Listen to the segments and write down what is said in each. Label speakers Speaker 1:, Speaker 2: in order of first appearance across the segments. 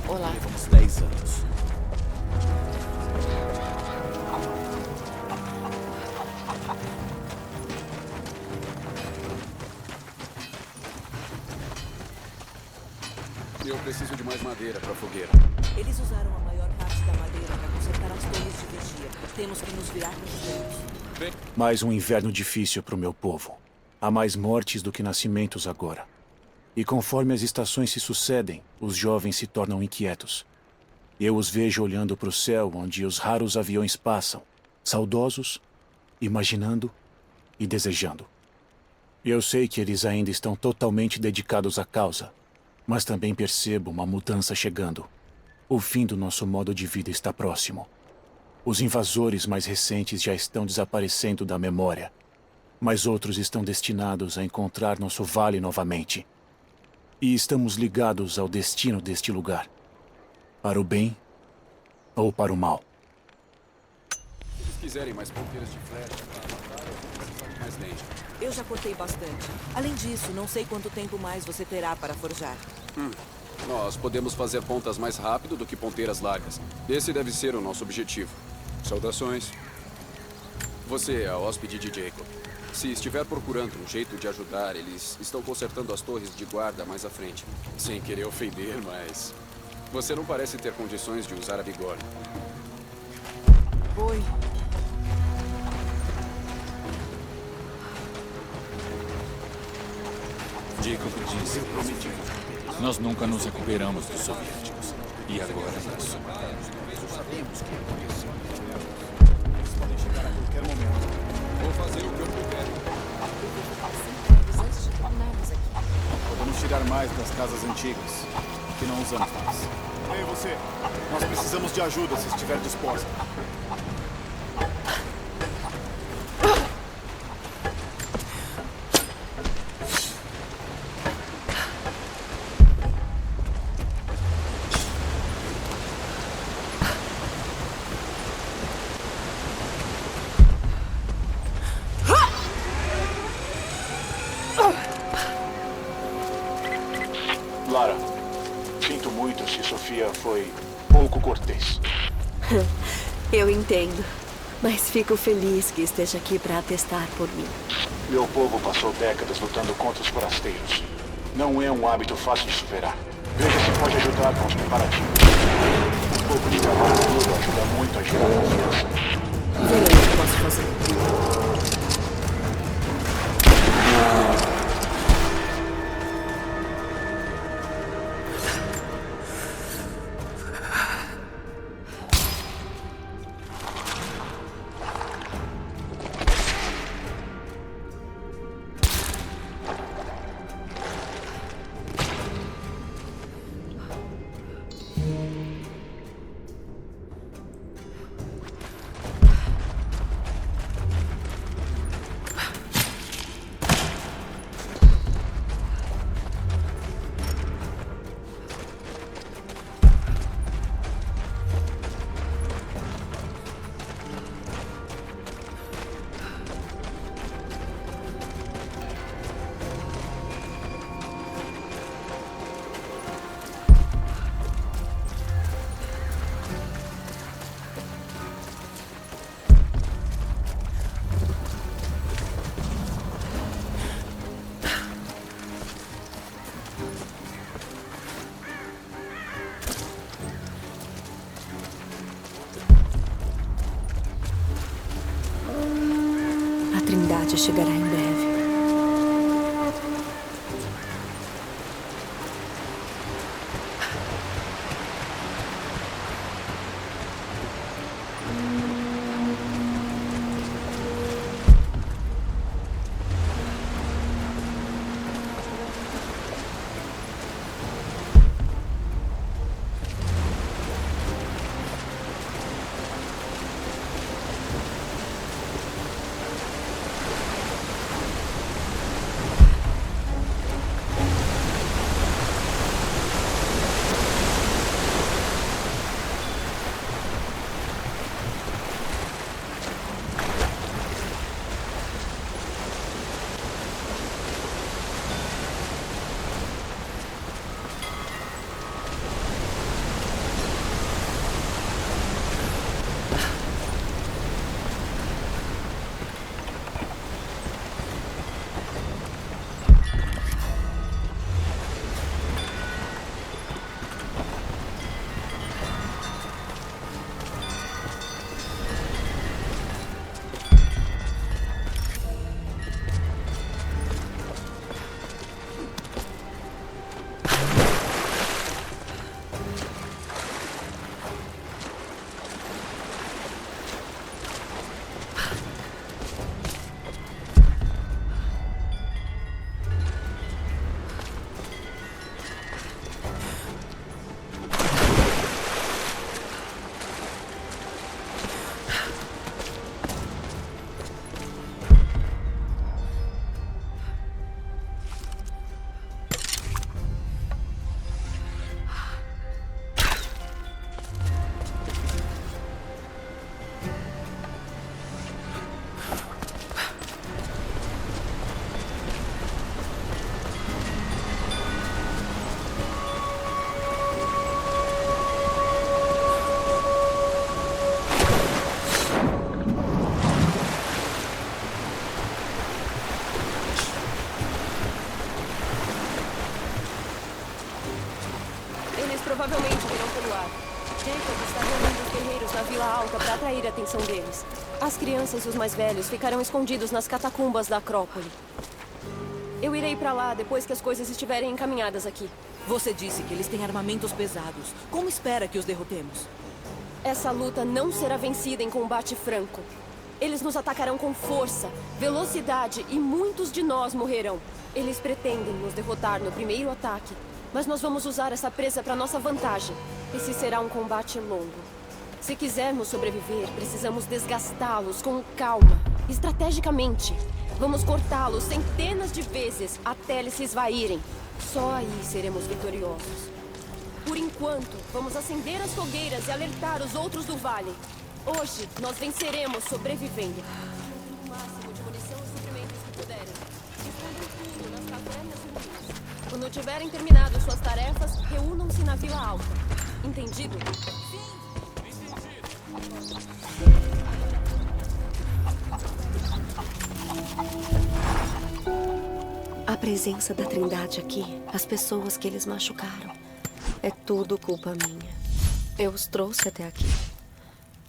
Speaker 1: Olá.
Speaker 2: Levamos 10 anos. Eu preciso de mais madeira para a fogueira.
Speaker 1: Eles usaram a maior parte da madeira para consertar as torres de vigia. Temos que nos virar nos ventos.
Speaker 3: Mais um inverno difícil para o meu povo. Há mais mortes do que nascimentos agora. E conforme as estações se sucedem, os jovens se tornam inquietos. Eu os vejo olhando para o céu onde os raros aviões passam, saudosos, imaginando e desejando. Eu sei que eles ainda estão totalmente dedicados à causa, mas também percebo uma mudança chegando. O fim do nosso modo de vida está próximo. Os invasores mais recentes já estão desaparecendo da memória, mas outros estão destinados a encontrar nosso vale novamente. E estamos ligados ao destino deste lugar. Para o bem ou para o mal.
Speaker 2: Se eles quiserem mais ponteiras de flecha para matar, eu vou precisar de mais lenha.
Speaker 1: Eu já cortei bastante. Além disso, não sei quanto tempo mais você terá para forjar.
Speaker 2: Nós podemos fazer pontas mais rápido do que ponteiras largas. Esse deve ser o nosso objetivo. Saudações. Você é a hóspede de Jacob. Se estiver procurando um jeito de ajudar, eles estão consertando as torres de guarda mais à frente. Sem querer ofender, mas... você não parece ter condições de usar a bigorna.
Speaker 1: Oi.
Speaker 4: Jacob disse: nós nunca nos recuperamos dos soviéticos. E agora isso.
Speaker 2: Sabemos que aconteceu. Eles podem chegar a qualquer momento. Vou fazer o que eu puder.
Speaker 5: Antes de terminarmos aqui.
Speaker 6: Podemos tirar mais das casas antigas, que não usamos mais. Ei, você! Nós precisamos de ajuda se estiver disposta.
Speaker 3: Lara, sinto muito se Sofia foi pouco cortês.
Speaker 7: Eu entendo, mas fico feliz que esteja aqui para atestar por mim.
Speaker 3: Meu povo passou décadas lutando contra os forasteiros. Não é um hábito fácil de superar. Veja se pode ajudar com os preparativos. Um pouco de trabalho duro ajuda muito a gerar confiança.
Speaker 7: Verei o que posso fazer. A Trindade chegará em breve.
Speaker 5: Provavelmente virão pelo ar. Jacob está reunindo os guerreiros na Vila Alta para atrair a atenção deles. As crianças e os mais velhos ficarão escondidos nas catacumbas da Acrópole. Eu irei para lá depois que as coisas estiverem encaminhadas aqui.
Speaker 1: Você disse que eles têm armamentos pesados. Como espera que os derrotemos?
Speaker 5: Essa luta não será vencida em combate franco. Eles nos atacarão com força, velocidade e muitos de nós morrerão. Eles pretendem nos derrotar no primeiro ataque, mas nós vamos usar essa presa para nossa vantagem. Esse será um combate longo. Se quisermos sobreviver, precisamos desgastá-los com calma, estrategicamente. Vamos cortá-los centenas de vezes até eles se esvaírem. Só aí seremos vitoriosos. Por enquanto, vamos acender as fogueiras e alertar os outros do vale. Hoje, nós venceremos sobrevivendo. O máximo de munição e suprimentos que puderem. Escondam tudo nas cavernas e ruínas. Quando tiverem terminado suas tarefas, reúnam-se na Vila Alta. Entendido?
Speaker 7: A presença da Trindade aqui, as pessoas que eles machucaram, é tudo culpa minha. Eu os trouxe até aqui.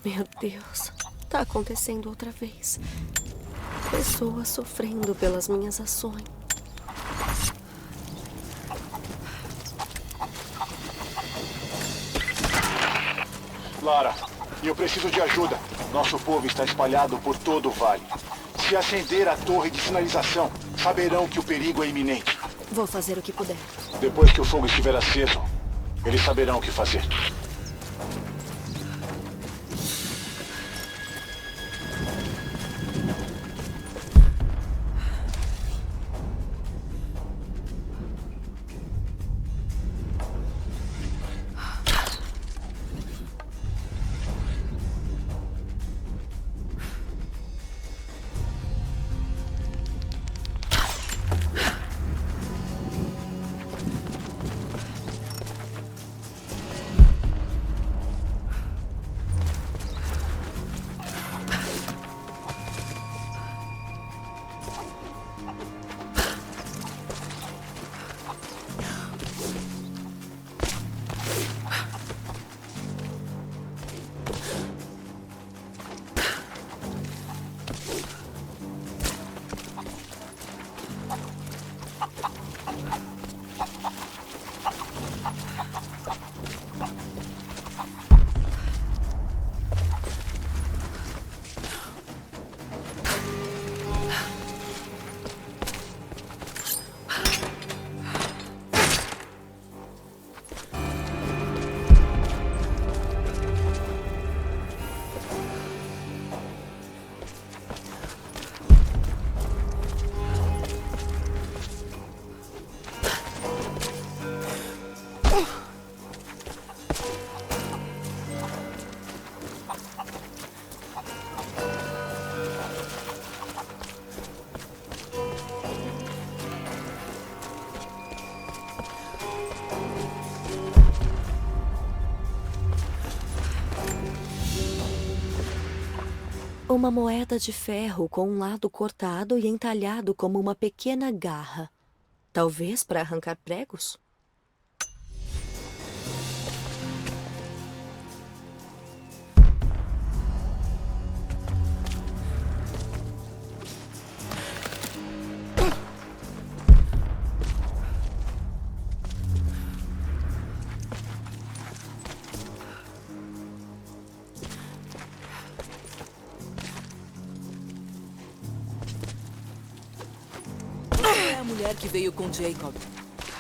Speaker 7: Meu Deus, tá acontecendo outra vez. Pessoas sofrendo pelas minhas ações.
Speaker 6: Lara, eu preciso de ajuda. Nosso povo está espalhado por todo o vale. Se acender a torre de sinalização, saberão que o perigo é iminente.
Speaker 7: Vou fazer o que puder.
Speaker 6: Depois que o fogo estiver aceso, eles saberão o que fazer.
Speaker 7: Uma moeda de ferro com um lado cortado e entalhado como uma pequena garra. Talvez para arrancar pregos?
Speaker 1: É a mulher que veio com Jacob.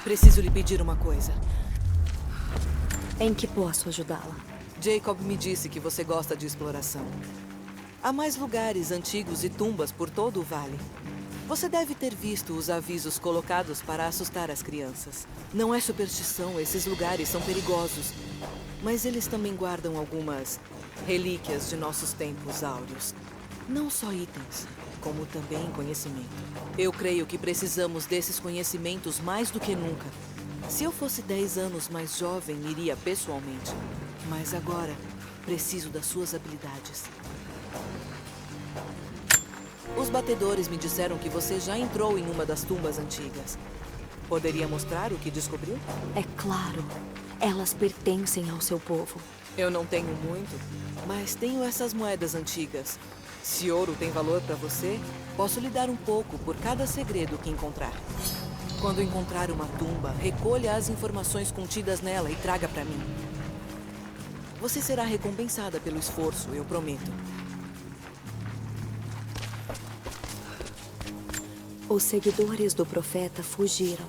Speaker 1: Preciso lhe pedir uma coisa.
Speaker 7: Em que posso ajudá-la?
Speaker 1: Jacob me disse que você gosta de exploração. Há mais lugares antigos e tumbas por todo o vale. Você deve ter visto os avisos colocados para assustar as crianças. Não é superstição, esses lugares são perigosos. Mas eles também guardam algumas relíquias de nossos tempos áureos. Não só itens, como também conhecimento. Eu creio que precisamos desses conhecimentos mais do que nunca. Se eu fosse 10 anos mais jovem, iria pessoalmente. Mas agora, preciso das suas habilidades. Os batedores me disseram que você já entrou em uma das tumbas antigas. Poderia mostrar o que descobriu?
Speaker 7: É claro. Elas pertencem ao seu povo.
Speaker 1: Eu não tenho muito, mas tenho essas moedas antigas. Se ouro tem valor para você, posso lhe dar um pouco por cada segredo que encontrar. Quando encontrar uma tumba, recolha as informações contidas nela e traga para mim. Você será recompensada pelo esforço, eu prometo.
Speaker 7: Os seguidores do profeta fugiram,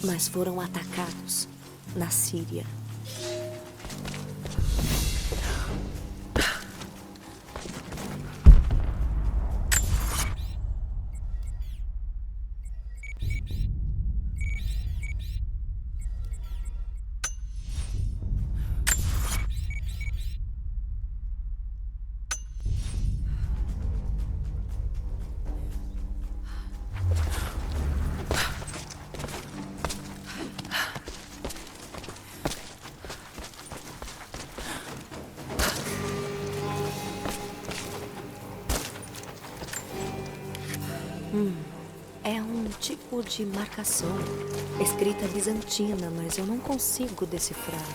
Speaker 7: mas foram atacados na Síria. É um tipo de marcação. Escrita bizantina, mas eu não consigo decifrar.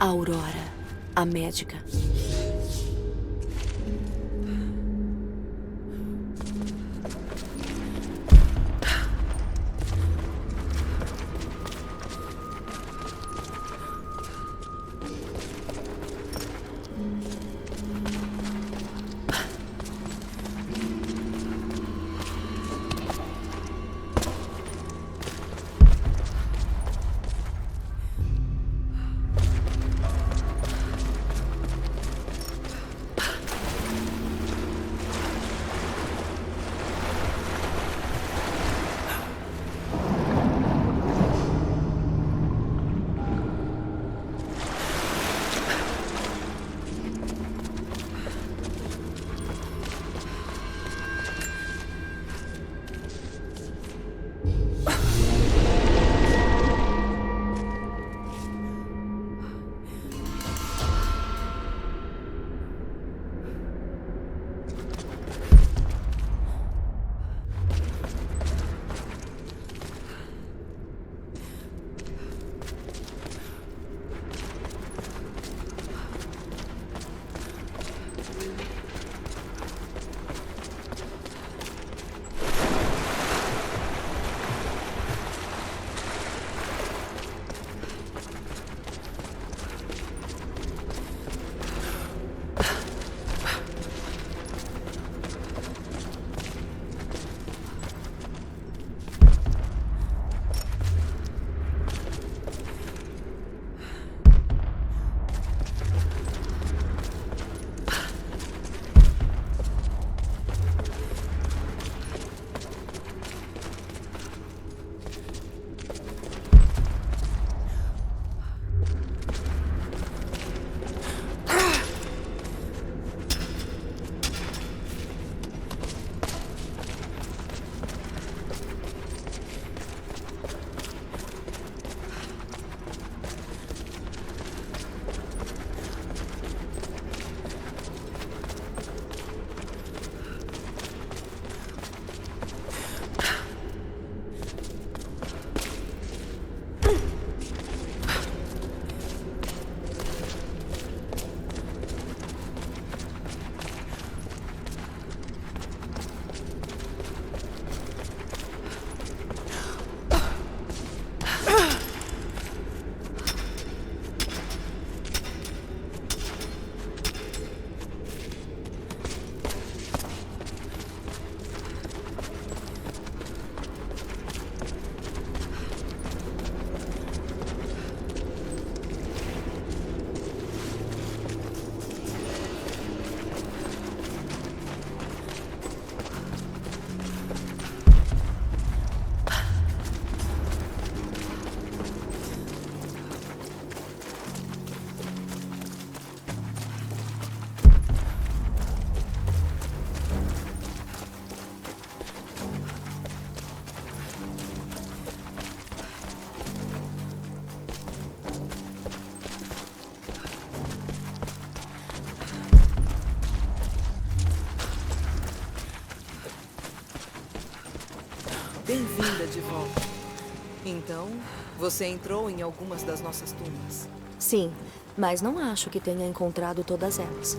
Speaker 7: Aurora, a médica.
Speaker 1: Bem-vinda de volta. Então, você entrou em algumas das nossas tumbas.
Speaker 7: Sim, mas não acho que tenha encontrado todas elas.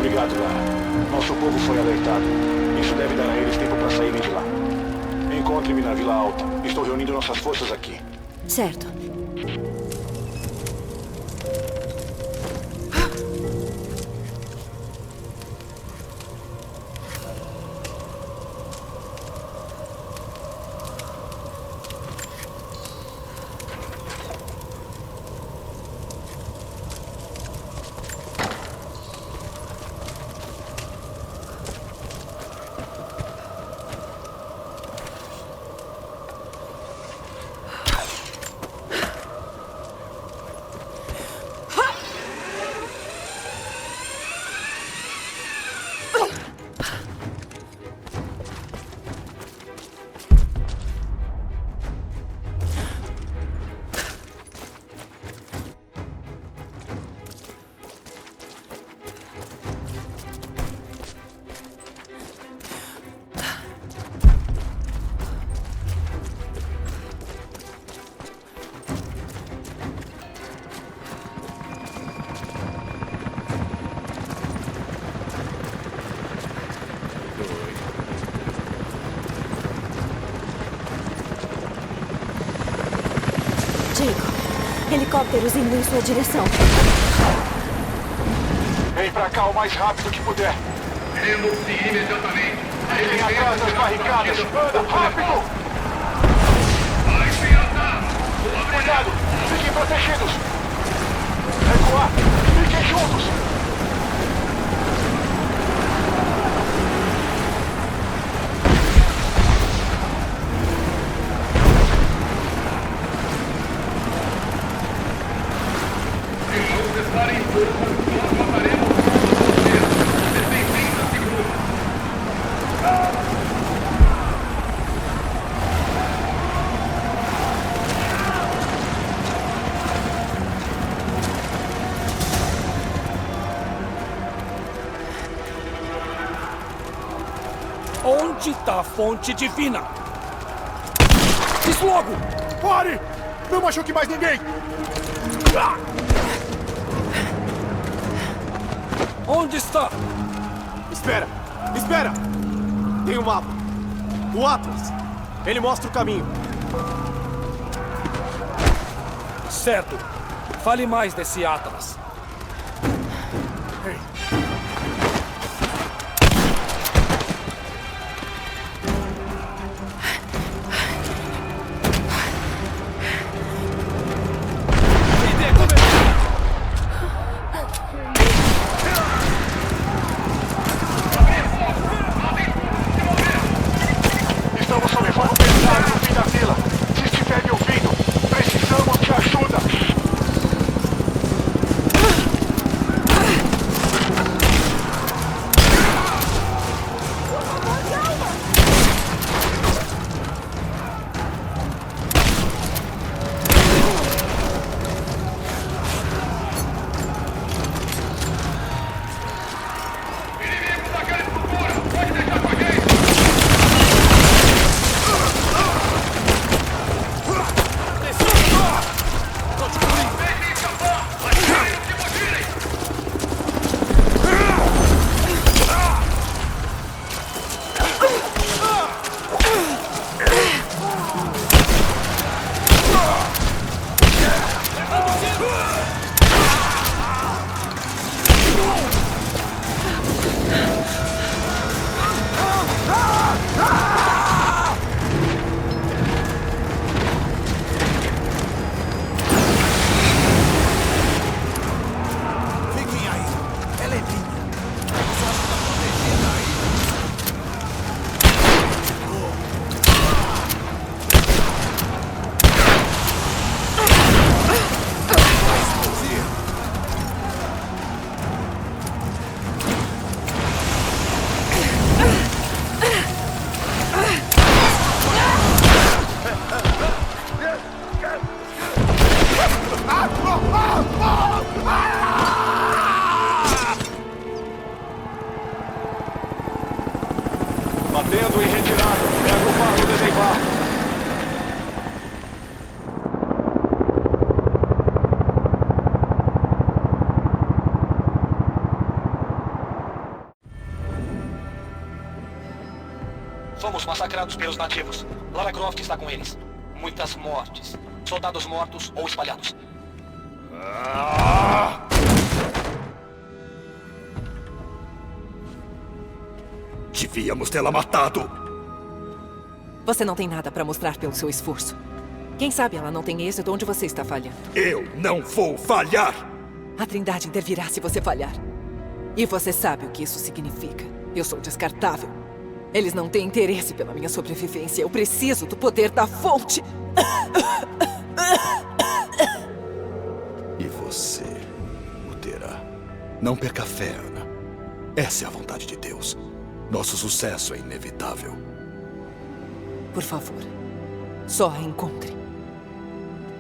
Speaker 6: Obrigado, Lara. Nosso povo foi alertado. Isso deve dar a eles tempo para saírem de lá. Encontre-me na Vila Alta. Estou reunindo nossas forças aqui.
Speaker 7: Certo. Helicópteros indo em sua direção.
Speaker 6: Vem pra cá o mais rápido que puder.
Speaker 8: Renuncie imediatamente.
Speaker 6: Fiquem atrás das barricadas. Anda, rápido!
Speaker 8: Vai se atar!
Speaker 6: Cuidado! Fiquem protegidos! Recuar! Fiquem juntos!
Speaker 8: Se não cessarem fogo, nós mataremos vocês. Você tem 30 segundos.
Speaker 9: Onde está a fonte divina? Diz logo!
Speaker 6: Pare! Não machuque mais ninguém!
Speaker 9: Onde está?
Speaker 10: Espera! Espera! Tem um mapa. O Atlas. Ele mostra o caminho.
Speaker 9: Certo. Fale mais desse Atlas.
Speaker 6: Estamos sob fogo pesado no fim da fila. Se estiver me ouvindo, precisamos de ajuda. Batendo em retirada. É agrupar no desembarque.
Speaker 11: Fomos massacrados pelos nativos. Lara Croft está com eles. Muitas mortes. Soldados mortos ou espalhados.
Speaker 10: Devíamos tê-la matado.
Speaker 1: Você não tem nada para mostrar pelo seu esforço. Quem sabe ela não tem êxito onde você está falhando.
Speaker 10: Eu não vou falhar.
Speaker 1: A Trindade intervirá se você falhar. E você sabe o que isso significa. Eu sou descartável. Eles não têm interesse pela minha sobrevivência. Eu preciso do poder da fonte.
Speaker 10: E você o terá. Não perca a fé, Ana. Essa é a vontade de Deus. Nosso sucesso é inevitável.
Speaker 1: Por favor, só a encontre.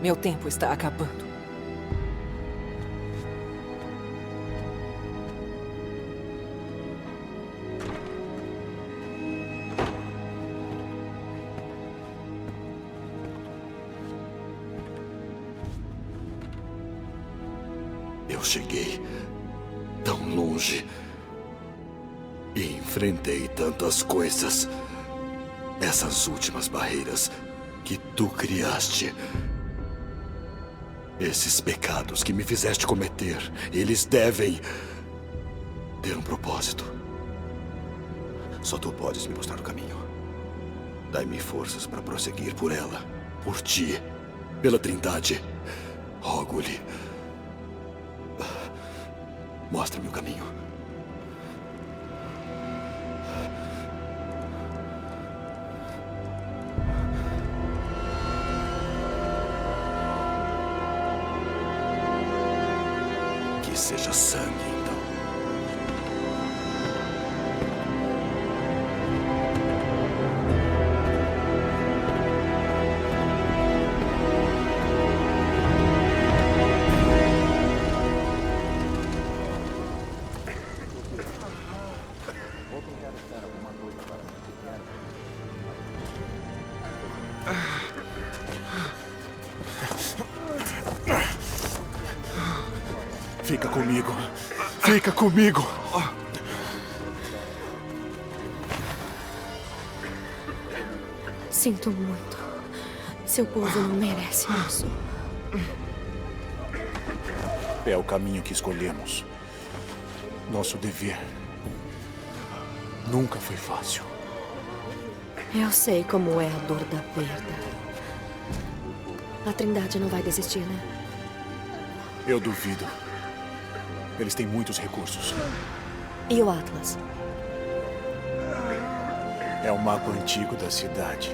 Speaker 1: Meu tempo está acabando.
Speaker 10: Eu cheguei tão longe e enfrentei tantas coisas. Essas últimas barreiras que tu criaste Esses pecados que me fizeste cometer, eles devem ter um propósito. Só tu podes me mostrar o caminho. Dai-me forças para prosseguir por ela, por ti, pela Trindade. Rogo-lhe. Mostra-me o caminho. Que seja sangue, então.
Speaker 3: Fica comigo. Fica comigo.
Speaker 7: Sinto muito. Seu povo não merece isso.
Speaker 3: É o caminho que escolhemos. Nosso dever. Nunca foi fácil.
Speaker 7: Eu sei como é a dor da perda. A Trindade não vai desistir, né?
Speaker 3: Eu duvido. Eles têm muitos recursos.
Speaker 7: E o Atlas?
Speaker 3: É o mapa antigo da cidade.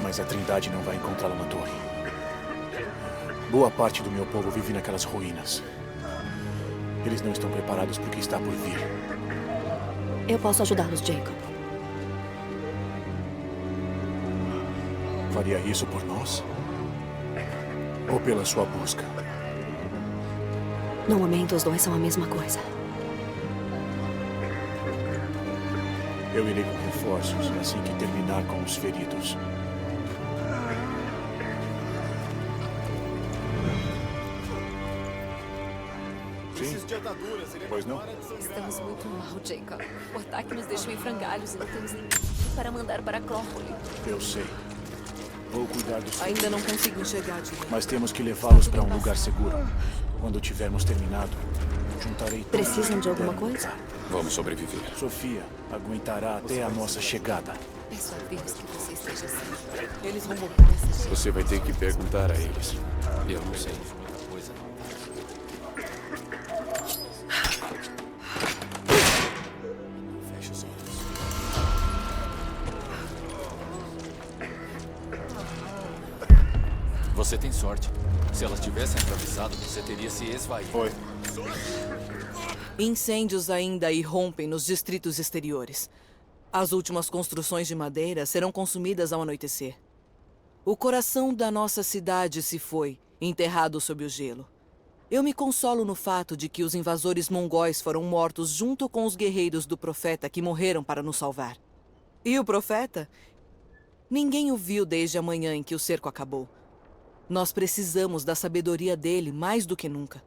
Speaker 3: Mas a Trindade não vai encontrá-la na torre. Boa parte do meu povo vive naquelas ruínas. Eles não estão preparados para o que está por vir.
Speaker 7: Eu posso ajudá-los, Jacob.
Speaker 3: Faria isso por nós? Ou pela sua busca?
Speaker 7: No momento, os dois são a mesma coisa.
Speaker 3: Eu irei com reforços assim que terminar com os feridos. Sim? Pois não?
Speaker 12: Estamos muito mal, Jacob. O ataque nos deixou em frangalhos e não temos ninguém para mandar para Acrópole.
Speaker 3: Eu sei. Vou cuidar dos feridos.
Speaker 1: Ainda não consigo enxergar direito.
Speaker 3: Mas temos que levá-los para um lugar seguro. Quando tivermos terminado, juntarei...
Speaker 7: Precisam de alguma coisa?
Speaker 2: Vamos sobreviver.
Speaker 3: Sofia aguentará até a nossa chegada.
Speaker 12: Peço a Deus que você esteja certo.
Speaker 1: Eles vão morrer.
Speaker 2: Você vai ter que perguntar a eles. Eu não sei.
Speaker 3: Feche os olhos.
Speaker 4: Você tem sorte. Se elas tivessem atravessado, você teria se esvaído.
Speaker 3: Foi.
Speaker 1: Incêndios ainda irrompem nos distritos exteriores. As últimas construções de madeira serão consumidas ao anoitecer. O coração da nossa cidade se foi, enterrado sob o gelo. Eu me consolo no fato de que os invasores mongóis foram mortos junto com os guerreiros do profeta que morreram para nos salvar. E o profeta? Ninguém o viu desde a manhã em que o cerco acabou. Nós precisamos da sabedoria dele mais do que nunca.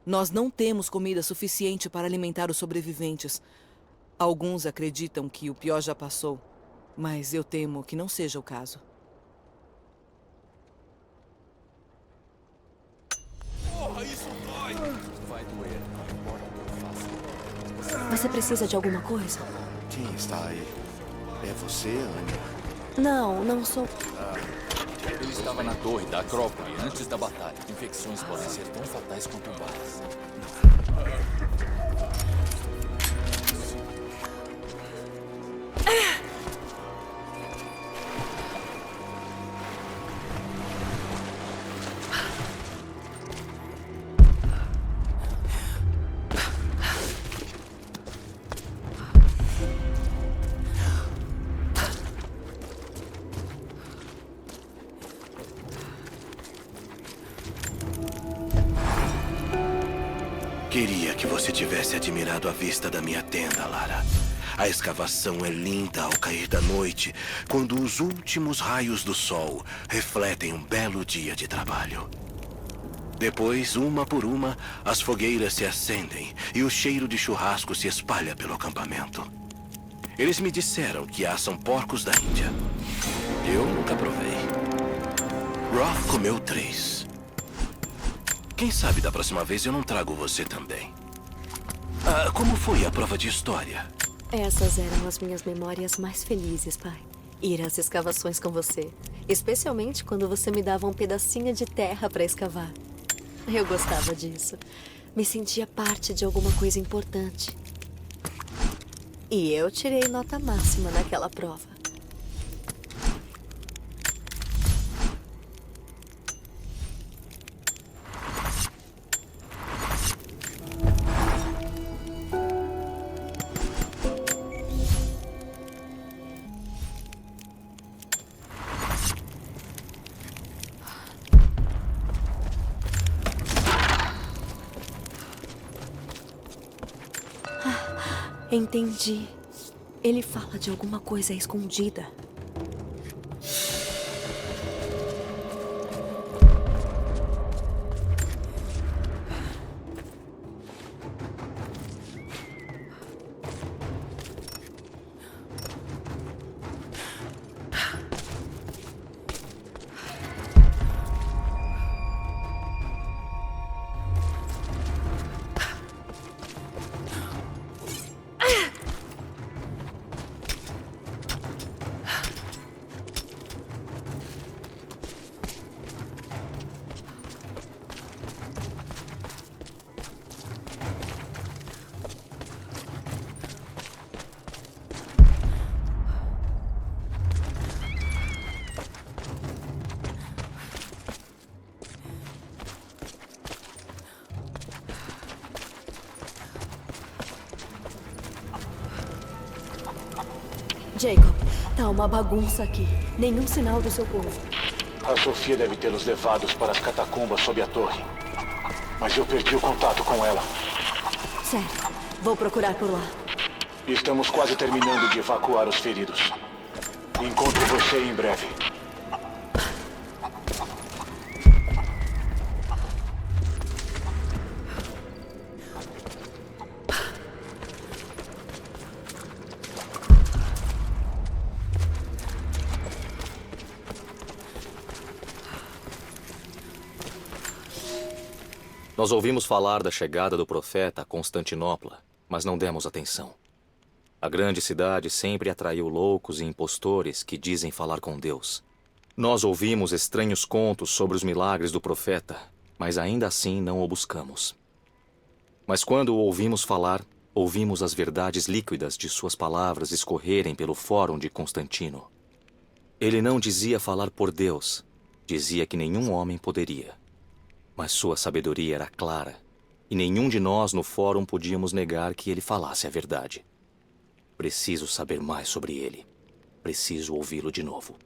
Speaker 1: Nós não temos comida suficiente para alimentar os sobreviventes. Alguns acreditam que o pior já passou, mas eu temo que não seja o caso.
Speaker 9: Porra, isso dói!
Speaker 4: Vai doer, não importa o que eu faça.
Speaker 7: Você precisa de alguma coisa?
Speaker 10: Quem está aí? É você, Anya?
Speaker 7: Não sou...
Speaker 4: Ele estava na torre da Acrópole antes da batalha. Infecções podem ser tão fatais quanto balas.
Speaker 13: Queria que você tivesse admirado a vista da minha tenda, Lara. A escavação é linda ao cair da noite, quando os últimos raios do sol refletem um belo dia de trabalho. Depois, uma por uma, as fogueiras se acendem e o cheiro de churrasco se espalha pelo acampamento. Eles me disseram que assam porcos da Índia. Eu nunca provei. Roth comeu 3. Quem sabe da próxima vez eu não trago você também. Como foi a prova de história?
Speaker 7: Essas eram as minhas memórias mais felizes, pai. Ir às escavações com você. Especialmente quando você me dava um pedacinho de terra para escavar. Eu gostava disso. Me sentia parte de alguma coisa importante. E eu tirei nota máxima naquela prova. Entendi. Ele fala de alguma coisa escondida. Jacob, tá uma bagunça aqui. Nenhum sinal do seu povo.
Speaker 6: A Sofia deve tê-los levados para as catacumbas sob a torre. Mas eu perdi o contato com ela.
Speaker 7: Sério, vou procurar por lá.
Speaker 6: Estamos quase terminando de evacuar os feridos. Encontro você em breve.
Speaker 14: Nós ouvimos falar da chegada do profeta a Constantinopla, mas não demos atenção. A grande cidade sempre atraiu loucos e impostores que dizem falar com Deus. Nós ouvimos estranhos contos sobre os milagres do profeta, mas ainda assim não o buscamos. Mas quando o ouvimos falar, ouvimos as verdades líquidas de suas palavras escorrerem pelo fórum de Constantino. Ele não dizia falar por Deus, dizia que nenhum homem poderia. Mas sua sabedoria era clara, e nenhum de nós no fórum podíamos negar que ele falasse a verdade. Preciso saber mais sobre ele. Preciso ouvi-lo de novo.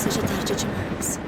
Speaker 7: seja tarde demais.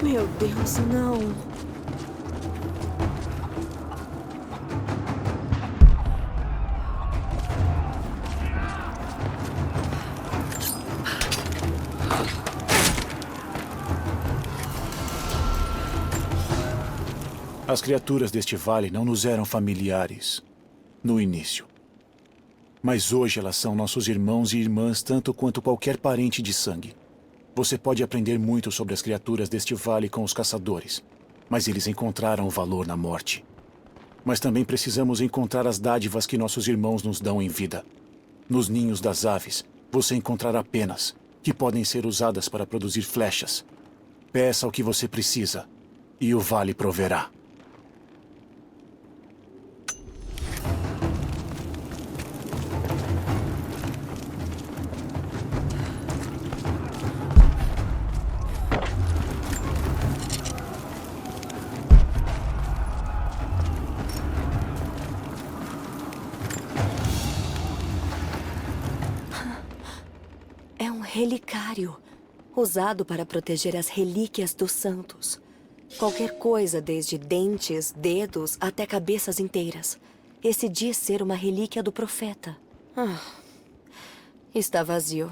Speaker 7: Meu Deus, não.
Speaker 3: As criaturas deste vale não nos eram familiares no início. Mas hoje elas são nossos irmãos e irmãs tanto quanto qualquer parente de sangue. Você pode aprender muito sobre as criaturas deste vale com os caçadores, mas eles encontraram o valor na morte. Mas também precisamos encontrar as dádivas que nossos irmãos nos dão em vida. Nos ninhos das aves, você encontrará penas, que podem ser usadas para produzir flechas. Peça o que você precisa, e o vale proverá.
Speaker 7: Relicário, usado para proteger as relíquias dos santos. Qualquer coisa, desde dentes, dedos, até cabeças inteiras. Esse diz ser uma relíquia do profeta. Está vazio.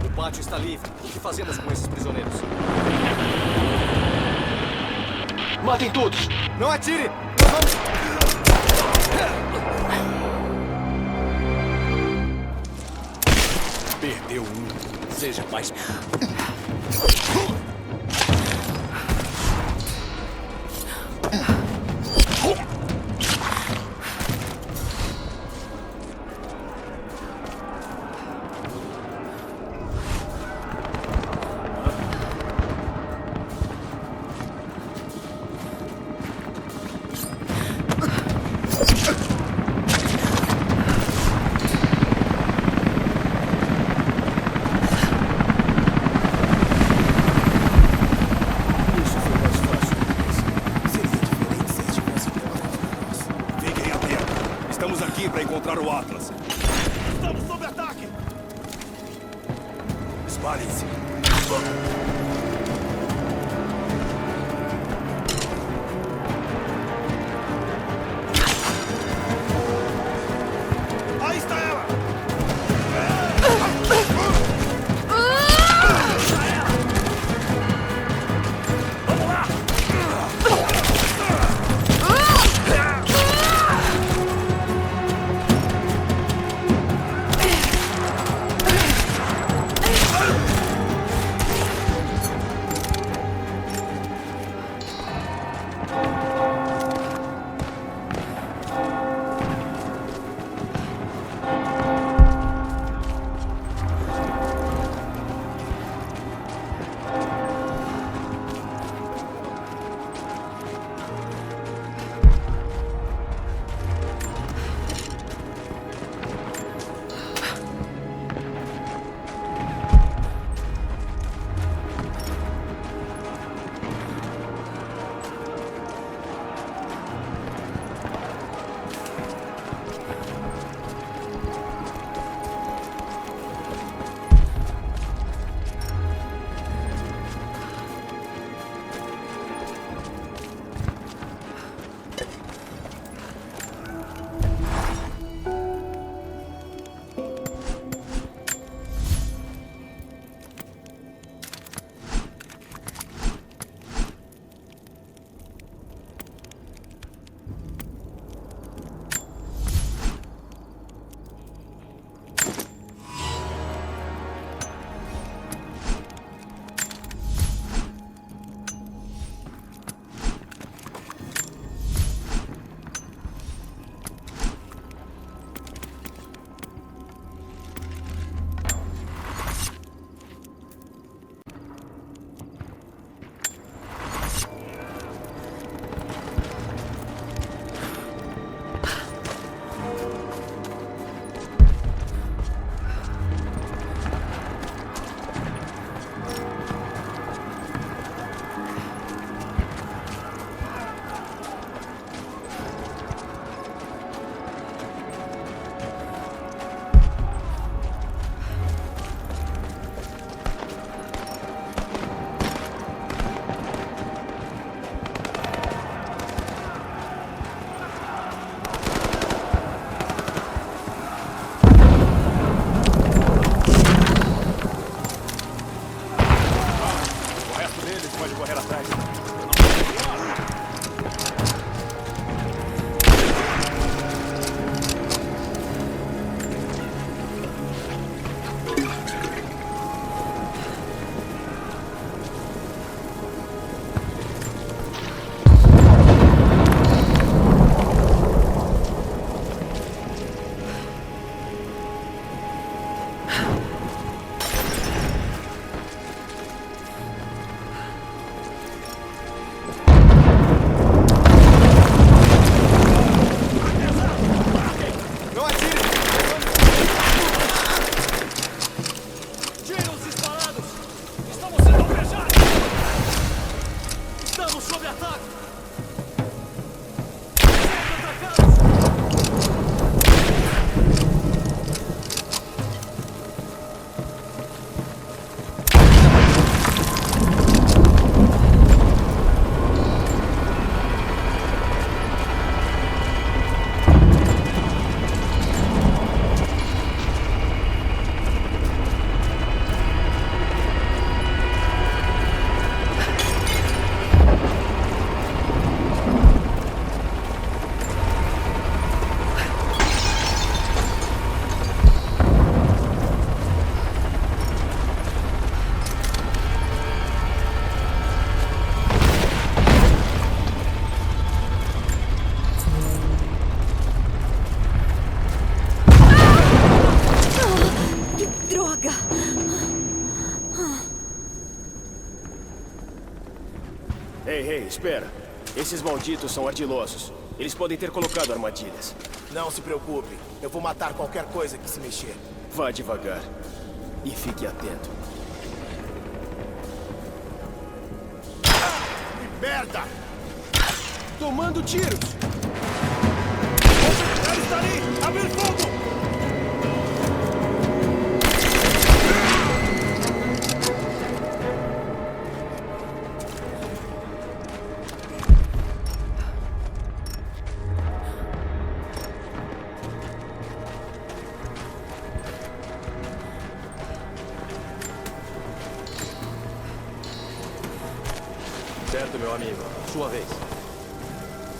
Speaker 15: O pátio está livre. O que fazemos com esses prisioneiros?
Speaker 6: Matem todos!
Speaker 15: Não atire! Nós vamos...
Speaker 10: Perdeu um. Seja mais...
Speaker 9: encontrar o Atlas.
Speaker 10: Estamos sob ataque!
Speaker 9: Espalhem-se.
Speaker 10: Aí está ela!
Speaker 9: Vamos lá! eles, pode correr atrás.
Speaker 16: Ei, espera. Esses malditos são ardilosos. Eles podem ter colocado armadilhas.
Speaker 17: Não se preocupe. Eu vou matar qualquer coisa que se mexer.
Speaker 16: Vá devagar. E fique atento.
Speaker 17: Que merda!
Speaker 16: Tomando tiros!
Speaker 17: O secretário está ali! Abre fogo!
Speaker 15: Certo, meu amigo. Sua vez.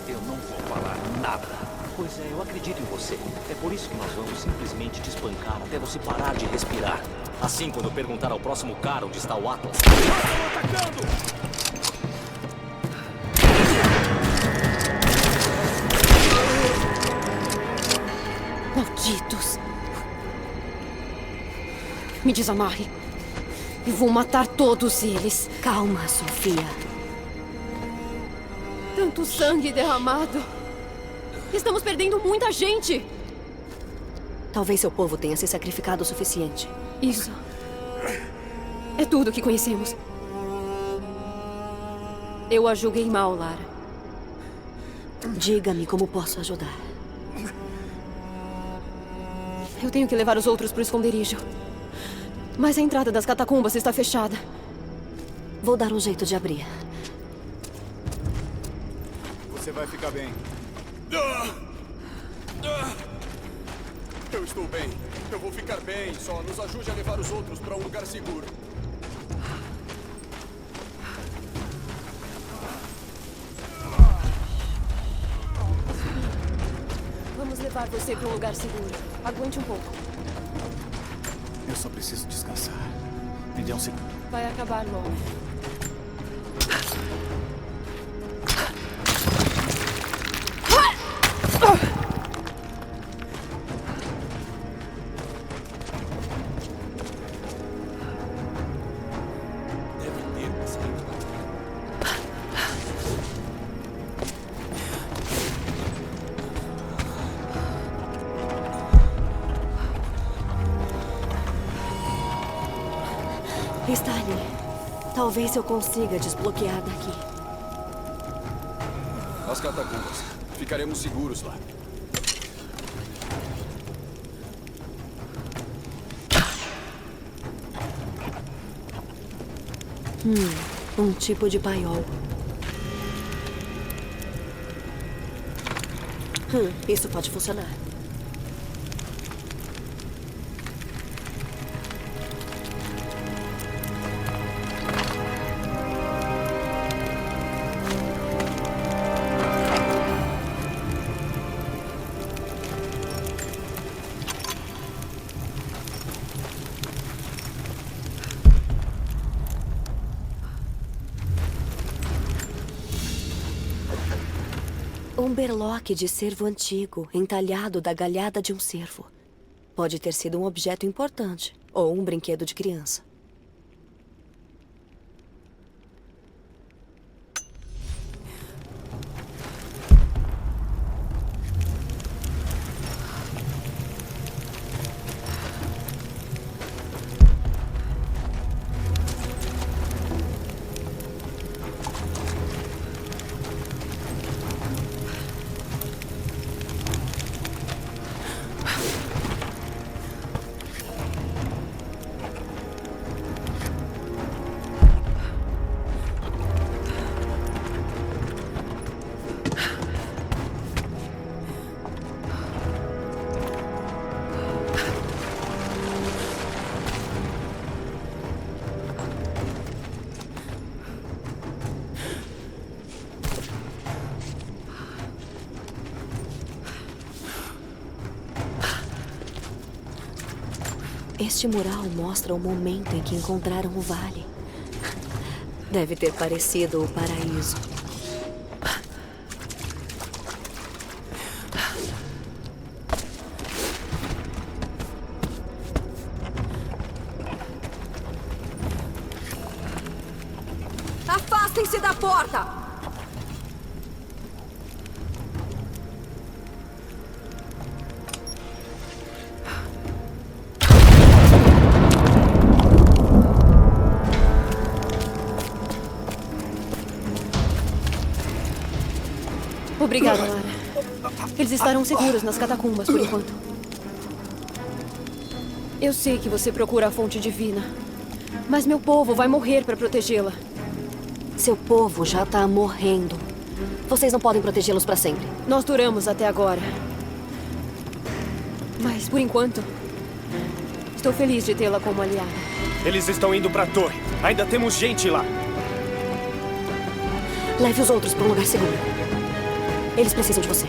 Speaker 18: Eu não vou falar nada. Pois é, eu acredito em você. É por isso que nós vamos simplesmente te espancar até você parar de respirar.
Speaker 15: Assim, quando eu perguntar ao próximo cara onde está o Atlas...
Speaker 17: Estão atacando!
Speaker 5: Malditos! Me desamarre. Eu vou matar todos eles.
Speaker 7: Calma, Sofia.
Speaker 5: Tanto sangue derramado. Estamos perdendo muita gente.
Speaker 7: Talvez seu povo tenha se sacrificado o suficiente.
Speaker 5: Isso é tudo que conhecemos. Eu a julguei mal, Lara.
Speaker 7: Diga-me como posso ajudar.
Speaker 5: Eu tenho que levar os outros para o esconderijo. Mas a entrada das catacumbas está fechada.
Speaker 7: Vou dar um jeito de abrir.
Speaker 6: Você vai ficar bem.
Speaker 16: Eu estou bem. Eu vou ficar bem. Só nos ajude a levar os outros para um lugar seguro.
Speaker 5: Vamos levar você para um lugar seguro. Aguente um pouco.
Speaker 6: Eu só preciso descansar. Me dê um segundo.
Speaker 5: Vai acabar logo.
Speaker 7: Está ali. Talvez eu consiga desbloquear daqui.
Speaker 2: As catacumbas. Ficaremos seguros lá.
Speaker 7: Um tipo de paiol. Isso pode funcionar. Um berloque de cervo antigo, entalhado da galhada de um cervo. Pode ter sido um objeto importante, ou um brinquedo de criança. Este mural mostra o momento em que encontraram o vale. Deve ter parecido o paraíso.
Speaker 5: Afastem-se da porta! Obrigada, Lara. Eles estarão seguros nas catacumbas por enquanto. Eu sei que você procura a fonte divina, mas meu povo vai morrer para protegê-la.
Speaker 7: Seu povo já está morrendo. Vocês não podem protegê-los para sempre.
Speaker 5: Nós duramos até agora. Mas, por enquanto, estou feliz de tê-la como aliada.
Speaker 16: Eles estão indo para a torre. Ainda temos gente lá.
Speaker 7: Leve os outros para um lugar seguro. Eles precisam de você.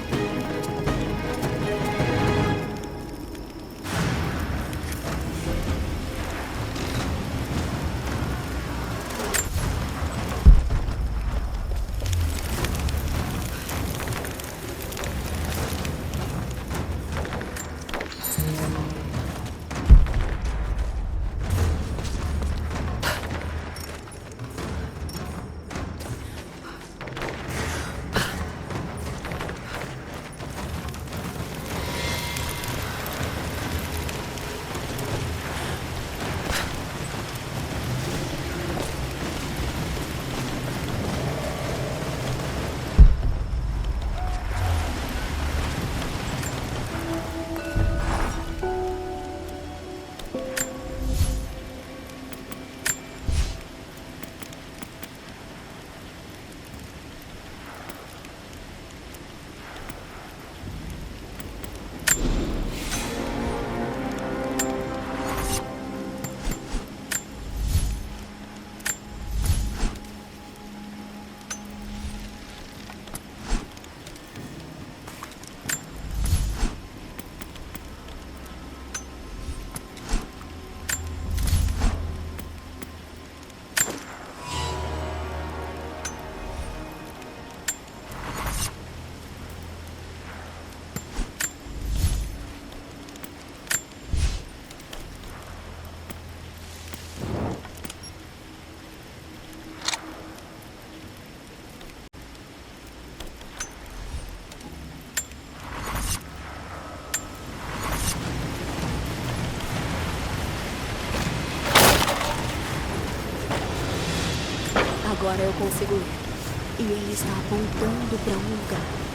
Speaker 7: Agora eu consigo ir. E ele está apontando para um lugar.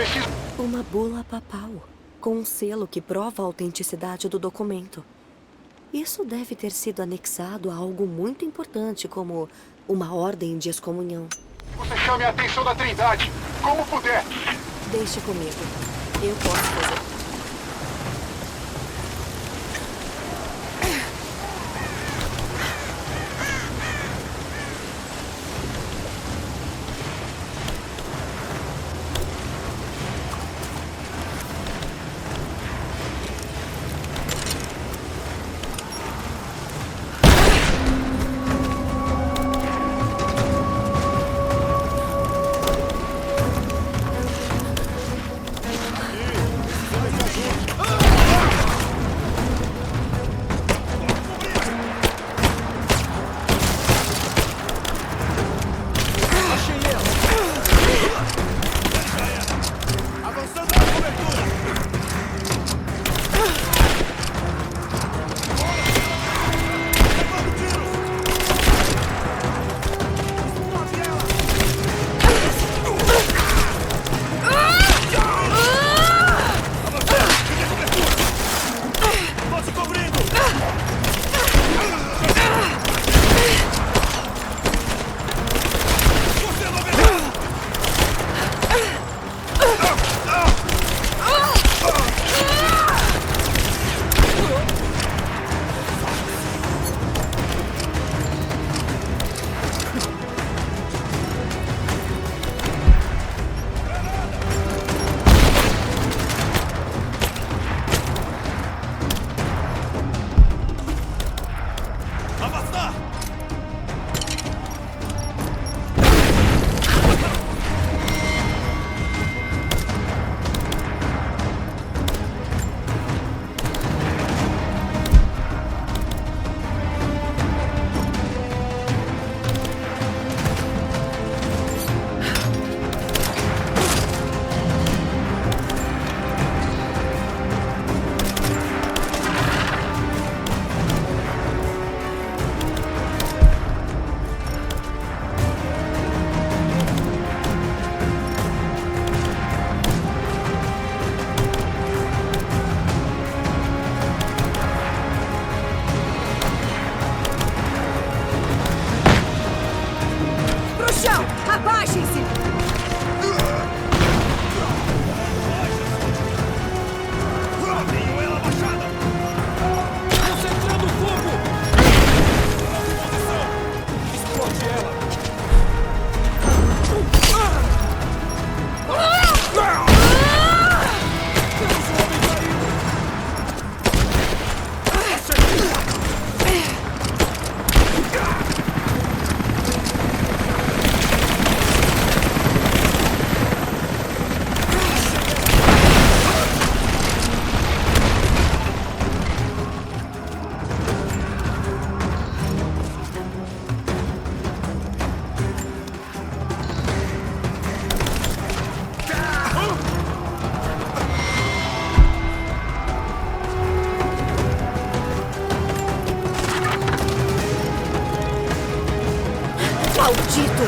Speaker 6: Preciso...
Speaker 7: Uma bula papal, com um selo que prova a autenticidade do documento. Isso deve ter sido anexado a algo muito importante, como uma ordem de excomunhão.
Speaker 6: Você chame a atenção da Trindade, como puder.
Speaker 7: Deixe comigo. Eu posso fazer.
Speaker 5: Maldito!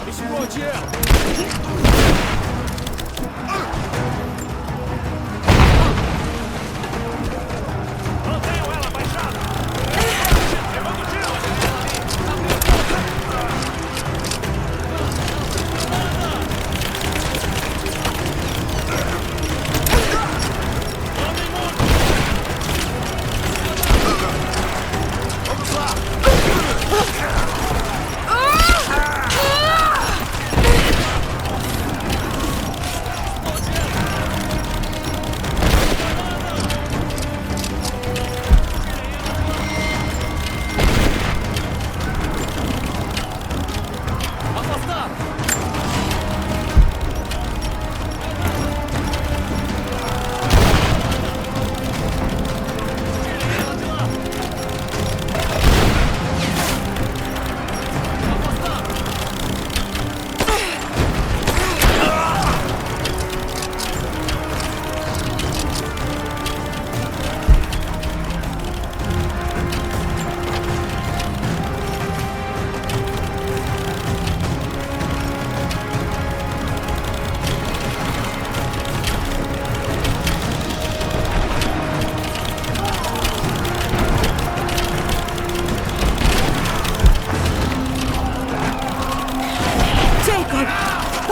Speaker 9: Explode ela! Mantenham ela baixada! Levando tiro!
Speaker 8: Vamos lá!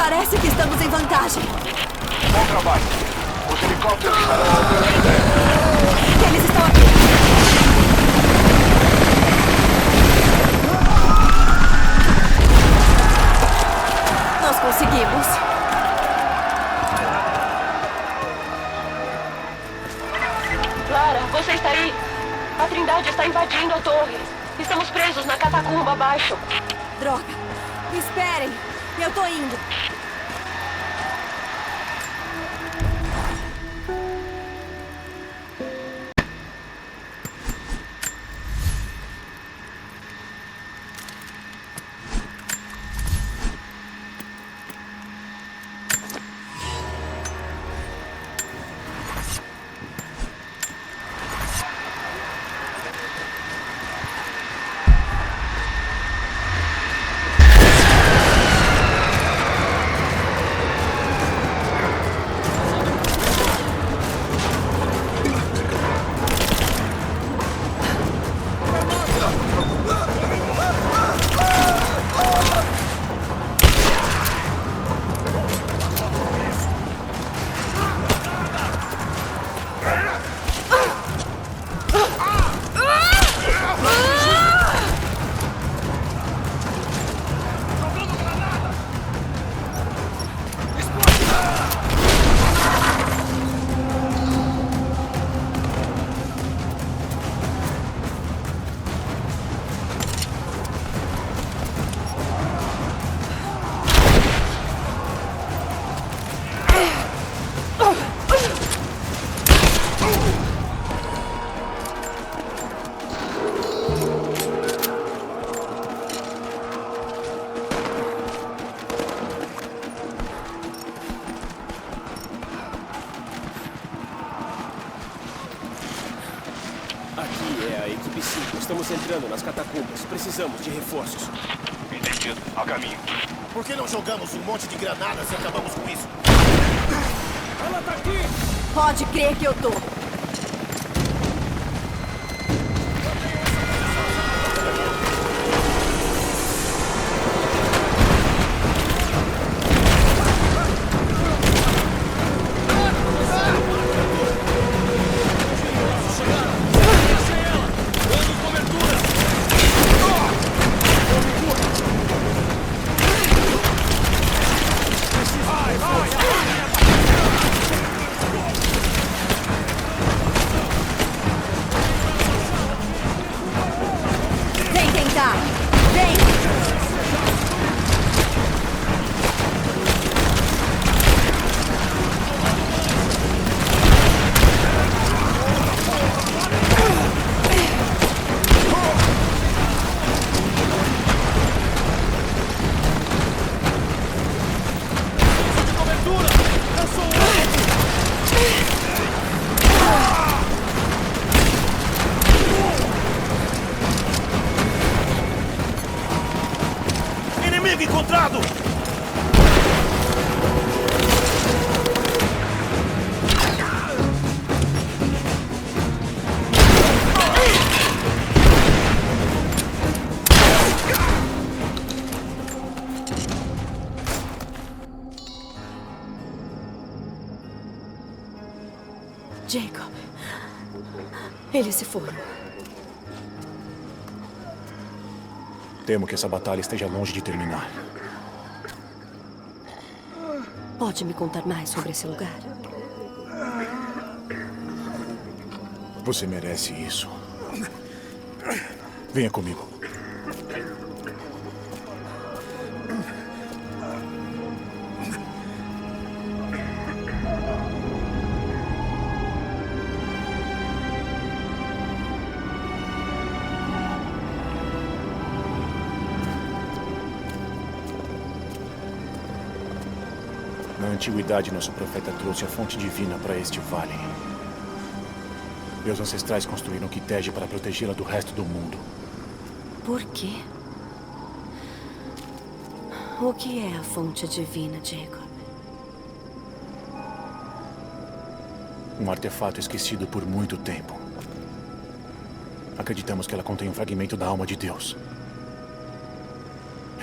Speaker 7: Parece que estamos em vantagem.
Speaker 6: Bom trabalho. Os helicópteros estarão...
Speaker 7: Eles estão aqui. Nós conseguimos.
Speaker 5: Lara, você está aí? A Trindade está invadindo a torre. Estamos presos na catacumba abaixo.
Speaker 7: Droga. Esperem. Eu tô indo.
Speaker 16: Aqui é a equipe 5. Estamos entrando nas catacumbas. Precisamos de reforços.
Speaker 6: Entendido. A caminho.
Speaker 17: Por que não jogamos um monte de granadas e acabamos com isso?
Speaker 9: Ela tá aqui!
Speaker 7: Pode crer que eu tô. Vem tentar! Vem!
Speaker 9: Cobertura! Eu sou o...
Speaker 17: Inimigo encontrado!
Speaker 7: Jacob. Eles se foram.
Speaker 3: Temo que essa batalha esteja longe de terminar.
Speaker 7: Pode me contar mais sobre esse lugar?
Speaker 3: Você merece isso. Venha comigo. Na antiguidade, nosso profeta trouxe a fonte divina para este vale. Meus ancestrais construíram Kitege para protegê-la do resto do mundo.
Speaker 7: Por quê? O que é a fonte divina, Jacob?
Speaker 3: Um artefato esquecido por muito tempo. Acreditamos que ela contém um fragmento da alma de Deus.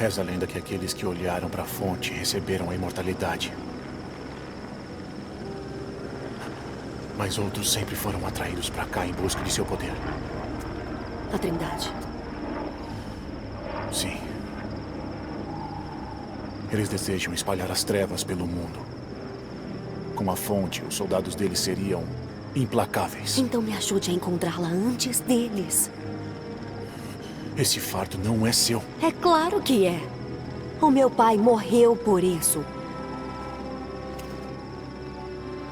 Speaker 3: Reza a lenda que aqueles que olharam para a fonte receberam a imortalidade. Mas outros sempre foram atraídos para cá em busca de seu poder.
Speaker 7: A Trindade.
Speaker 3: Sim. Eles desejam espalhar as trevas pelo mundo. Com a fonte, os soldados deles seriam implacáveis.
Speaker 7: Então me ajude a encontrá-la antes deles.
Speaker 3: Esse fardo não é seu.
Speaker 7: É claro que é. O meu pai morreu por isso.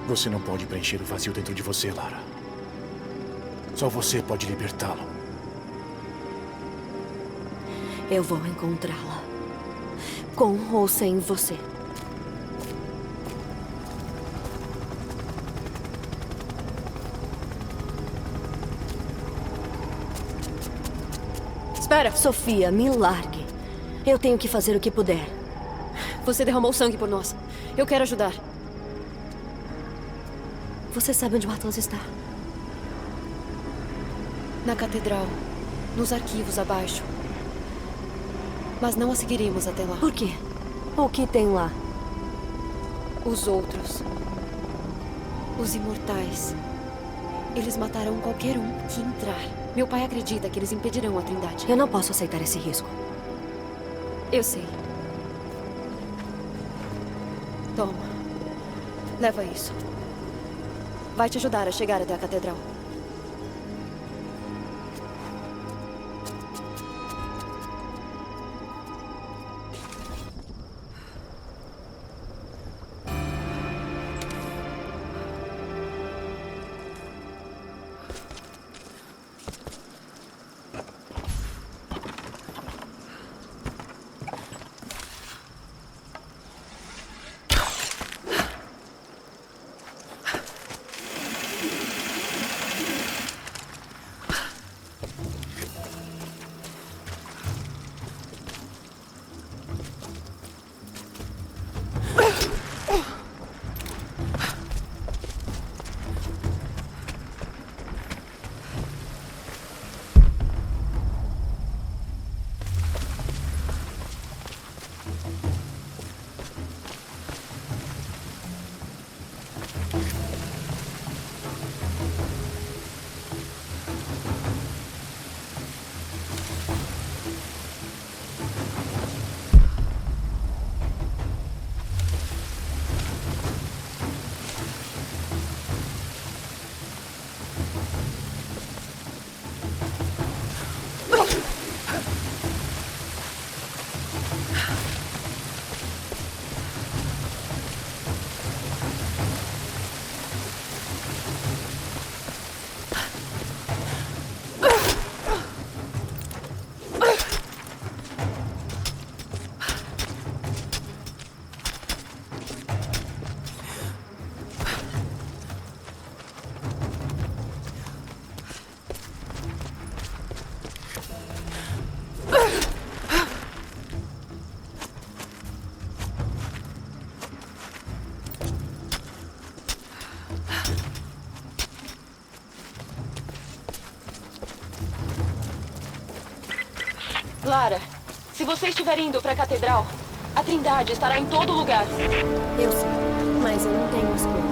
Speaker 3: Você não pode preencher o vazio dentro de você, Lara. Só você pode libertá-lo.
Speaker 7: Eu vou encontrá-la. Com ou sem você.
Speaker 5: Espera!
Speaker 7: Sofia, me largue. Eu tenho que fazer o que puder.
Speaker 5: Você derramou sangue por nós. Eu quero ajudar.
Speaker 7: Você sabe onde o Atlas está?
Speaker 5: Na catedral. Nos arquivos abaixo. Mas não a seguiríamos até lá.
Speaker 7: Por quê? O que tem lá?
Speaker 5: Os outros. Os imortais. Eles matarão qualquer um que entrar. Meu pai acredita que eles impedirão a Trindade.
Speaker 7: Eu não posso aceitar esse risco.
Speaker 5: Eu sei. Toma. Leva isso. Vai te ajudar a chegar até a catedral. Lara, se você estiver indo para a catedral, a Trindade estará em todo lugar.
Speaker 7: Eu sei, mas eu não tenho escolha.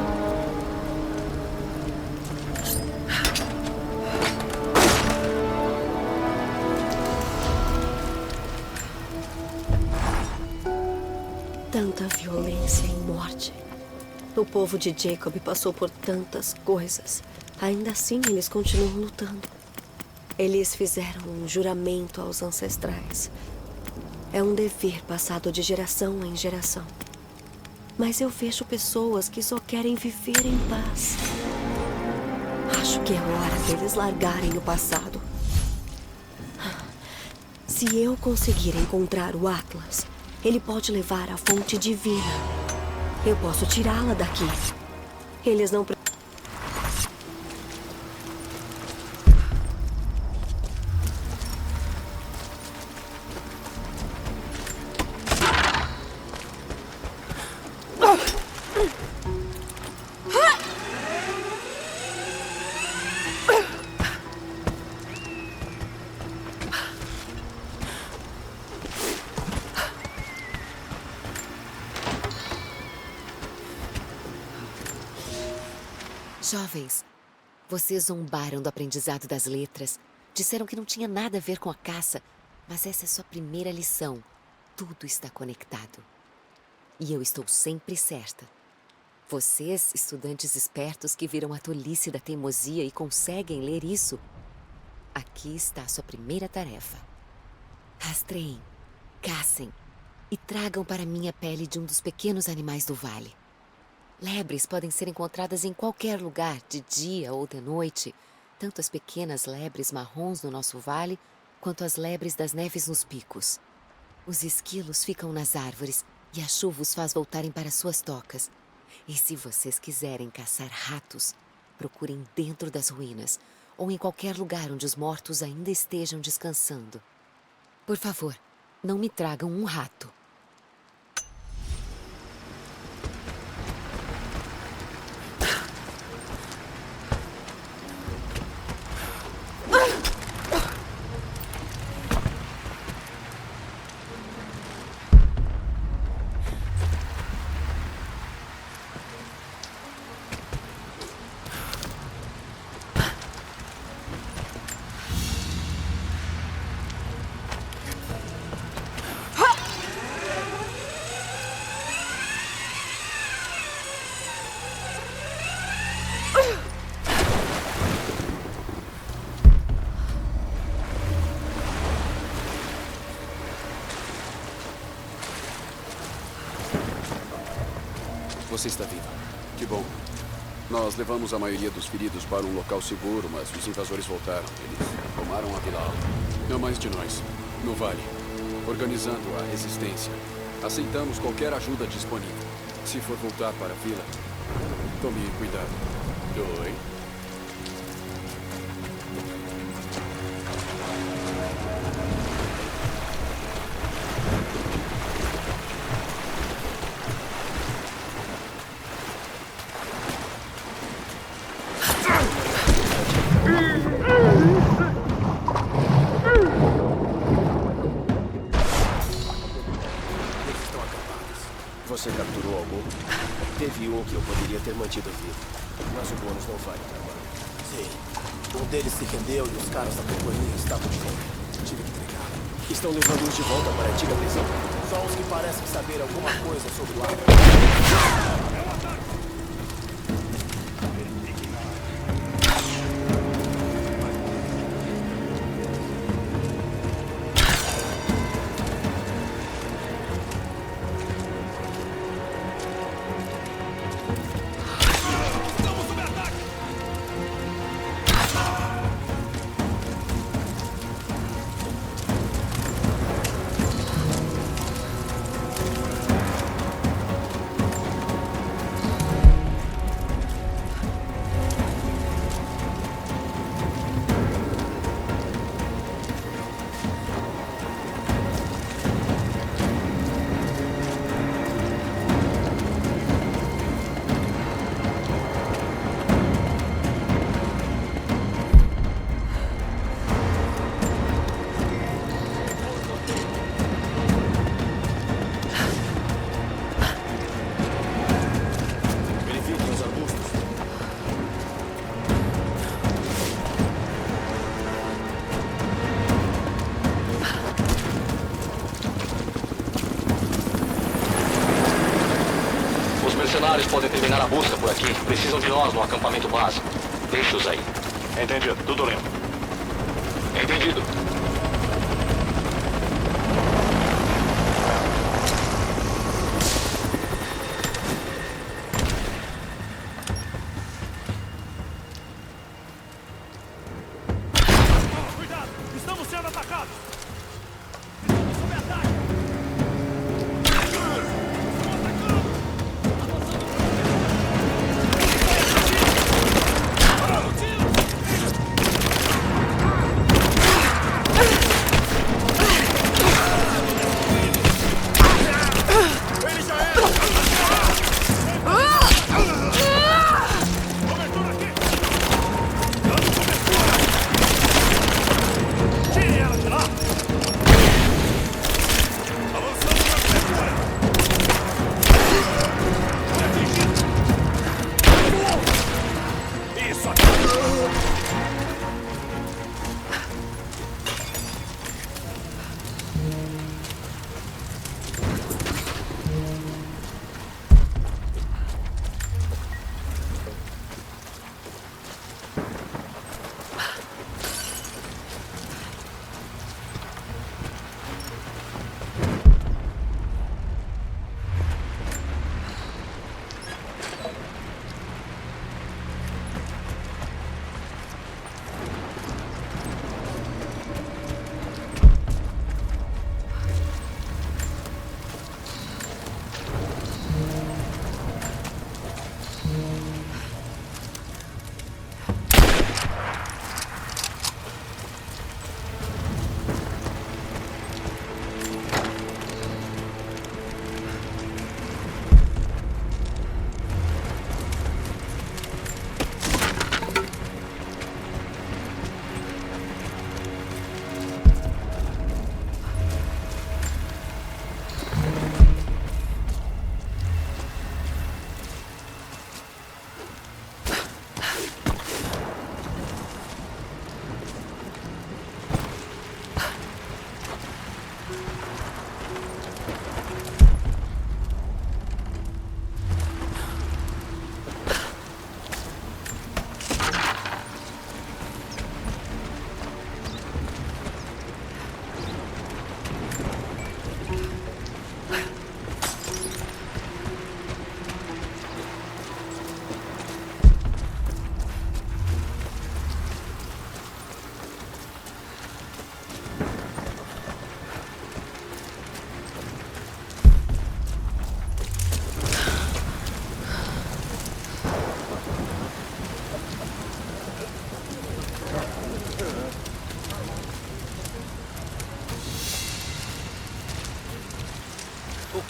Speaker 7: Tanta violência e morte. O povo de Jacob passou por tantas coisas. Ainda assim, eles continuam lutando. Eles fizeram um juramento aos ancestrais. É um dever passado de geração em geração. Mas eu vejo pessoas que só querem viver em paz. Acho que é hora deles largarem o passado. Se eu conseguir encontrar o Atlas, ele pode levar a fonte divina. Eu posso tirá-la daqui. Eles não precisam.
Speaker 19: Jovens, vocês zombaram do aprendizado das letras. Disseram que não tinha nada a ver com a caça. Mas essa é sua primeira lição. Tudo está conectado. E eu estou sempre certa. Vocês, estudantes espertos que viram a tolice da teimosia e conseguem ler isso, aqui está a sua primeira tarefa. Rastreiem, caçem e tragam para mim a pele de um dos pequenos animais do vale. Lebres podem ser encontradas em qualquer lugar, de dia ou de noite. Tanto as pequenas lebres marrons no nosso vale, quanto as lebres das neves nos picos. Os esquilos ficam nas árvores e a chuva os faz voltarem para suas tocas. E se vocês quiserem caçar ratos, procurem dentro das ruínas ou em qualquer lugar onde os mortos ainda estejam descansando. Por favor, não me tragam um rato.
Speaker 2: Você está viva. Que bom. Nós levamos a maioria dos feridos para um local seguro, mas os invasores voltaram. Eles tomaram a Vila Alta. Não mais de nós. No vale. Organizando a resistência. Aceitamos qualquer ajuda disponível. Se for voltar para a vila, tome cuidado. Oi.
Speaker 16: Você capturou algum? Teve um que eu poderia ter mantido vivo, mas o bônus não vale trabalho.
Speaker 17: Sim. Um deles se rendeu e os caras da companhia estavam de volta. Tive que entregar.
Speaker 16: Estão levando os de volta para a antiga prisão?
Speaker 17: Só os que parecem saber alguma coisa sobre o ar.
Speaker 11: Mercenários podem terminar a busca por aqui. Precisam de nós no acampamento básico. Deixe-os aí.
Speaker 6: Entendido. Tudo limpo.
Speaker 11: Entendido.
Speaker 9: Cuidado! Estamos sendo atacados!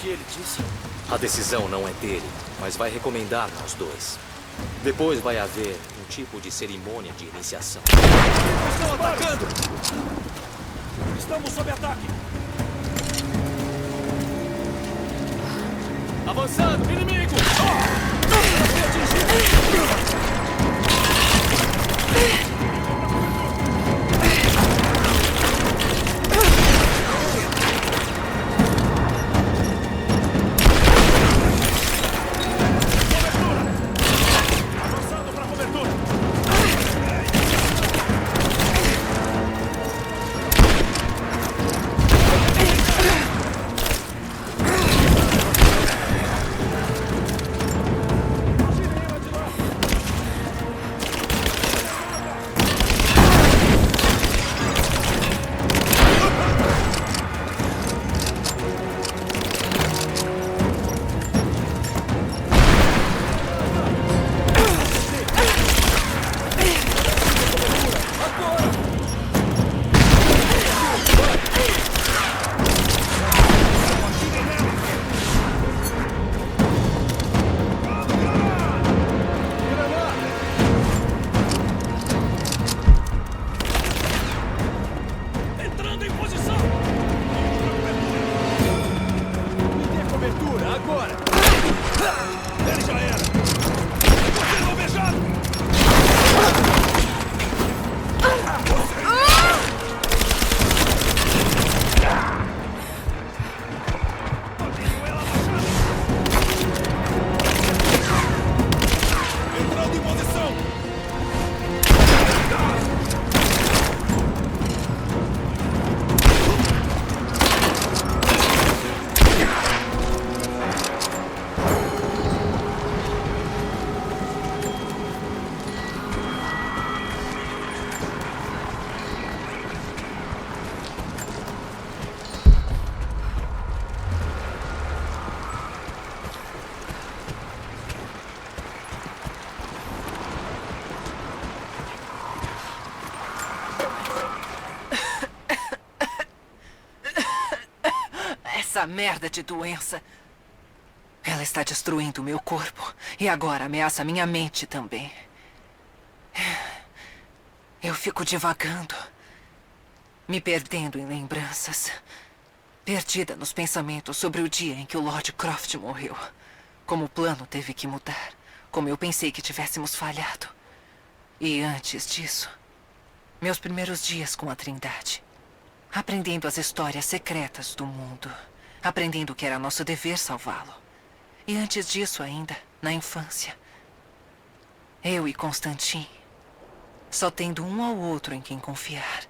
Speaker 16: que ele disse?
Speaker 14: A decisão não é dele, mas vai recomendar nós dois. Depois vai haver um tipo de cerimônia de iniciação.
Speaker 9: Estão atacando! Estamos sob ataque!
Speaker 15: Avançando! Inimigo!
Speaker 1: Essa merda de doença. Ela está destruindo o meu corpo. E agora ameaça minha mente também. Eu fico divagando. Me perdendo em lembranças. Perdida nos pensamentos sobre o dia em que o Lord Croft morreu. Como o plano teve que mudar. Como eu pensei que tivéssemos falhado. E antes disso, meus primeiros dias com a Trindade. Aprendendo as histórias secretas do mundo. Aprendendo que era nosso dever salvá-lo. E antes disso ainda, na infância. Eu e Constantin, só tendo um ao outro em quem confiar.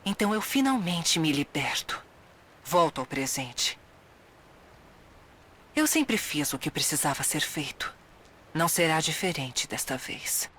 Speaker 1: Então eu finalmente me liberto. Volto ao presente. Eu sempre fiz o que precisava ser feito. Não será diferente desta vez.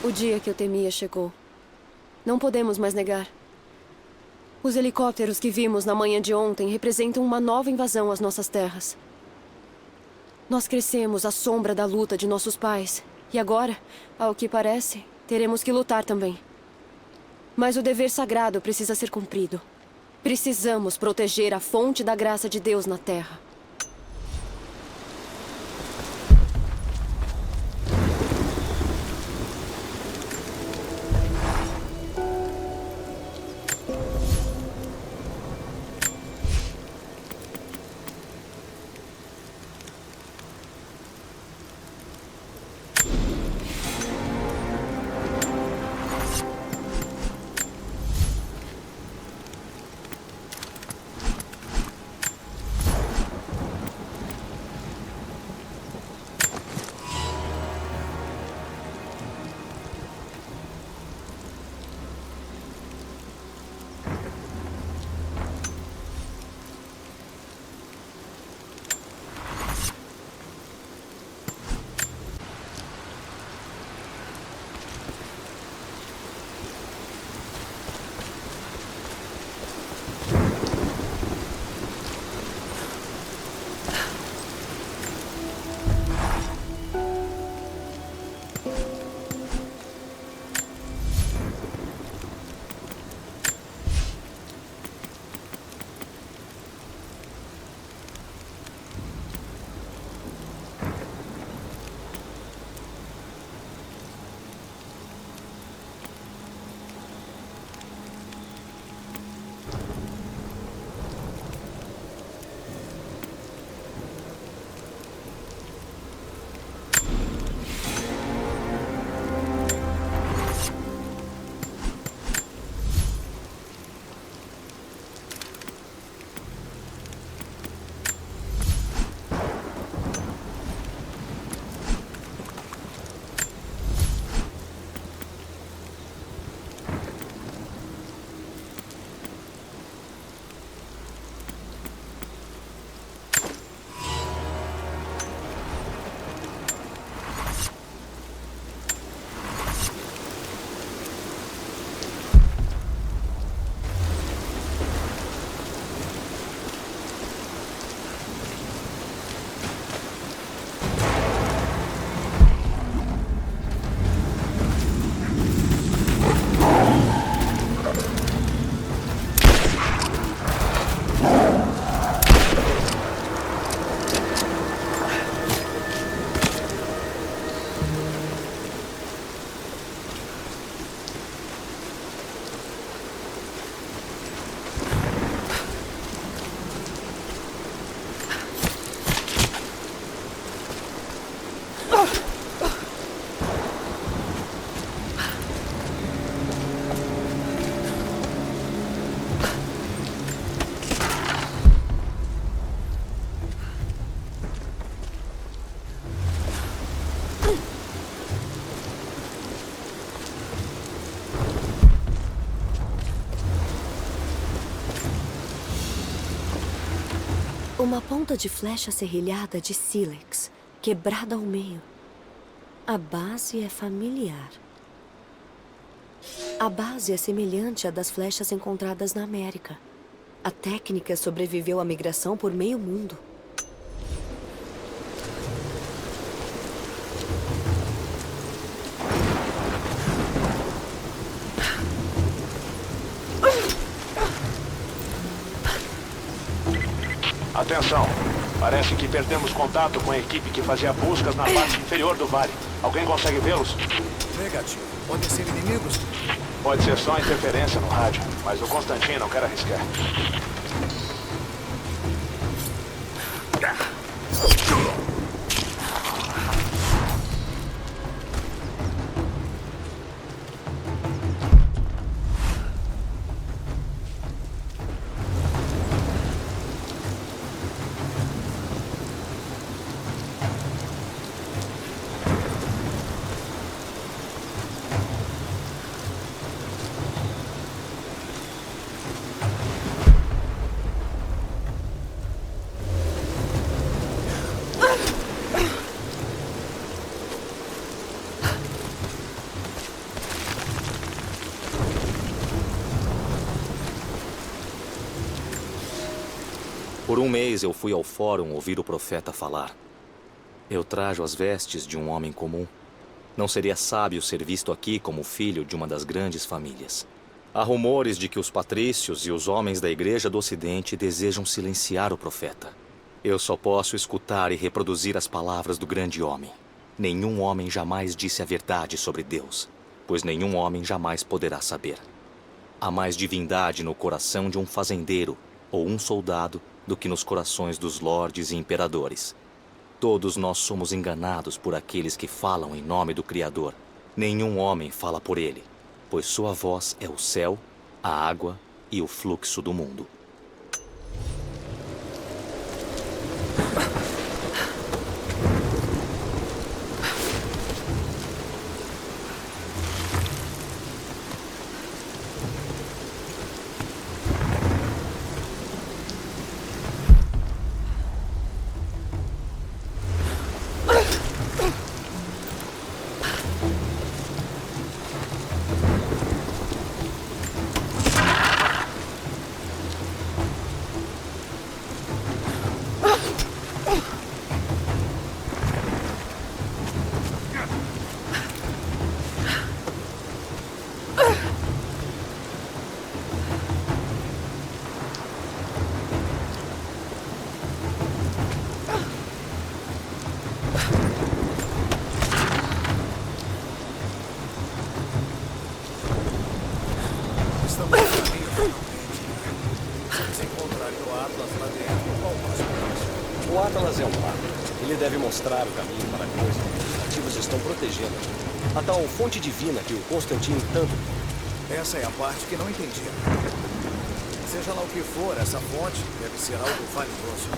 Speaker 5: O dia que eu temia chegou. Não podemos mais negar. Os helicópteros que vimos na manhã de ontem representam uma nova invasão às nossas terras. Nós crescemos à sombra da luta de nossos pais. E agora, ao que parece, teremos que lutar também. Mas o dever sagrado precisa ser cumprido. Precisamos proteger a fonte da graça de Deus na Terra.
Speaker 7: Uma ponta de flecha serrilhada de sílex, quebrada ao meio. A base é familiar. A base é semelhante à das flechas encontradas na América. A técnica sobreviveu à migração por meio mundo.
Speaker 6: Atenção! Parece que perdemos contato com a equipe que fazia buscas na parte inferior do vale. Alguém consegue vê-los?
Speaker 17: Negativo. Podem ser inimigos?
Speaker 6: Pode ser só interferência no rádio, mas o Constantine não quer arriscar.
Speaker 14: Por um mês eu fui ao fórum ouvir o profeta falar. Eu trajo as vestes de um homem comum. Não seria sábio ser visto aqui como filho de uma das grandes famílias. Há rumores de que os patrícios e os homens da Igreja do Ocidente desejam silenciar o profeta. Eu só posso escutar e reproduzir as palavras do grande homem. Nenhum homem jamais disse a verdade sobre Deus, pois nenhum homem jamais poderá saber. Há mais divindade no coração de um fazendeiro ou um soldado do que nos corações dos lordes e imperadores. Todos nós somos enganados por aqueles que falam em nome do Criador. Nenhum homem fala por ele, pois sua voz é o céu, a água e o fluxo do mundo.
Speaker 16: Nicolas é um mago. Ele deve mostrar o caminho para a coisa que os nativos estão protegendo. A tal fonte divina que o Constantino tanto...
Speaker 17: Essa é a parte que não entendi. Seja lá o que for, essa fonte deve ser algo valioso.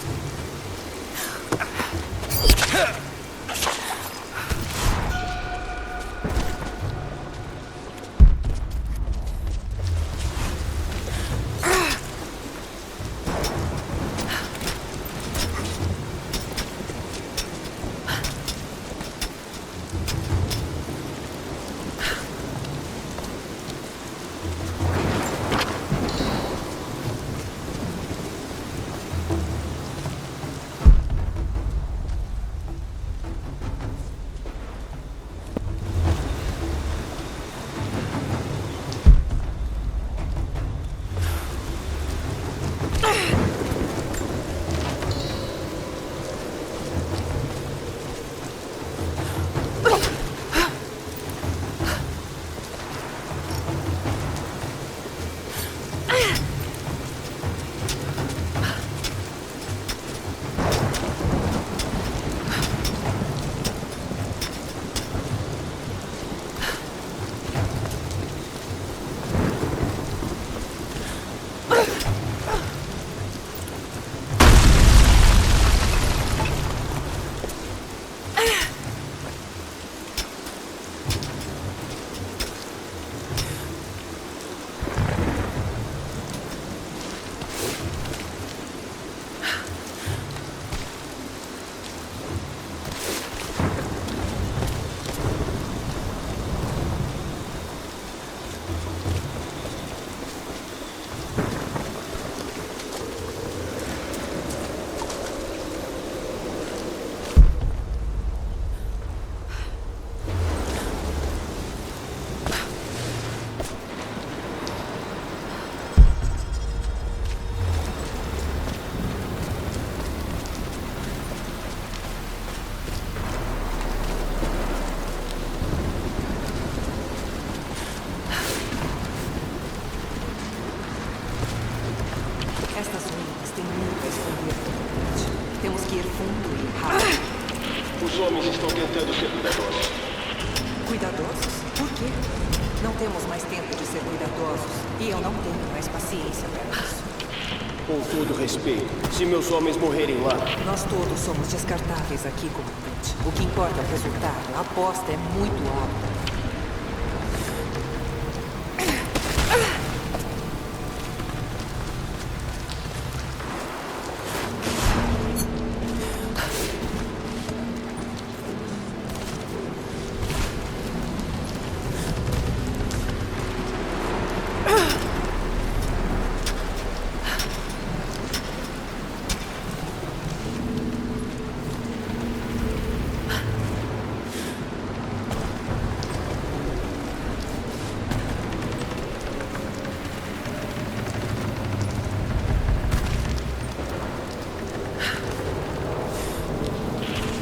Speaker 6: Os homens estão tentando ser cuidadosos.
Speaker 20: Cuidadosos? Por quê? Não temos mais tempo de ser cuidadosos. E eu não tenho mais paciência para isso.
Speaker 16: Com todo respeito, se meus homens morrerem lá...
Speaker 20: Nós todos somos descartáveis aqui, comandante. O que importa é o resultado. A aposta é muito alta.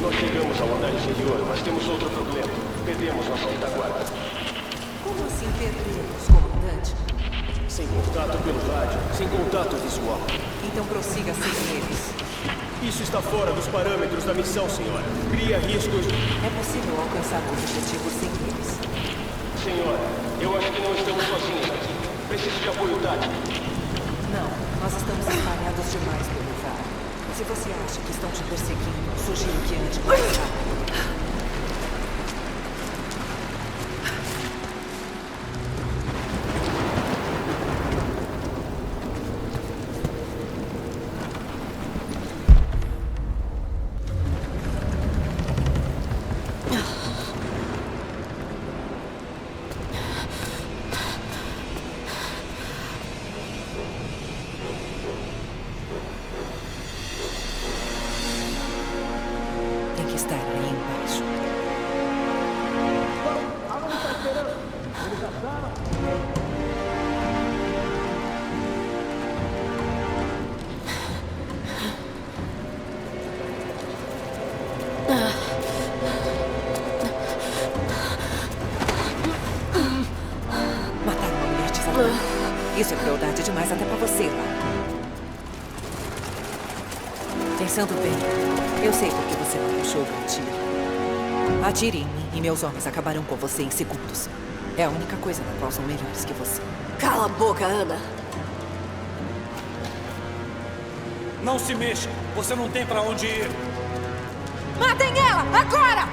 Speaker 6: Nós chegamos ao andar inferior, mas temos outro problema. Perdemos nossa retaguarda.
Speaker 20: Como assim perdemos, comandante?
Speaker 16: Sem contato pelo rádio, sem contato visual.
Speaker 20: Então prossiga sem eles.
Speaker 16: Isso está fora dos parâmetros da missão, senhora. Cria riscos...
Speaker 20: É possível alcançar o objetivo sem eles.
Speaker 6: Senhora, eu acho que não estamos sozinhos aqui. Preciso de apoio tático.
Speaker 20: Não, nós estamos espalhados demais pelo vale. Se você acha que estão te perseguindo, sugiro que ande mais rápido. Isso é crueldade demais até pra você, lá. pensando bem. Eu sei por que você não puxou o gatilho. Atire em mim e meus homens acabarão com você em segundos. É a única coisa na qual são melhores que você.
Speaker 7: Cala a boca, Ana.
Speaker 9: Não se mexa. Você não tem pra onde ir.
Speaker 20: Matem ela! Agora!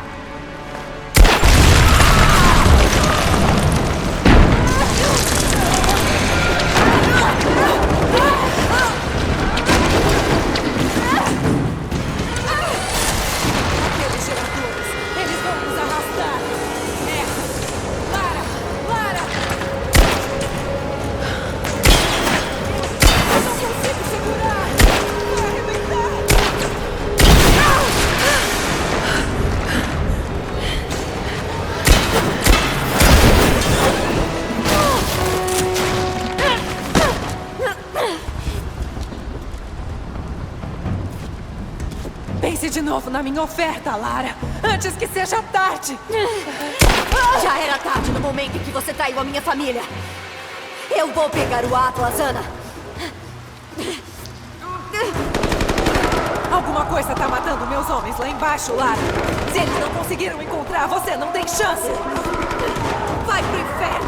Speaker 20: Aqueles geradores, eles vão nos arrastar. Lara! Lara! Eu não consigo segurar! Vai arrebentar! Pense de novo na minha oferta, Lara. Antes que seja tarde.
Speaker 7: Já era tarde no momento em que você traiu a minha família. Eu vou pegar o Atlas, Ana.
Speaker 20: Alguma coisa tá matando meus homens lá embaixo, Lara. Se eles não conseguiram encontrar, você não tem chance. Vai pro inferno.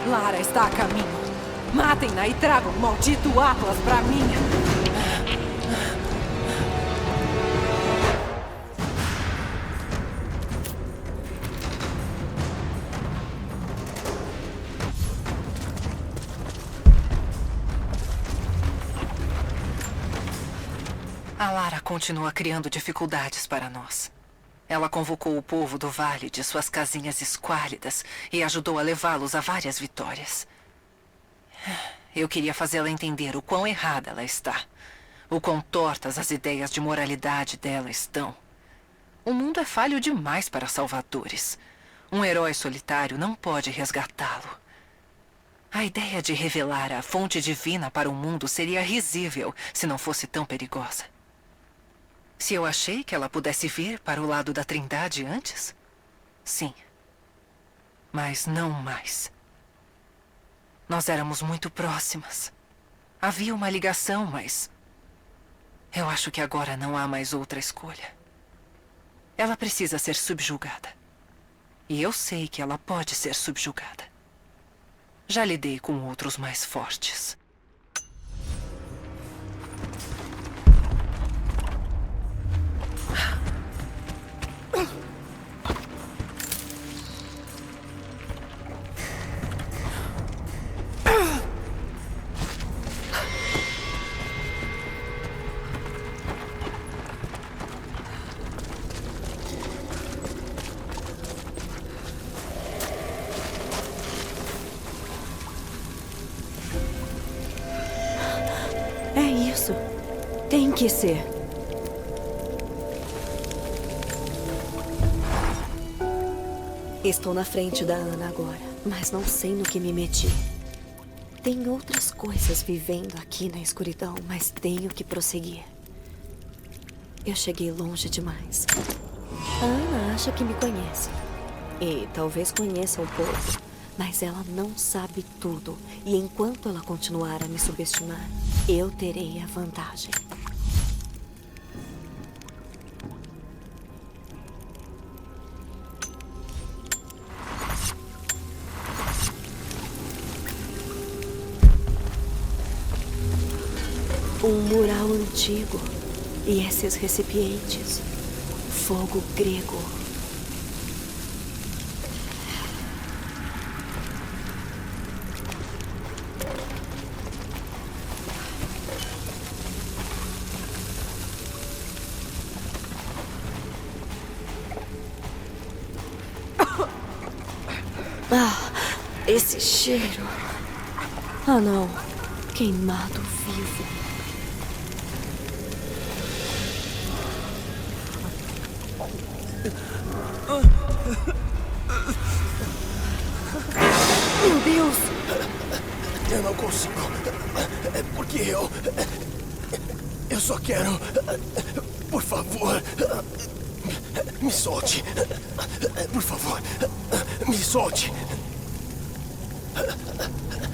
Speaker 20: Lara está a caminho. Matem-na e tragam o maldito Atlas pra mim. A Lara continua criando dificuldades para nós. Ela convocou o povo do vale de suas casinhas esquálidas e ajudou a levá-los a várias vitórias. Eu queria fazê-la entender o quão errada ela está. O quão tortas as ideias de moralidade dela estão. O mundo é falho demais para salvadores. Um herói solitário não pode resgatá-lo. A ideia de revelar a fonte divina para o mundo seria risível se não fosse tão perigosa. Se eu achei que ela pudesse vir para o lado da Trindade antes? Sim. Mas não mais. Nós éramos muito próximas. Havia uma ligação, mas... eu acho que agora não há mais outra escolha. Ela precisa ser subjugada. E eu sei que ela pode ser subjugada. Já lidei com outros mais fortes. É isso. Tem que ser.
Speaker 7: Estou na frente da Ana agora, mas não sei no que me meti. Tem outras coisas vivendo aqui na escuridão, mas tenho que prosseguir. Eu cheguei longe demais. A Ana acha que me conhece. E talvez conheça um pouco, mas ela não sabe tudo. E enquanto ela continuar a me subestimar, eu terei a vantagem. Um mural antigo. E esses recipientes. Fogo grego. Ah, esse cheiro. Ah, não. Queimado vivo. Meu Deus!
Speaker 10: Eu não consigo. É porque eu só quero... Por favor... Me solte. Por favor. Me solte.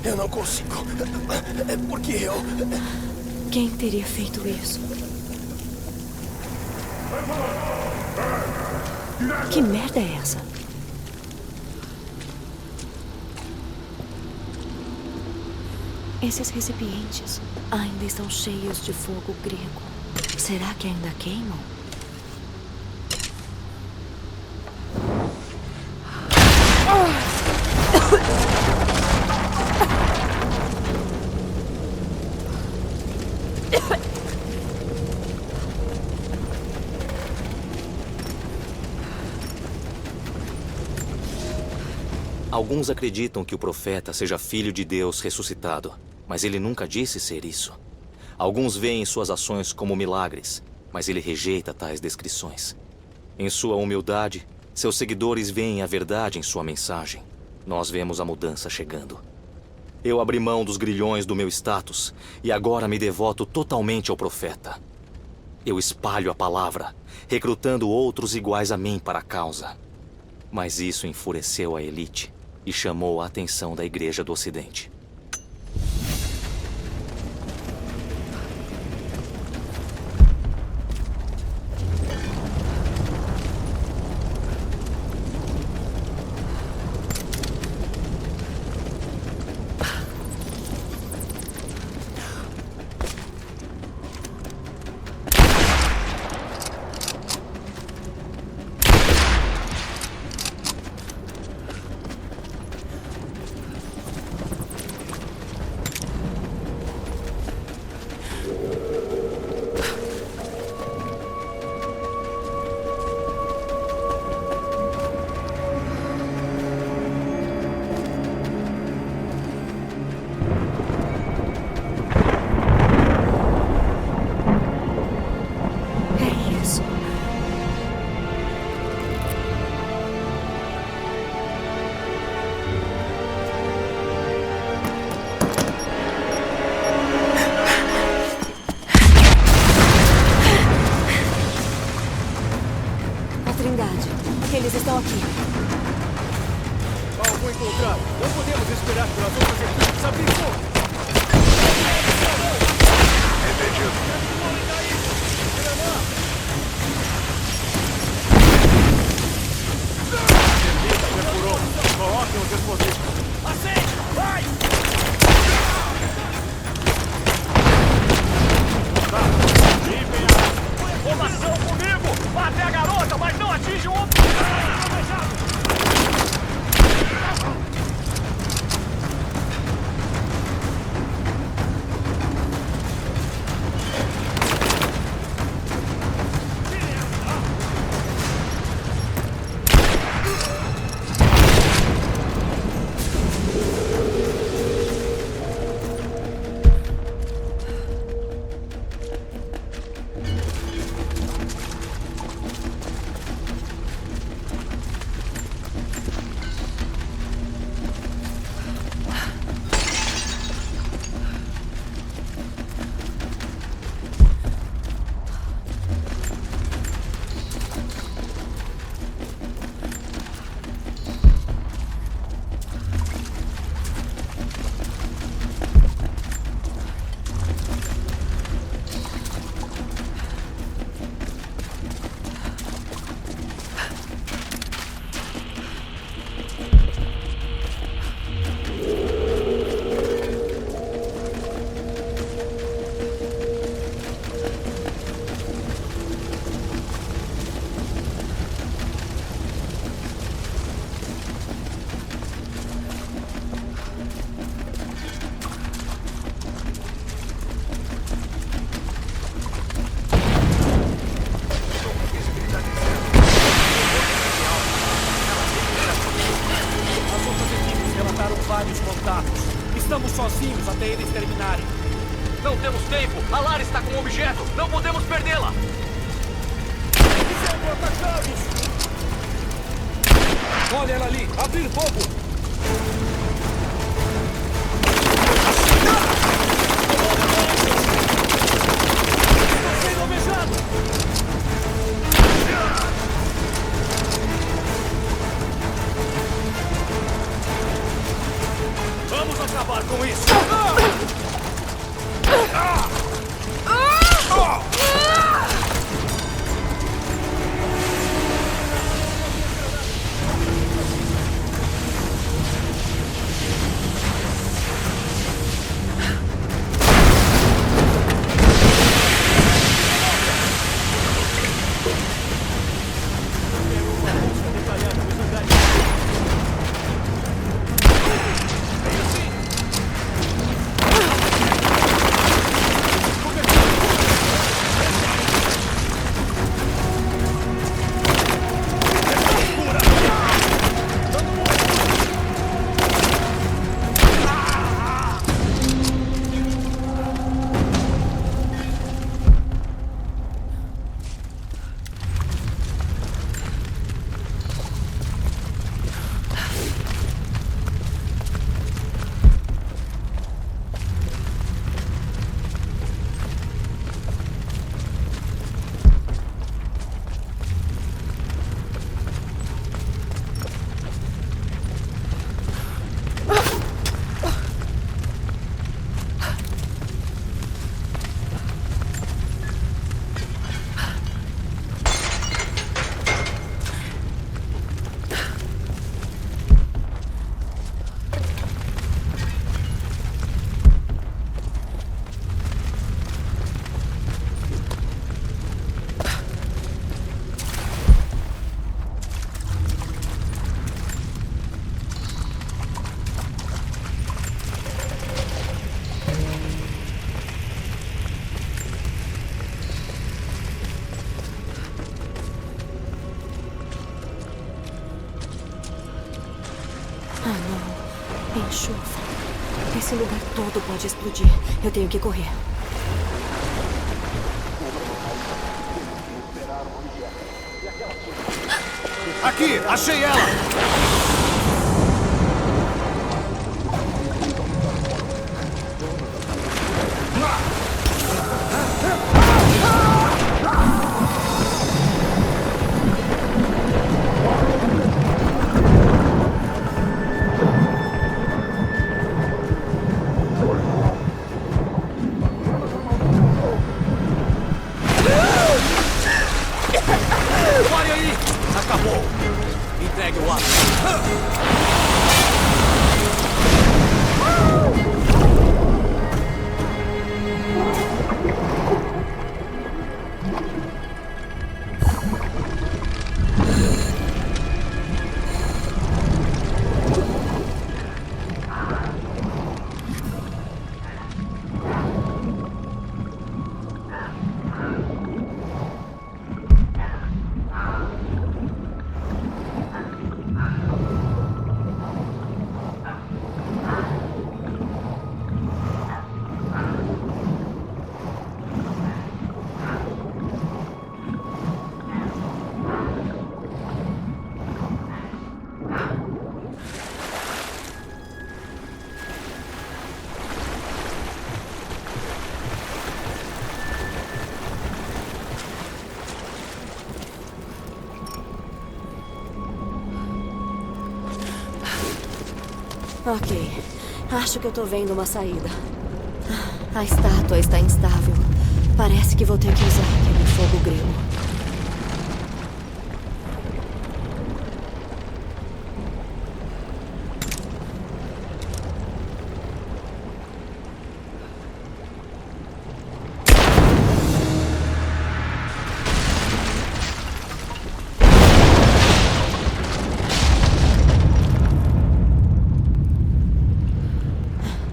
Speaker 10: Eu não consigo. É porque
Speaker 7: Quem teria feito isso? Que merda é essa? Esses recipientes ainda estão cheios de fogo grego. Será que ainda queimam?
Speaker 14: Alguns acreditam que o profeta seja filho de Deus ressuscitado, mas ele nunca disse ser isso. Alguns veem suas ações como milagres, mas ele rejeita tais descrições. Em sua humildade, seus seguidores veem a verdade em sua mensagem. Nós vemos a mudança chegando. Eu abri mão dos grilhões do meu status e agora me devoto totalmente ao profeta. Eu espalho a palavra, recrutando outros iguais a mim para a causa. Mas isso enfureceu a elite e chamou a atenção da Igreja do Ocidente.
Speaker 7: Eles estão aqui.
Speaker 9: Algo encontrado. Não podemos esperar pelas outras equipes. Abrir fogo.
Speaker 6: Entendido.
Speaker 9: Perfurou. Coloquem os explosivos. Acende! Vai! Formação comigo! Bate a garota, mas não atinge o outro! Vários contatos. Estamos sozinhos até eles terminarem.
Speaker 15: Não temos tempo. A Lara está com um objeto. Não podemos perdê-la.
Speaker 9: Sendo atacados. Olha ela ali. Abrir fogo. Estou sendo alvejado. Vamos acabar com isso!
Speaker 7: Ah, não. Enxofre. Esse lugar todo pode explodir. Eu tenho que correr.
Speaker 17: Aqui! Achei ela!
Speaker 18: Pare aí! Acabou! Entregue o ar!
Speaker 7: Ok. Acho que eu tô vendo uma saída. A estátua está instável. Parece que vou ter que usar aquele fogo grego.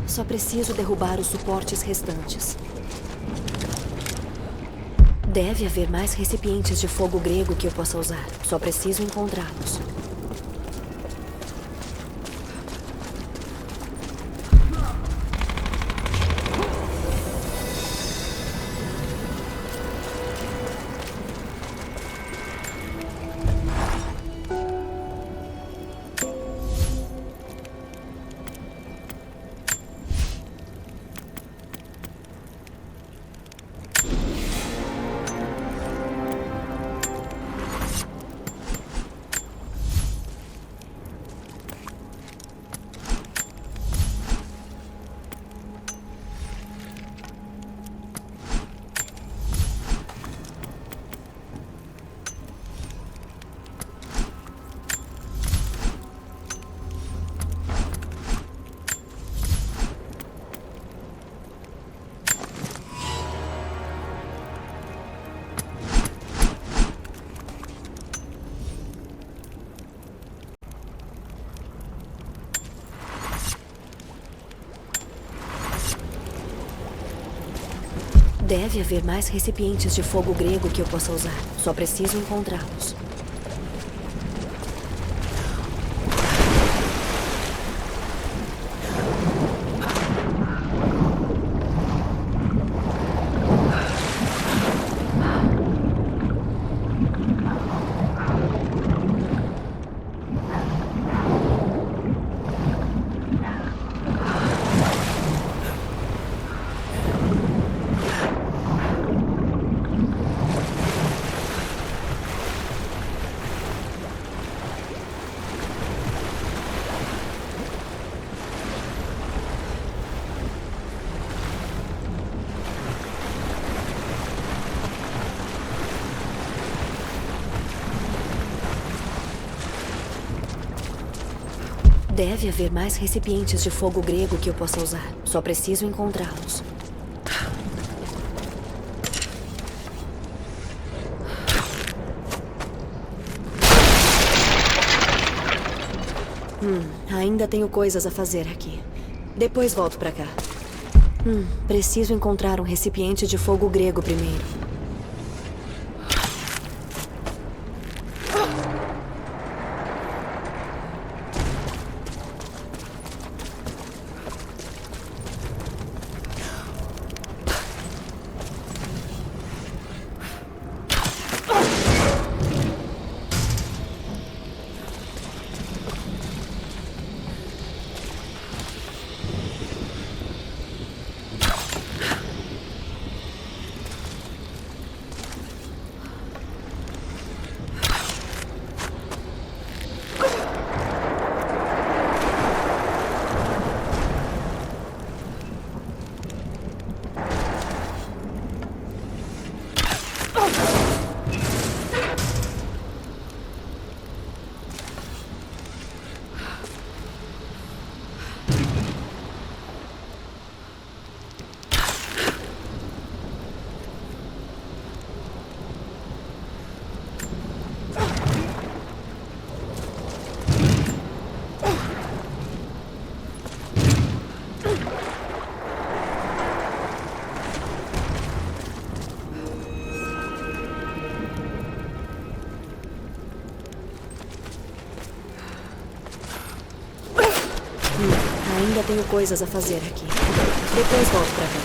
Speaker 7: Só preciso derrubar os suportes restantes. Deve haver mais recipientes de fogo grego que eu possa usar. Só preciso encontrá-los. Deve haver mais recipientes de fogo grego que eu possa usar. Só preciso encontrá-los. Deve haver mais recipientes de fogo grego que eu possa usar. Só preciso encontrá-los. Ainda tenho coisas a fazer aqui. Depois volto pra cá. Preciso encontrar um recipiente de fogo grego primeiro. Ainda tenho coisas a fazer aqui. Depois volto pra cá.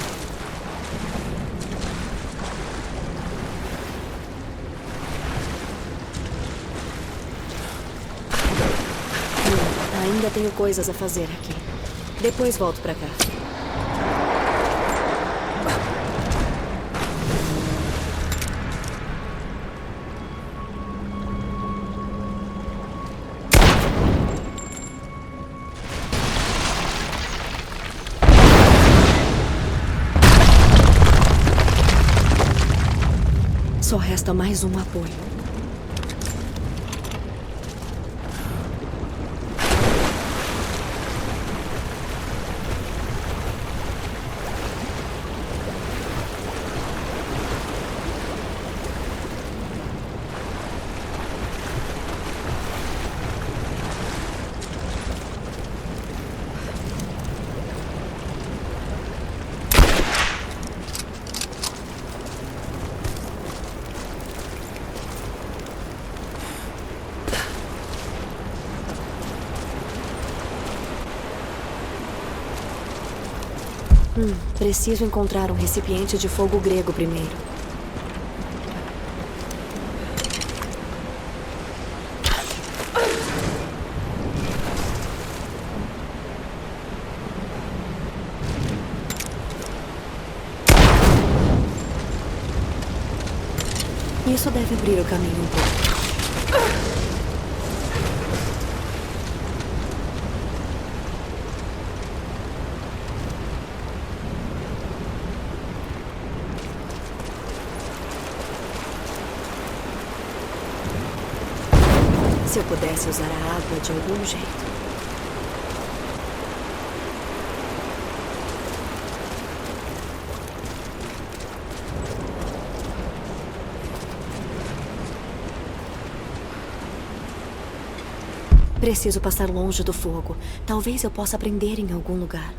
Speaker 7: Ainda tenho coisas a fazer aqui. Depois volto pra cá. Só resta mais um apoio. Preciso encontrar um recipiente de fogo grego primeiro. Isso deve abrir o caminho um pouco. Se eu pudesse usar a água de algum jeito. Preciso passar longe do fogo. Talvez eu possa aprender em algum lugar.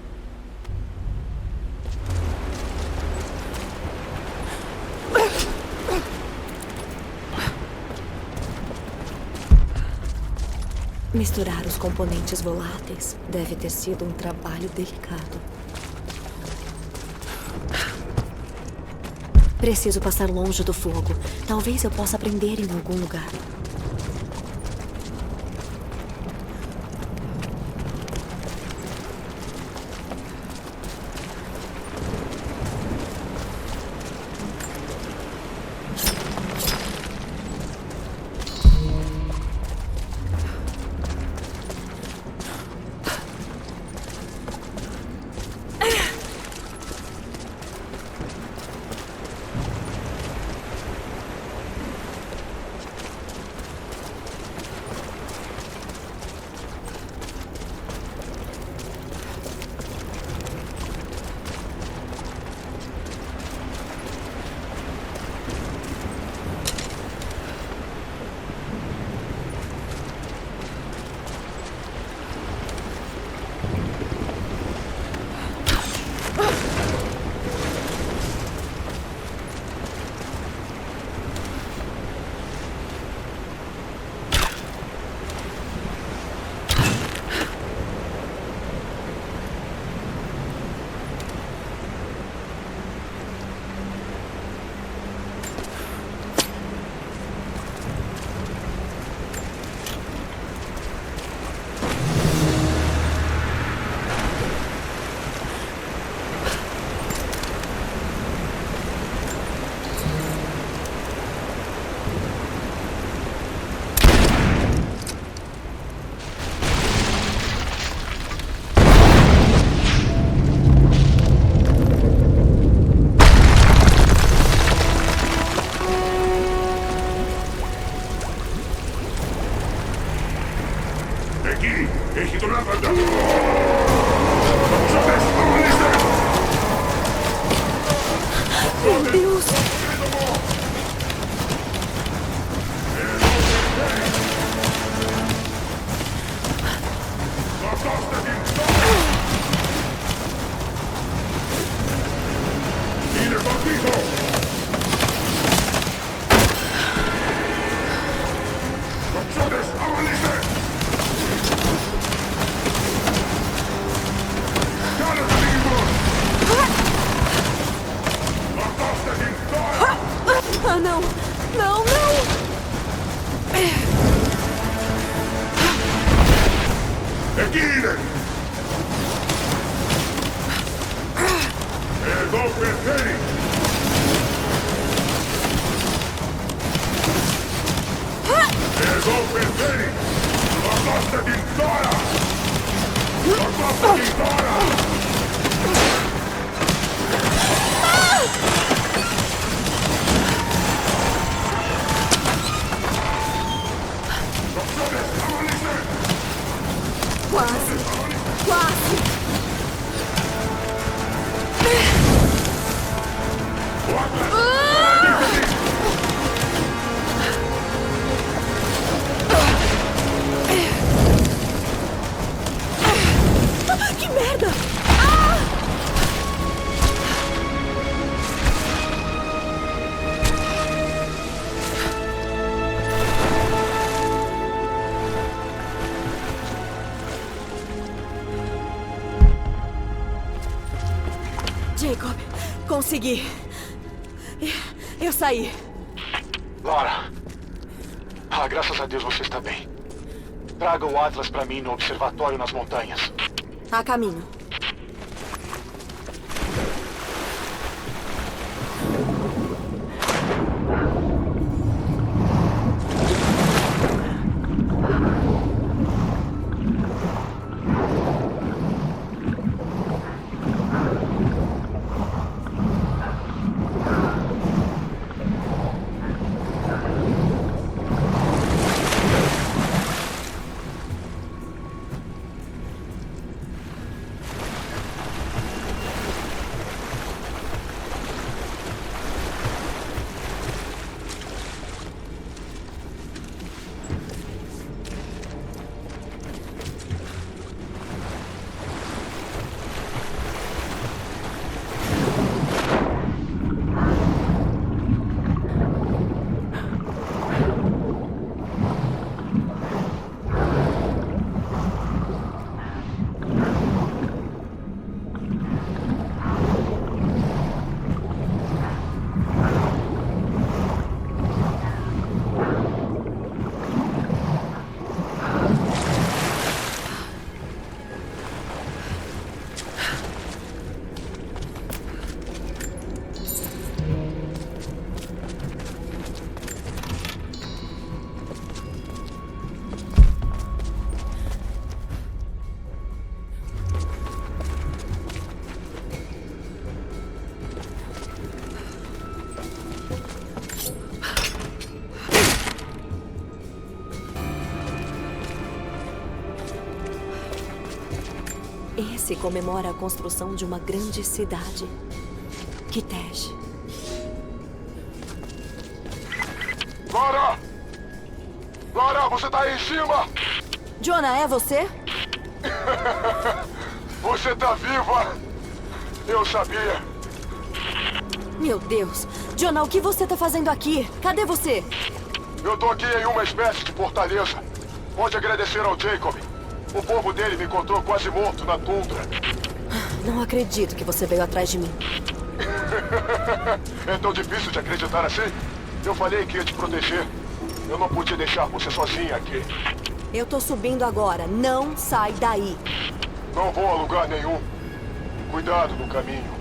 Speaker 7: Misturar os componentes voláteis deve ter sido um trabalho delicado. Preciso passar longe do fogo. Talvez eu possa aprender em algum lugar. Meu Deus!
Speaker 8: seguire! Edo Peteri! Edo Peteri! La costa di Dora! La costa di Dora!
Speaker 7: Quase! Quase! Que merda! Jacob, consegui. Eu saí.
Speaker 6: Lara. Ah, graças a Deus você está bem. Traga o Atlas para mim no observatório nas montanhas.
Speaker 7: A caminho. Esse comemora a construção de uma grande cidade. Kitej.
Speaker 8: Lara! Lara, você tá aí em cima!
Speaker 7: Jonah, é você?
Speaker 8: Você tá viva! Eu sabia!
Speaker 7: Meu Deus! Jonah, o que você tá fazendo aqui? Cadê você?
Speaker 8: Eu tô aqui em uma espécie de fortaleza. Pode agradecer ao Jacob. O povo dele me encontrou quase morto na tundra.
Speaker 7: Não acredito que você veio atrás de mim.
Speaker 8: É tão difícil de acreditar assim? Eu falei que ia te proteger. Eu não podia deixar você sozinha aqui.
Speaker 7: Eu tô subindo agora. Não sai daí.
Speaker 8: Não vou a lugar nenhum. Cuidado no caminho.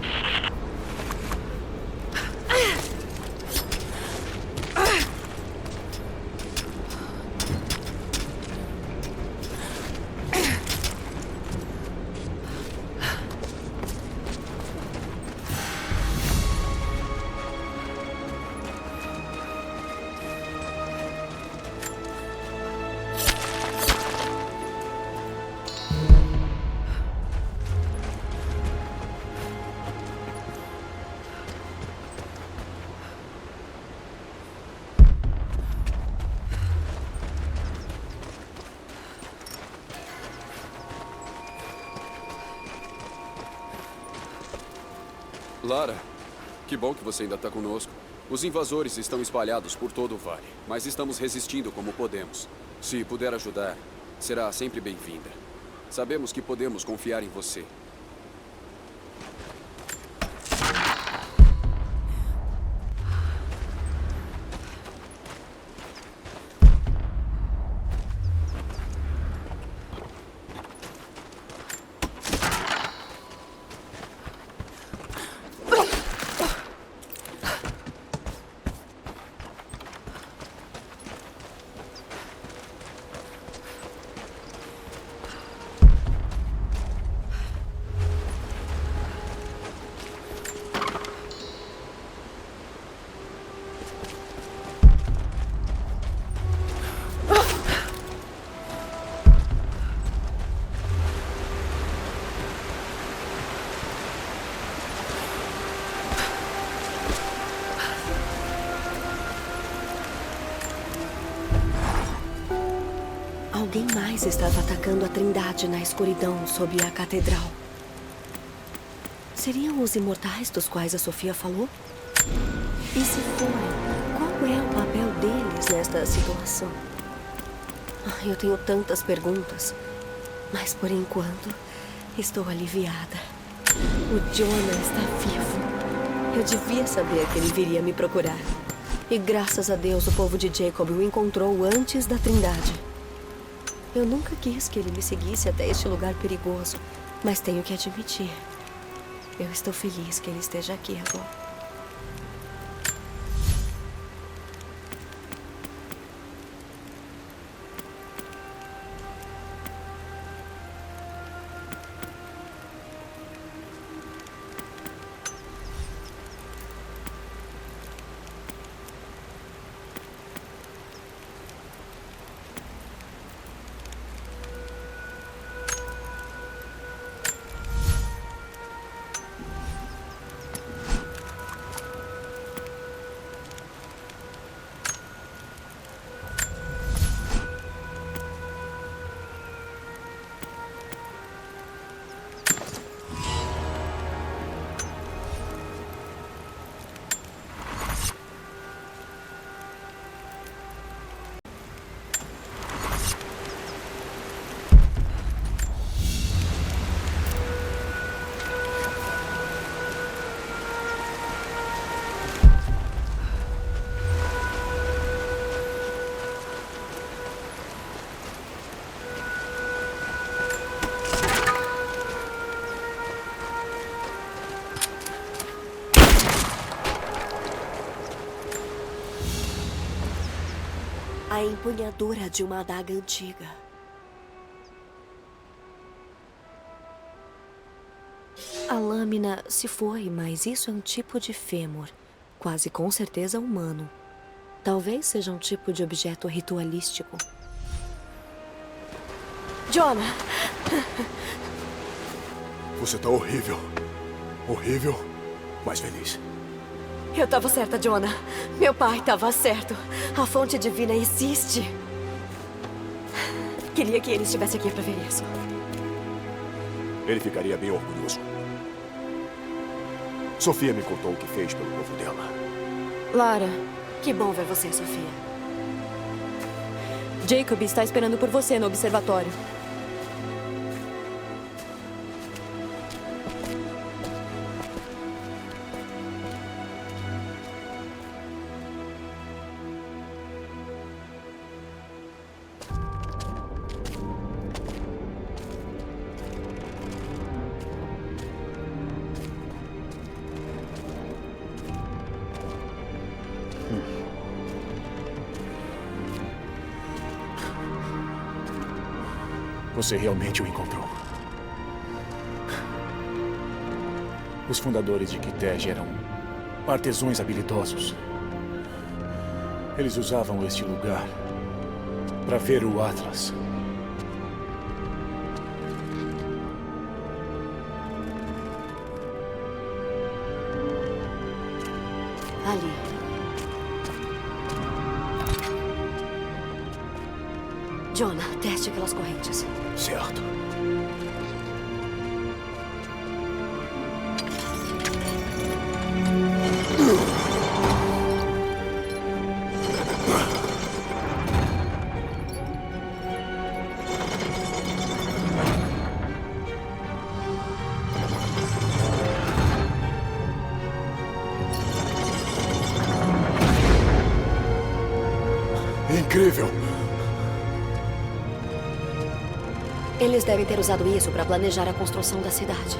Speaker 2: Lara, que bom que você ainda está conosco. Os invasores estão espalhados por todo o vale, mas estamos resistindo como podemos. Se puder ajudar, será sempre bem-vinda. Sabemos que podemos confiar em você.
Speaker 7: Alguém mais estava atacando a Trindade na escuridão sob a catedral. Seriam os imortais dos quais a Sofia falou? E se forem, qual é o papel deles nesta situação? Eu tenho tantas perguntas, mas por enquanto estou aliviada. O Jonah está vivo. Eu devia saber que ele viria me procurar. E graças a Deus o povo de Jacob o encontrou antes da Trindade. Eu nunca quis que ele me seguisse até este lugar perigoso, mas tenho que admitir, eu estou feliz que ele esteja aqui agora. A empunhadura de uma adaga antiga. A lâmina se foi, mas isso é um tipo de fêmur, quase com certeza humano. Talvez seja um tipo de objeto ritualístico. Jonah!
Speaker 10: Você tá horrível. Horrível, mas feliz.
Speaker 7: Eu estava certa, Jonah. Meu pai estava certo. A fonte divina existe. Queria que ele estivesse aqui para ver isso.
Speaker 10: Ele ficaria bem orgulhoso. Sofia me contou o que fez pelo povo dela.
Speaker 5: Lara,
Speaker 7: que bom ver você, Sofia.
Speaker 5: Jacob está esperando por você no observatório.
Speaker 3: Você realmente o encontrou. Os fundadores de Kitej eram artesãos habilidosos. Eles usavam este lugar para ver o Atlas.
Speaker 7: Ali. Jonah, teste aquelas correntes.
Speaker 10: Certo. Incrível!
Speaker 7: Eles devem ter usado isso para planejar a construção da cidade.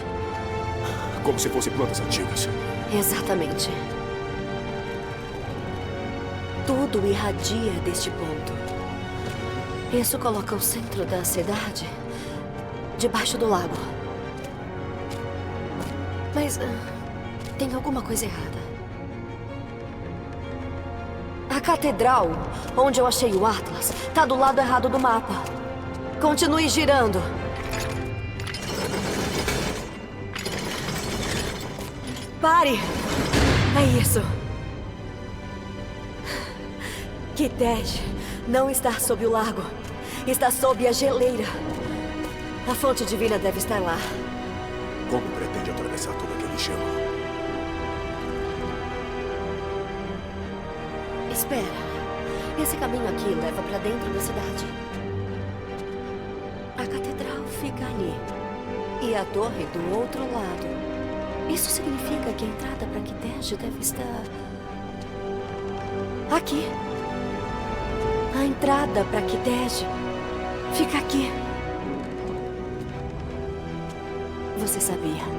Speaker 10: Como se fossem plantas antigas.
Speaker 7: Exatamente. Tudo irradia deste ponto. Isso coloca o centro da cidade debaixo do lago. Mas tem alguma coisa errada. A catedral, onde eu achei o Atlas, está do lado errado do mapa. Continue girando. Pare! É isso. Kitej não está sob o lago. está sob a geleira. A fonte divina deve estar lá.
Speaker 10: Como pretende atravessar todo aquele gelo?
Speaker 7: Espera. Esse caminho aqui leva para dentro da cidade. A catedral fica ali. E a torre do outro lado. Isso significa que a entrada para Kitej deve estar... aqui. A entrada para Kitej fica aqui. Você sabia?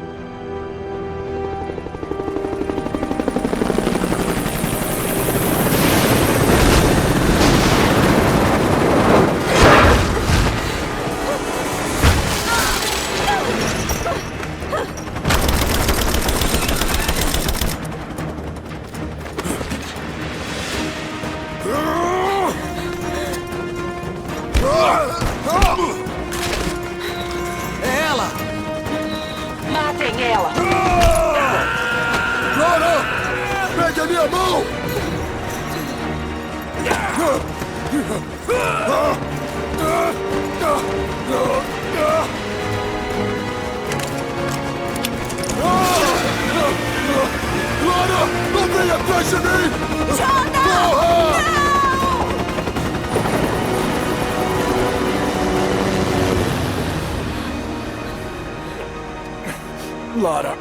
Speaker 3: Lara.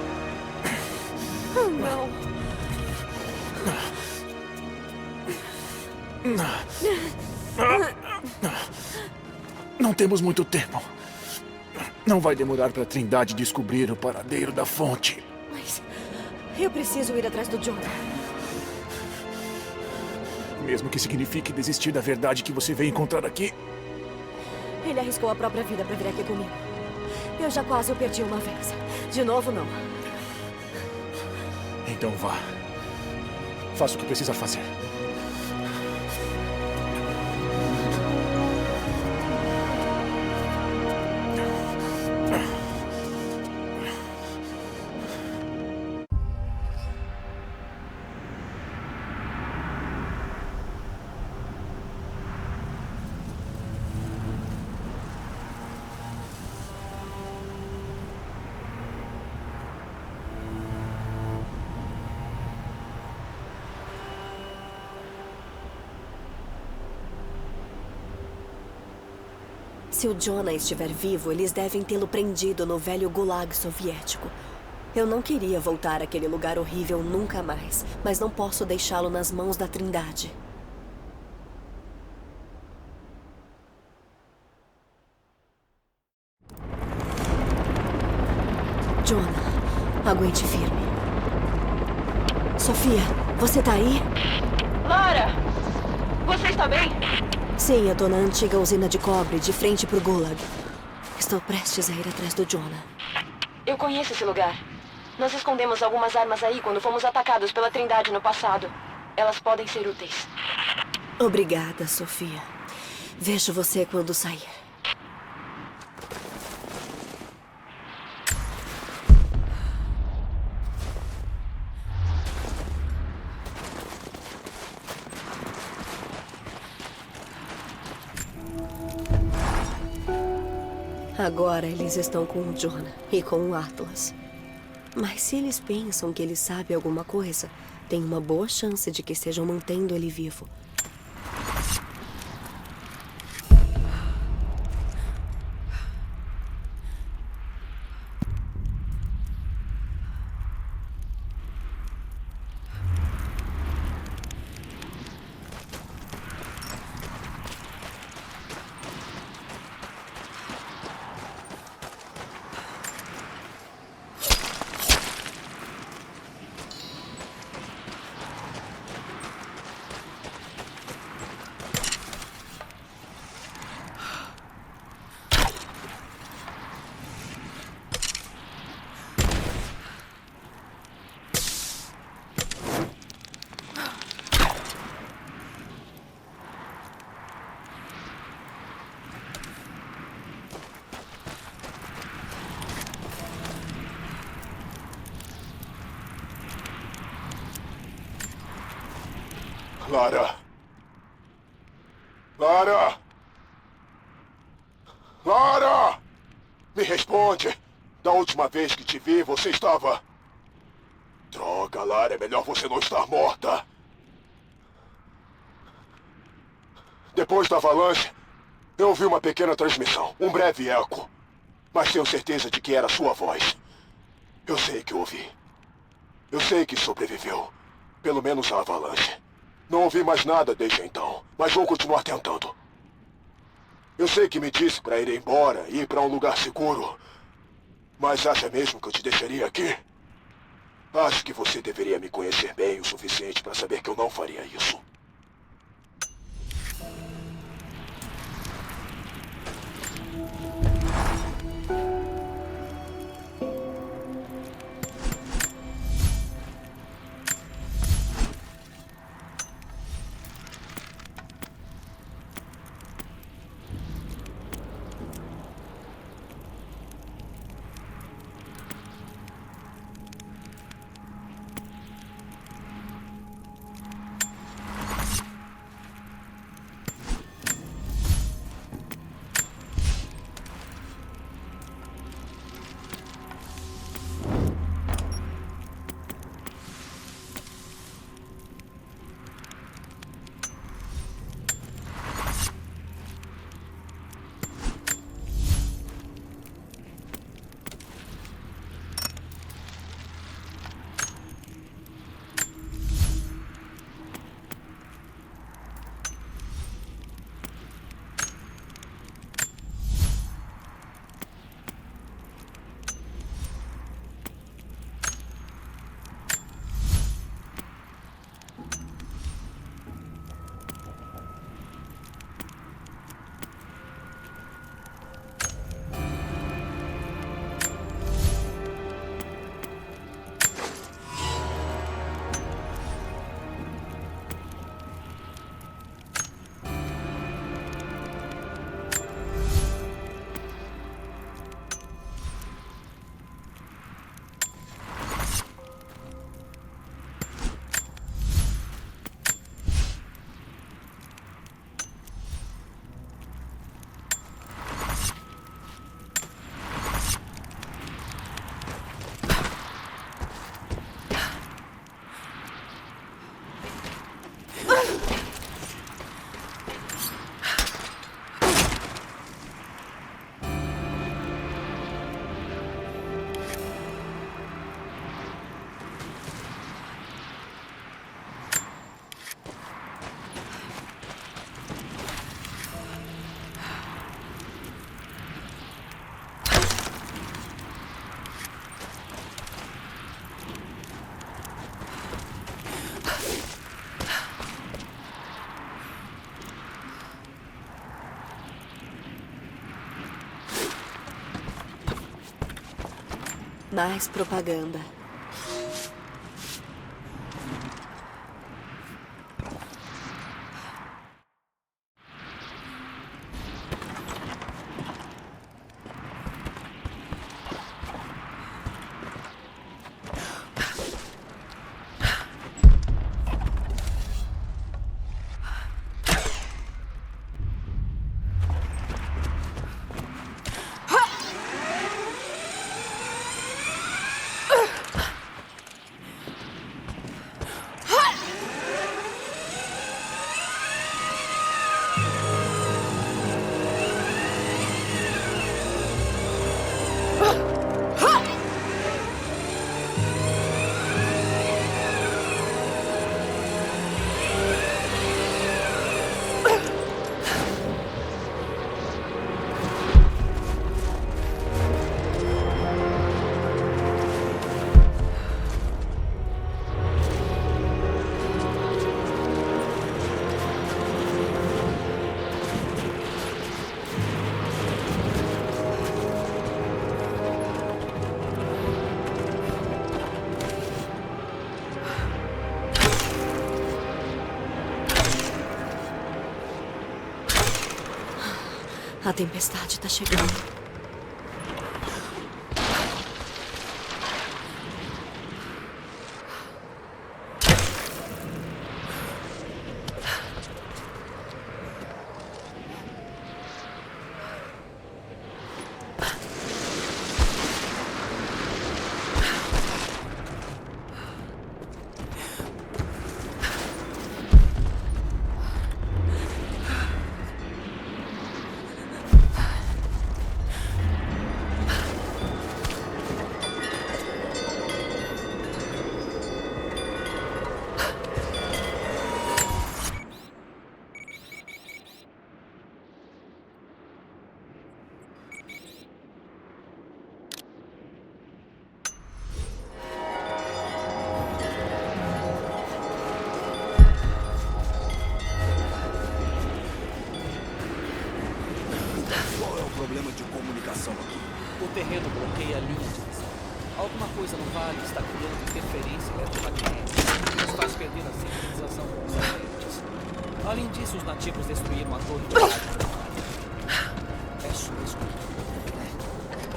Speaker 7: Oh, não.
Speaker 3: Não temos muito tempo. Não vai demorar para a Trindade descobrir o paradeiro da fonte.
Speaker 7: Mas eu preciso ir atrás do Jonah.
Speaker 3: Mesmo que signifique desistir da verdade que você veio encontrar aqui.
Speaker 7: Ele arriscou a própria vida para vir aqui comigo. Eu já quase o perdi uma vez. De novo, não.
Speaker 3: Então vá. Faça o que precisa fazer.
Speaker 7: Se o Jonah estiver vivo, eles devem tê-lo prendido no velho gulag soviético. Eu não queria voltar àquele lugar horrível nunca mais, mas não posso deixá-lo nas mãos da Trindade. Jonah, aguente firme. Sofia, você tá aí?
Speaker 5: Lara! Você está bem?
Speaker 7: Sim, eu tô na antiga usina de cobre, de frente pro Gulag. Estou prestes a ir atrás do Jonah.
Speaker 5: Eu conheço esse lugar. Nós escondemos algumas armas aí quando fomos atacados pela Trindade no passado. Elas podem ser úteis.
Speaker 7: Obrigada, Sofia. Vejo você quando sair. Agora eles estão com o Jonah e com o Atlas. Mas se eles pensam que ele sabe alguma coisa, tem uma boa chance de que estejam mantendo ele vivo.
Speaker 8: Lara! Lara! Lara! Me responde. Da última vez que te vi, você estava... Droga, Lara, é melhor você não estar morta. Depois da avalanche, eu ouvi uma pequena transmissão, um breve eco. Mas tenho certeza de que era sua voz. Eu sei que ouvi. Eu sei que sobreviveu. Pelo menos à avalanche. Não ouvi mais nada desde então, mas vou continuar tentando. Eu sei que me disse para ir embora e ir para um lugar seguro. Mas acha mesmo que eu te deixaria aqui? Acho que você deveria me conhecer bem o suficiente para saber que eu não faria isso.
Speaker 7: Mais propaganda. A tempestade tá chegando.
Speaker 18: problema de comunicação aqui. O terreno bloqueia a linha de visão. Alguma coisa no vale está criando interferência eletromagnética que nos faz perder a sincronização com os satélites. Além disso, os nativos destruíram a torre do rádio. É sua escuta.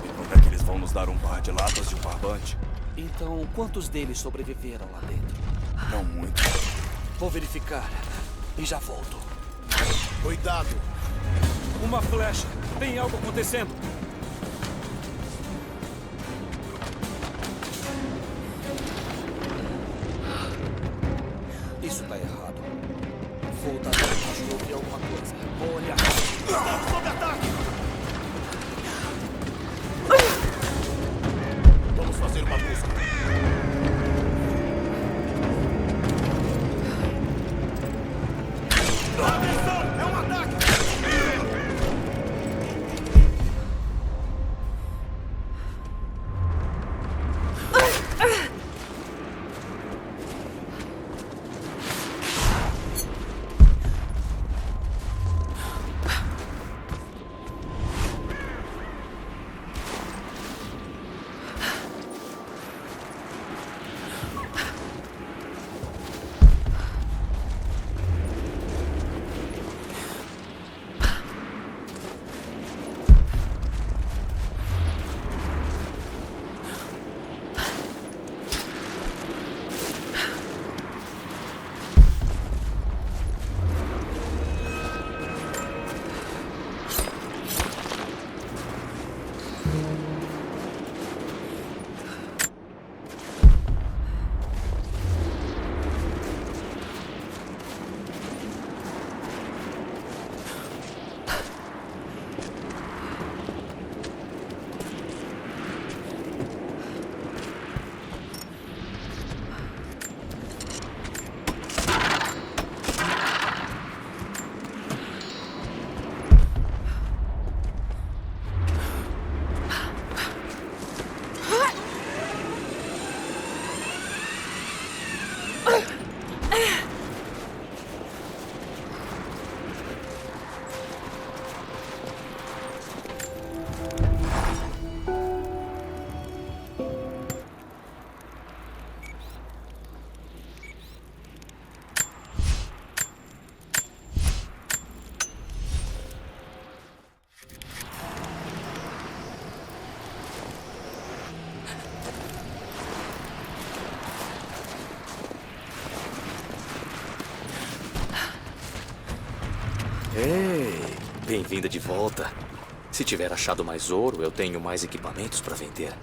Speaker 18: E quando é que eles vão nos dar um par de latas de um barbante? Então, quantos deles sobreviveram lá dentro? Não muito. Vou verificar e já volto.
Speaker 9: Cuidado! Uma flecha! Tem algo acontecendo!
Speaker 18: Isso tá errado. Vou dar de ouvir alguma coisa. Vou olhar.
Speaker 9: Estamos sob ataque!
Speaker 18: Vamos fazer uma busca.
Speaker 9: Atenção! É um ataque!
Speaker 14: Ei, bem-vinda de volta. Se tiver achado mais ouro, eu tenho mais equipamentos para vender.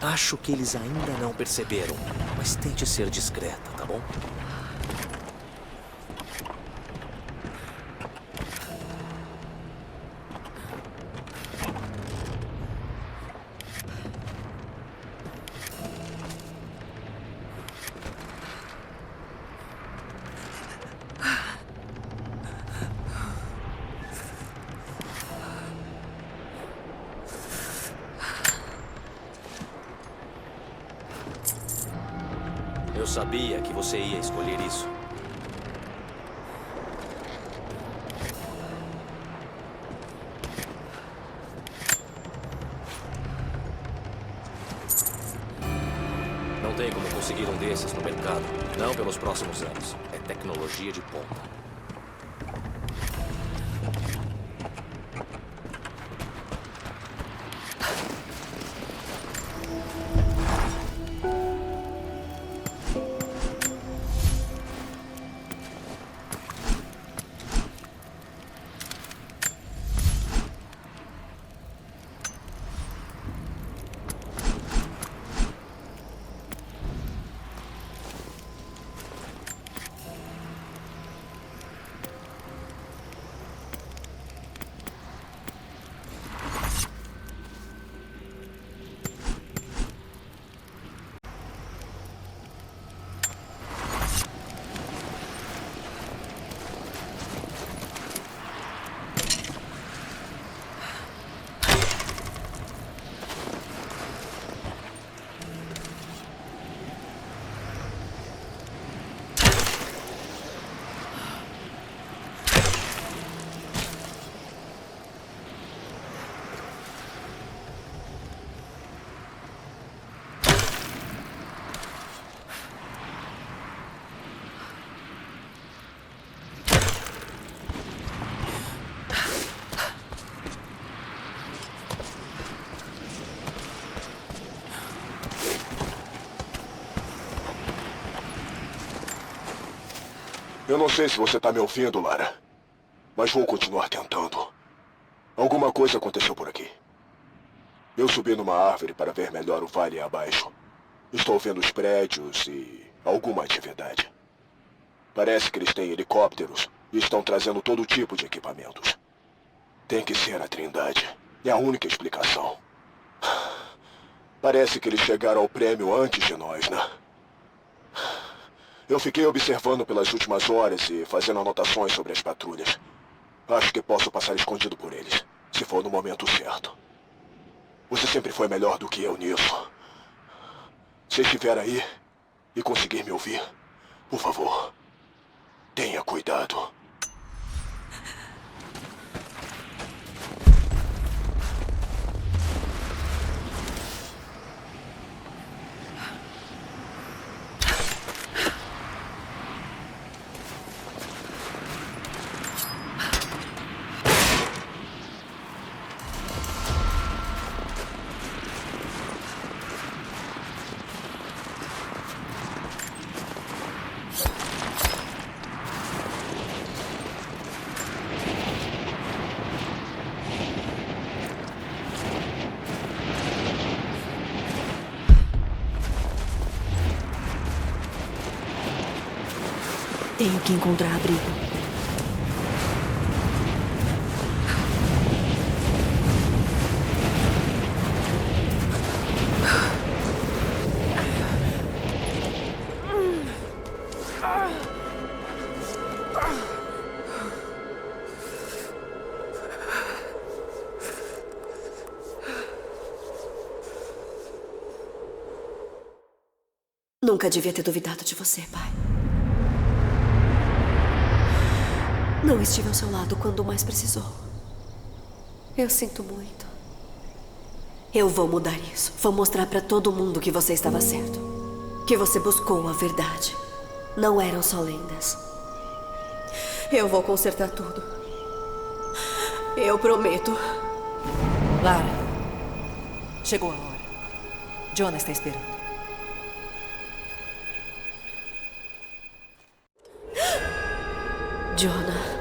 Speaker 14: Acho que eles ainda não perceberam, mas tente ser discreta, tá bom? Eu sabia que você ia escolher isso. Não tem como conseguir um desses no mercado. Não pelos próximos anos. É tecnologia de ponta.
Speaker 8: Eu não sei se você tá me ouvindo, Lara, mas vou continuar tentando. Alguma coisa aconteceu por aqui. Eu subi numa árvore para ver melhor o vale abaixo. Estou vendo os prédios e alguma atividade. Parece que eles têm helicópteros e estão trazendo todo tipo de equipamentos. Tem que ser a Trindade. É a única explicação. Parece que eles chegaram ao prêmio antes de nós, né? Eu fiquei observando pelas últimas horas e fazendo anotações sobre as patrulhas. Acho que posso passar escondido por eles, se for no momento certo. Você sempre foi melhor do que eu nisso. Se estiver aí e conseguir me ouvir, por favor, tenha cuidado.
Speaker 7: Tenho que encontrar abrigo. Nunca devia ter duvidado de você, pai. Não estive ao seu lado quando mais precisou. Eu sinto muito. Eu vou mudar isso. Vou mostrar pra todo mundo que você estava certo. Que você buscou a verdade. Não eram só lendas. Eu vou consertar tudo. Eu prometo.
Speaker 20: Lara, chegou a hora. Jonah está esperando.
Speaker 7: Jonah.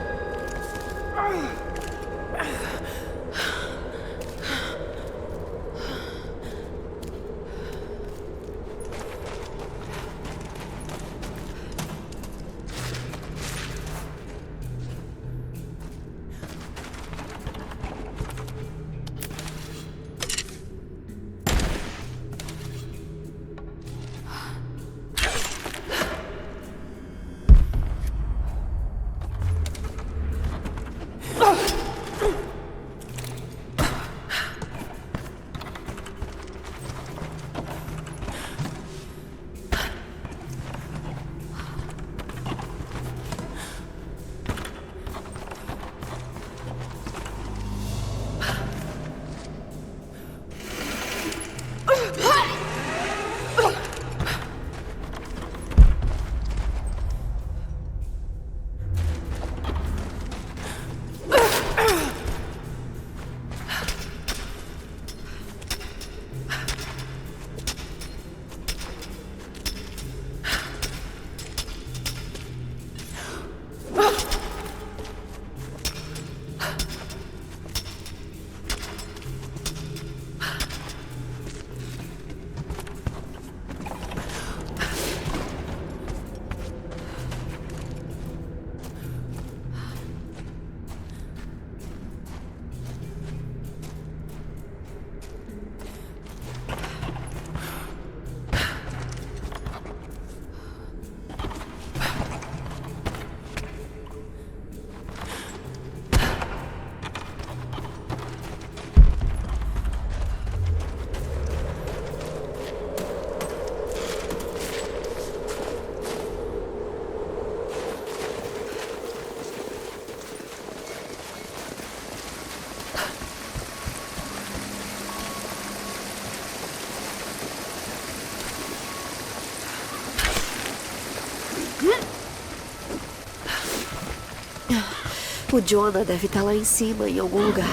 Speaker 7: O Jonah deve estar lá em cima, em algum lugar.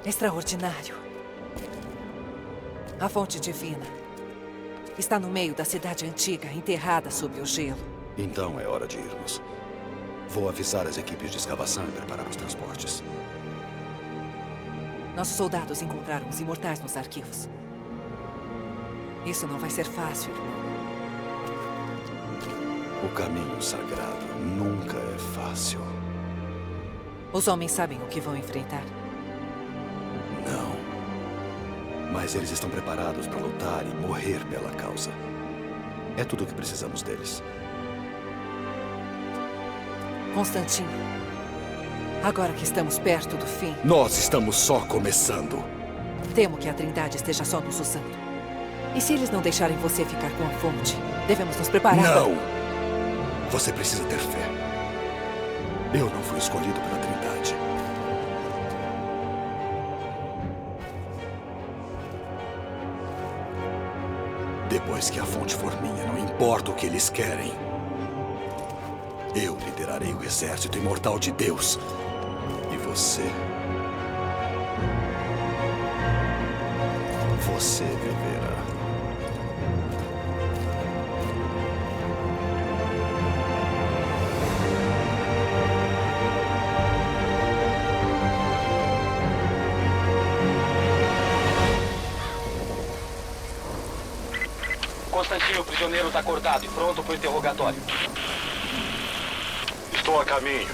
Speaker 20: Extraordinário. A fonte divina está no meio da cidade antiga, enterrada sob o gelo.
Speaker 10: Então é hora de irmos. Vou avisar as equipes de escavação e preparar os transportes.
Speaker 21: Nossos soldados encontraram os imortais nos arquivos. Isso não vai ser fácil, irmão.
Speaker 10: O caminho sagrado nunca é fácil.
Speaker 21: Os homens sabem o que vão enfrentar.
Speaker 10: Não. Mas eles estão preparados para lutar e morrer pela causa. É tudo o que precisamos deles.
Speaker 21: Constantino, agora que estamos perto do fim...
Speaker 10: Nós estamos só começando.
Speaker 21: Temo que a Trindade esteja só nos usando. E se eles não deixarem você ficar com a fonte, devemos nos preparar...
Speaker 10: Não! Você precisa ter fé. Eu não fui escolhido pela Trindade. Depois que a fonte for minha, não importa o que eles querem. Eu liderarei o exército imortal de Deus. E você... Você viverá.
Speaker 11: Constantino, o prisioneiro está acordado e pronto para o interrogatório.
Speaker 8: Estou a caminho.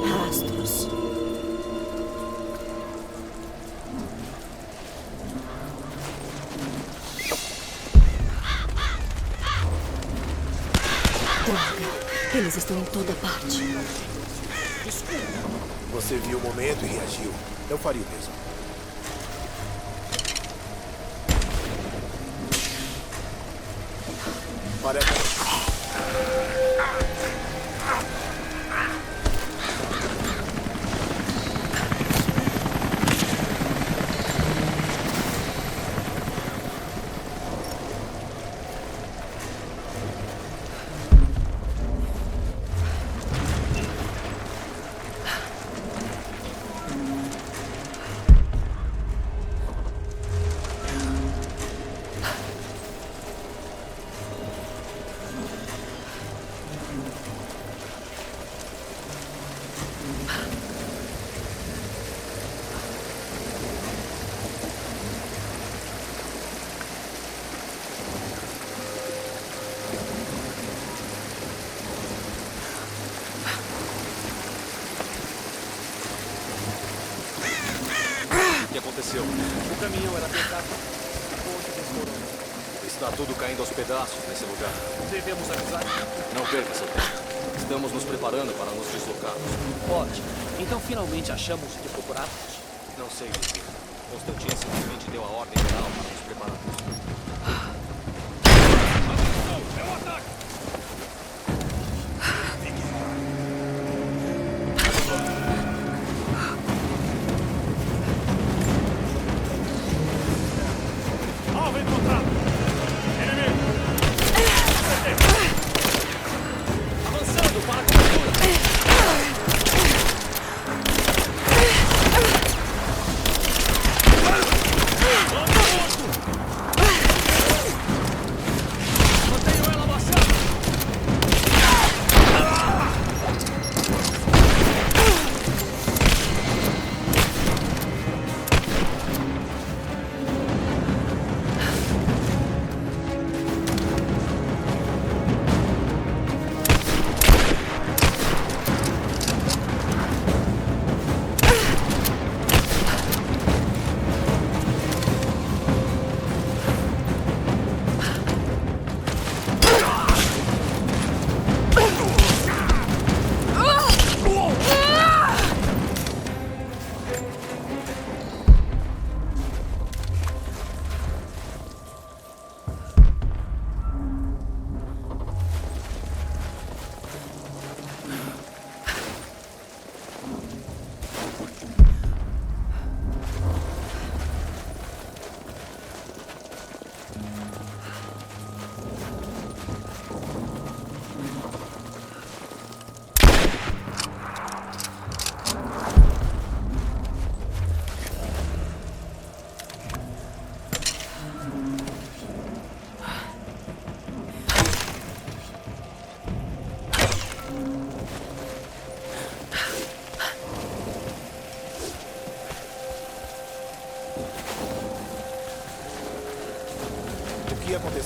Speaker 7: Rastros. Droga, eles estão em toda parte.
Speaker 17: Desculpa. Você viu o momento e reagiu. Eu faria o mesmo. Parece...
Speaker 15: O que aconteceu? O caminhão era apertado. A ponte desmoronou. Está tudo caindo aos pedaços nesse lugar.
Speaker 18: Devemos avisar?
Speaker 15: Não perca seu tempo. Estamos nos preparando para nos deslocarmos.
Speaker 18: Ótimo. Então finalmente achamos o que procurávamos?
Speaker 15: Não sei dizer. Constantino simplesmente deu a ordem geral para nos prepararmos.
Speaker 9: Atenção! É o ataque! Alvo encontrado! Inimigo!
Speaker 18: Avançando para a cobertura!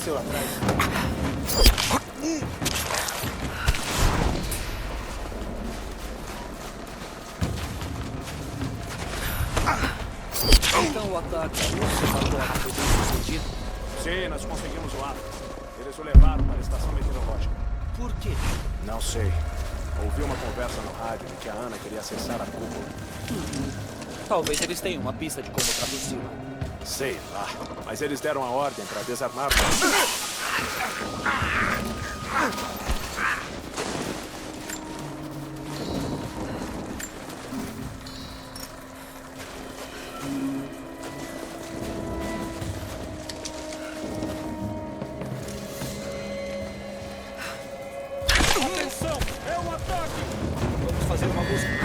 Speaker 17: aconteceu atrás?
Speaker 18: Então o ataque separou a foi bem sucedido?
Speaker 17: Sim, nós conseguimos o ato. Eles o levaram para a estação meteorológica.
Speaker 18: Por quê?
Speaker 17: Não sei. Ouvi uma conversa no rádio de que a Ana queria acessar a cúpula.
Speaker 18: Talvez eles tenham uma pista de como traduzi-la.
Speaker 17: Sei lá. Mas eles deram a ordem para desarmar.
Speaker 18: Atenção! É um ataque! Vamos fazer uma busca.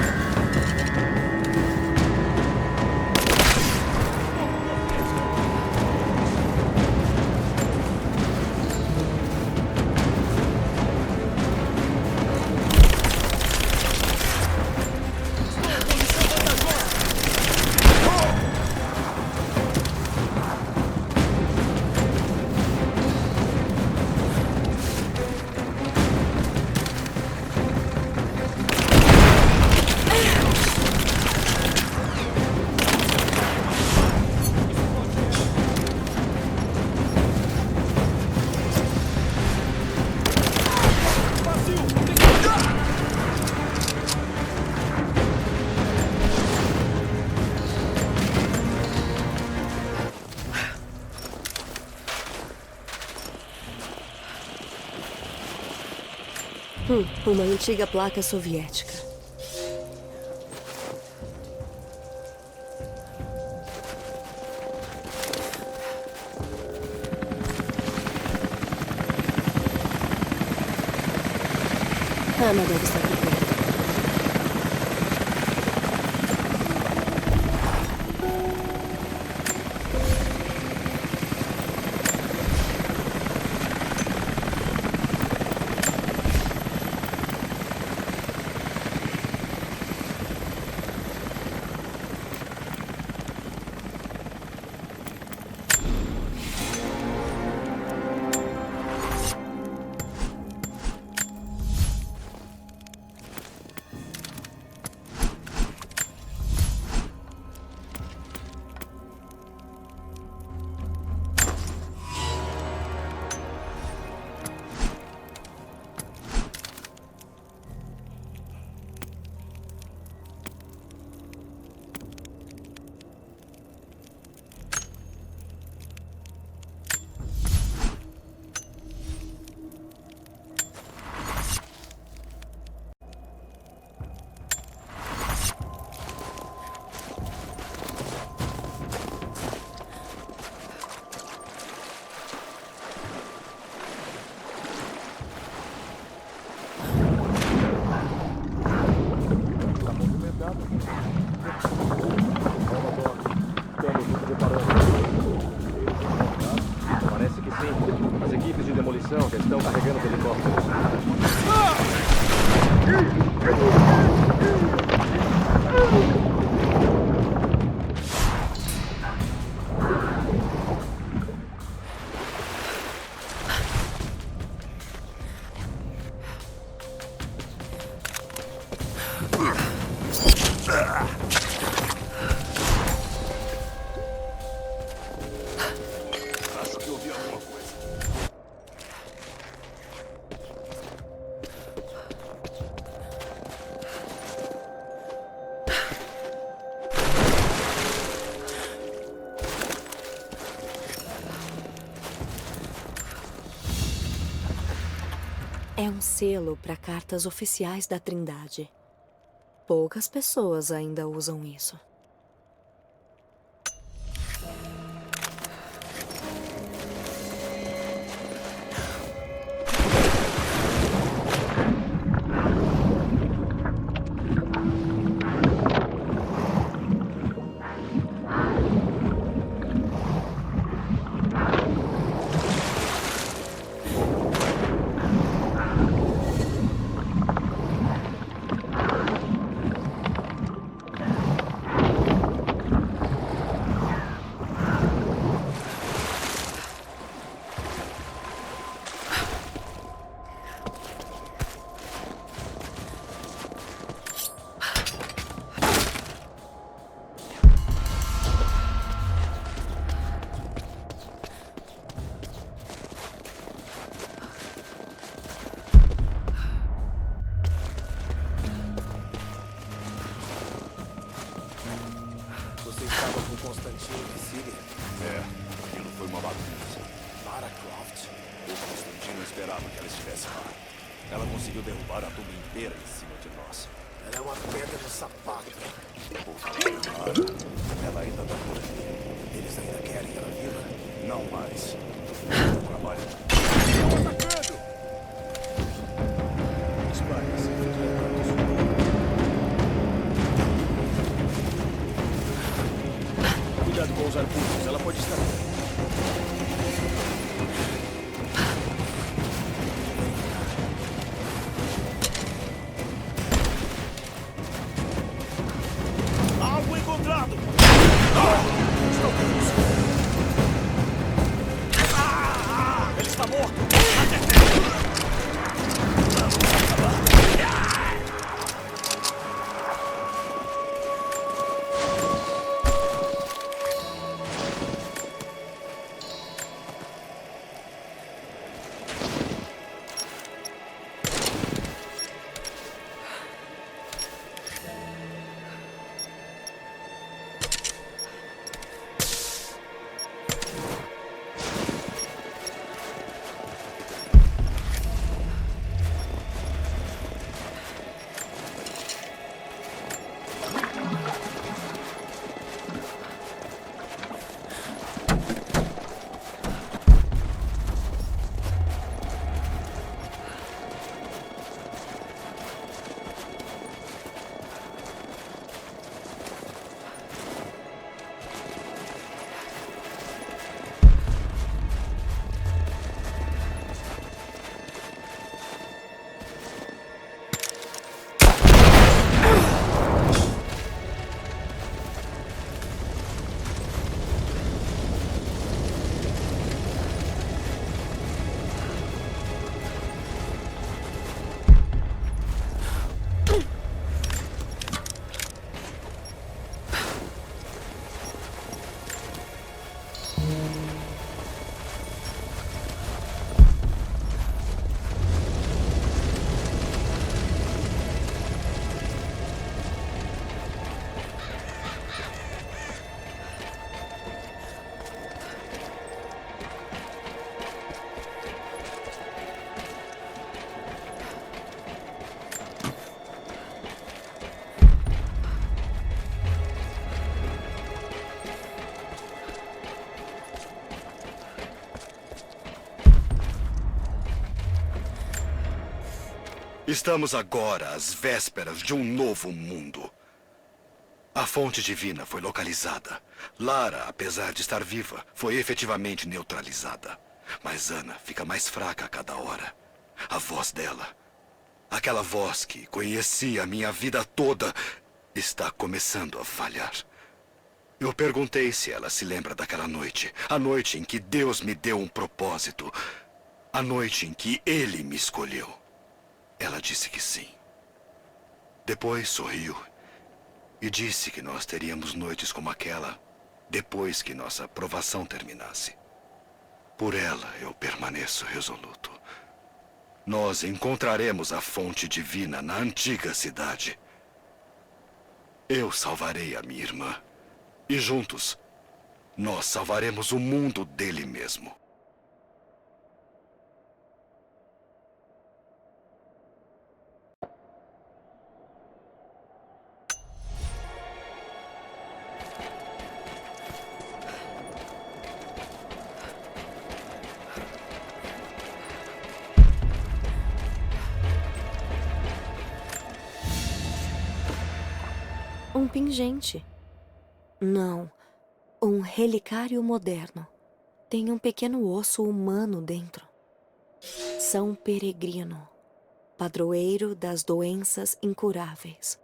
Speaker 7: Uma antiga placa soviética. Ana deve estar por perto.
Speaker 15: Parece que sim. As equipes de demolição já estão carregando os helicópteros.
Speaker 17: Acho que ouvi alguma coisa.
Speaker 7: É um selo para cartas oficiais da Trindade. Poucas pessoas ainda usam isso.
Speaker 10: esperava que ela estivesse lá. Ela conseguiu derrubar a tumba inteira em cima de nós.
Speaker 17: Ela é uma pedra no sapato.
Speaker 10: Por favor, Lara, ela ainda tá por aqui.
Speaker 17: Eles ainda querem ela viva?
Speaker 10: Não mais. Estão trabalhando. Estão atacando! Espalhe-se, fique levando. Cuidado com os arbustos, ela pode estar... Alvo encontrado! Estou preso! Ele está morto! Estamos agora às vésperas de um novo mundo. A fonte divina foi localizada. Lara, apesar de estar viva, foi efetivamente neutralizada. Mas Ana fica mais fraca a cada hora. A voz dela, aquela voz que conheci a minha vida toda, está começando a falhar. Eu perguntei se ela se lembra daquela noite. A noite em que Deus me deu um propósito. A noite em que Ele me escolheu. Ela disse que sim. Depois sorriu e disse que nós teríamos noites como aquela depois que nossa provação terminasse. Por ela eu permaneço resoluto. Nós encontraremos a fonte divina na antiga cidade. Eu salvarei a minha irmã. E juntos, nós salvaremos o mundo dele mesmo.
Speaker 7: Um pingente. Não, um relicário moderno. Tem um pequeno osso humano dentro. São Peregrino, padroeiro das doenças incuráveis.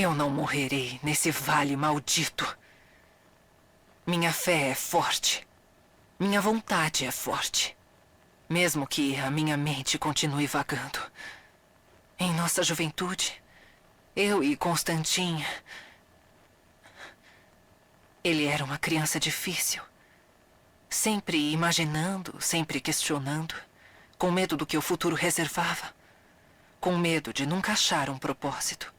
Speaker 20: Eu não morrerei nesse vale maldito. Minha fé é forte. Minha vontade é forte. Mesmo que a minha mente continue vagando. Em nossa juventude, eu e Constantin... Ele era uma criança difícil. Sempre imaginando, sempre questionando. Com medo do que o futuro reservava. Com medo de nunca achar um propósito.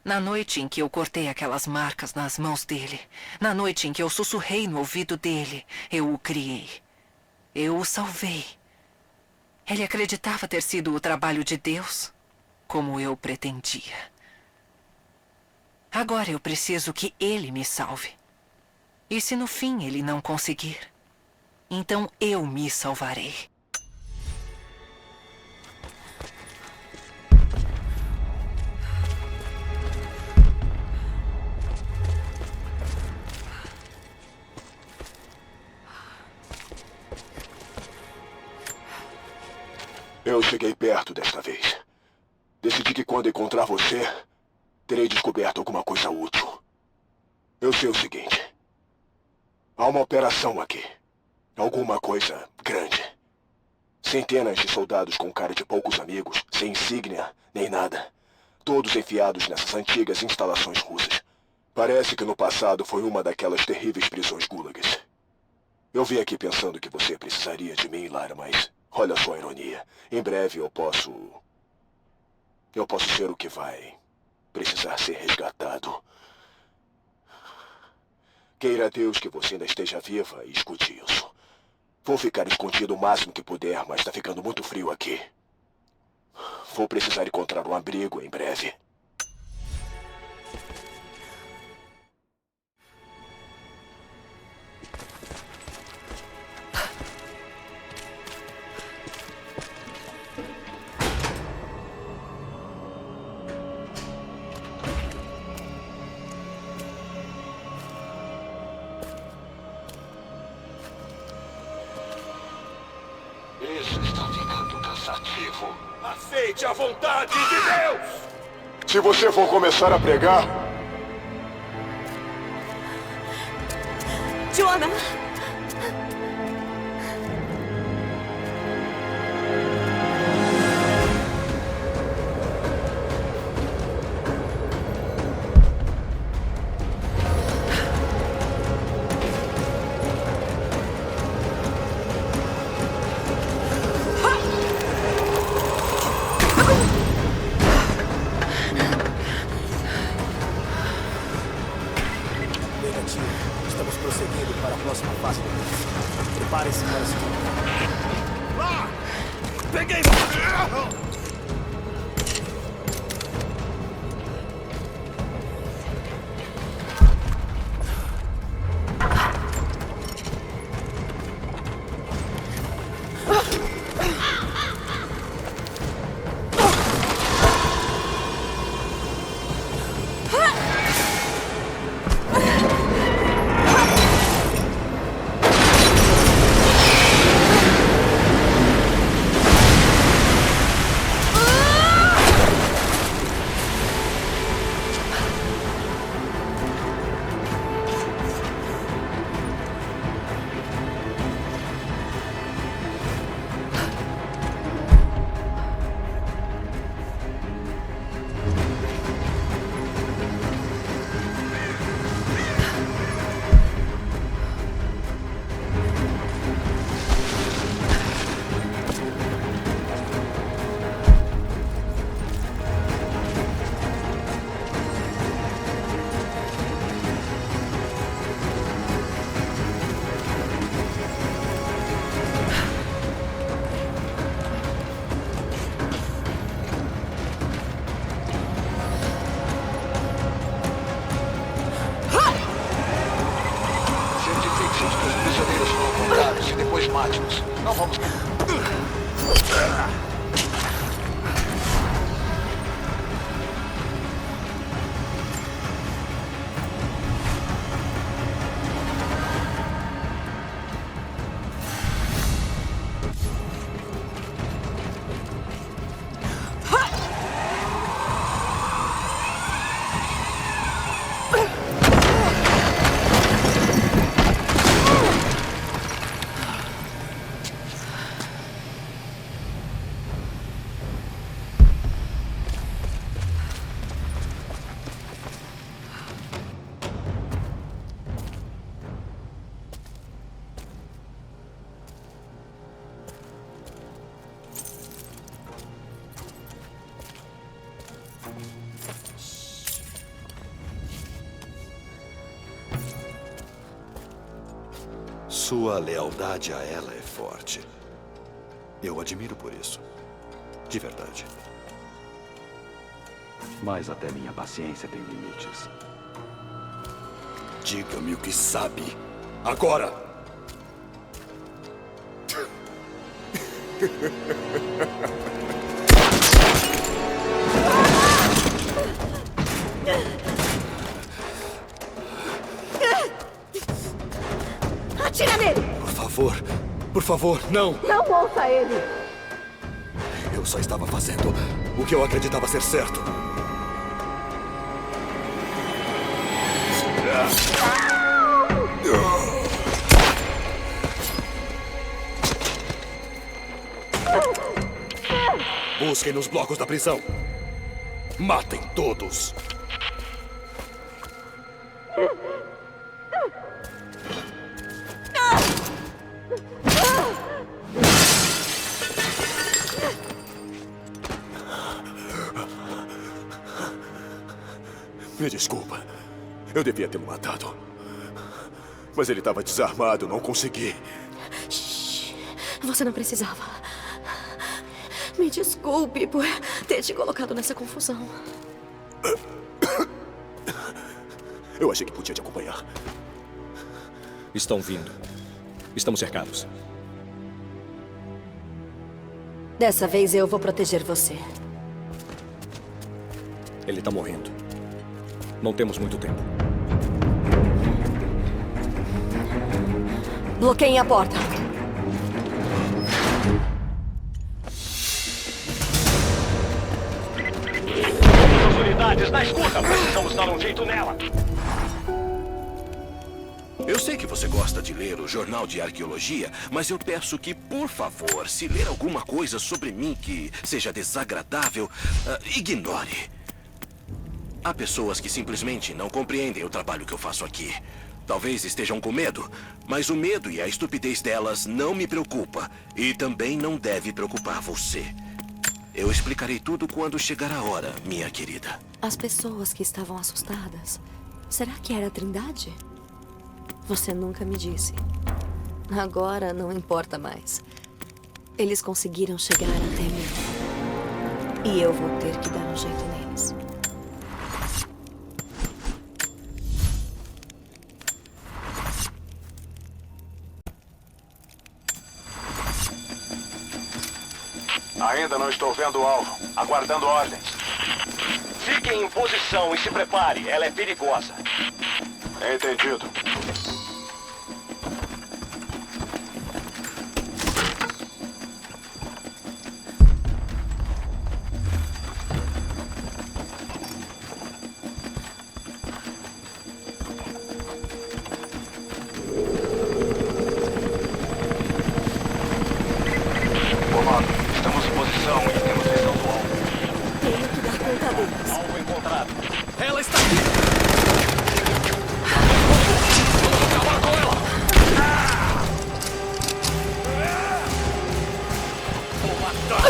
Speaker 20: Na noite em que eu cortei aquelas marcas nas mãos dele, na noite em que eu sussurrei no ouvido dele, eu o criei. Eu o salvei. Ele acreditava ter sido o trabalho de Deus, como eu pretendia. Agora eu preciso que ele me salve. E se no fim ele não conseguir, então eu me salvarei.
Speaker 8: Eu cheguei perto desta vez. Decidi que quando encontrar você, terei descoberto alguma coisa útil. Eu sei o seguinte. Há uma operação aqui. Alguma coisa grande. Centenas de soldados com cara de poucos amigos, sem insígnia, nem nada. Todos enfiados nessas antigas instalações russas. Parece que no passado foi uma daquelas terríveis prisões gulags. Eu vim aqui pensando que você precisaria de mim, Lara, mas... olha só a ironia. Em breve eu posso ser o que vai precisar ser resgatado. Queira Deus que você ainda esteja viva e escute isso. Vou ficar escondido o máximo que puder, mas tá ficando muito frio aqui. Vou precisar encontrar um abrigo em breve.
Speaker 6: Isso está ficando cansativo.
Speaker 8: Aceite a vontade de Deus! Se você for começar a pregar...
Speaker 7: Jonah!
Speaker 17: Negativo. Estamos prosseguindo para a próxima fase do teste. Prepare-se para se tornar.
Speaker 9: Peguei!
Speaker 6: Máticos. Não vamos...
Speaker 10: Sua lealdade a ela é forte. Eu admiro por isso. De verdade. Mas até minha paciência tem limites. Diga-me o que sabe. Agora!
Speaker 7: Atira nele!
Speaker 10: Por favor, não!
Speaker 7: Não ouça ele!
Speaker 10: Eu só estava fazendo o que eu acreditava ser certo. Busquem nos blocos da prisão. Matem todos. Me desculpa. Eu devia tê-lo matado. Mas ele estava desarmado, não consegui.
Speaker 7: Shhh. Você não precisava. Me desculpe por ter te colocado nessa confusão.
Speaker 10: Eu achei que podia te acompanhar.
Speaker 16: Estão vindo. Estamos cercados.
Speaker 7: Dessa vez eu vou proteger você.
Speaker 16: Ele está morrendo. Não temos muito tempo.
Speaker 7: Bloqueiem a porta.
Speaker 6: As unidades na escuta! Precisamos dar um jeito nela!
Speaker 13: Eu sei que você gosta de ler o jornal de arqueologia, mas eu peço que, por favor, se ler alguma coisa sobre mim que seja desagradável, ignore. Há pessoas que simplesmente não compreendem o trabalho que eu faço aqui. Talvez estejam com medo, mas o medo e a estupidez delas não me preocupa. E também não deve preocupar você. Eu explicarei tudo quando chegar a hora, minha querida.
Speaker 7: As pessoas que estavam assustadas, será que era a Trindade? Você nunca me disse. Agora não importa mais. Eles conseguiram chegar até mim. E eu vou ter que dar um jeito neles.
Speaker 6: Ainda não estou vendo o alvo. Aguardando ordens. Fiquem em posição e se prepare. Ela é perigosa. Entendido. Estamos em posição e temos visão do alvo.
Speaker 7: Tenho que dar conta deles.
Speaker 6: Alvo encontrado.
Speaker 16: Ela está aqui!
Speaker 6: Vamos acabar com ela! Vou matar!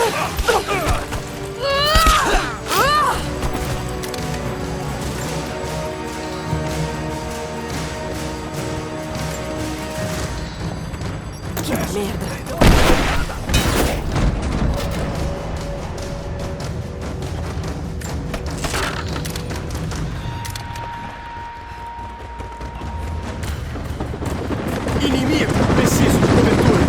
Speaker 7: Que merda!
Speaker 16: Inimigo! Preciso de cobertura!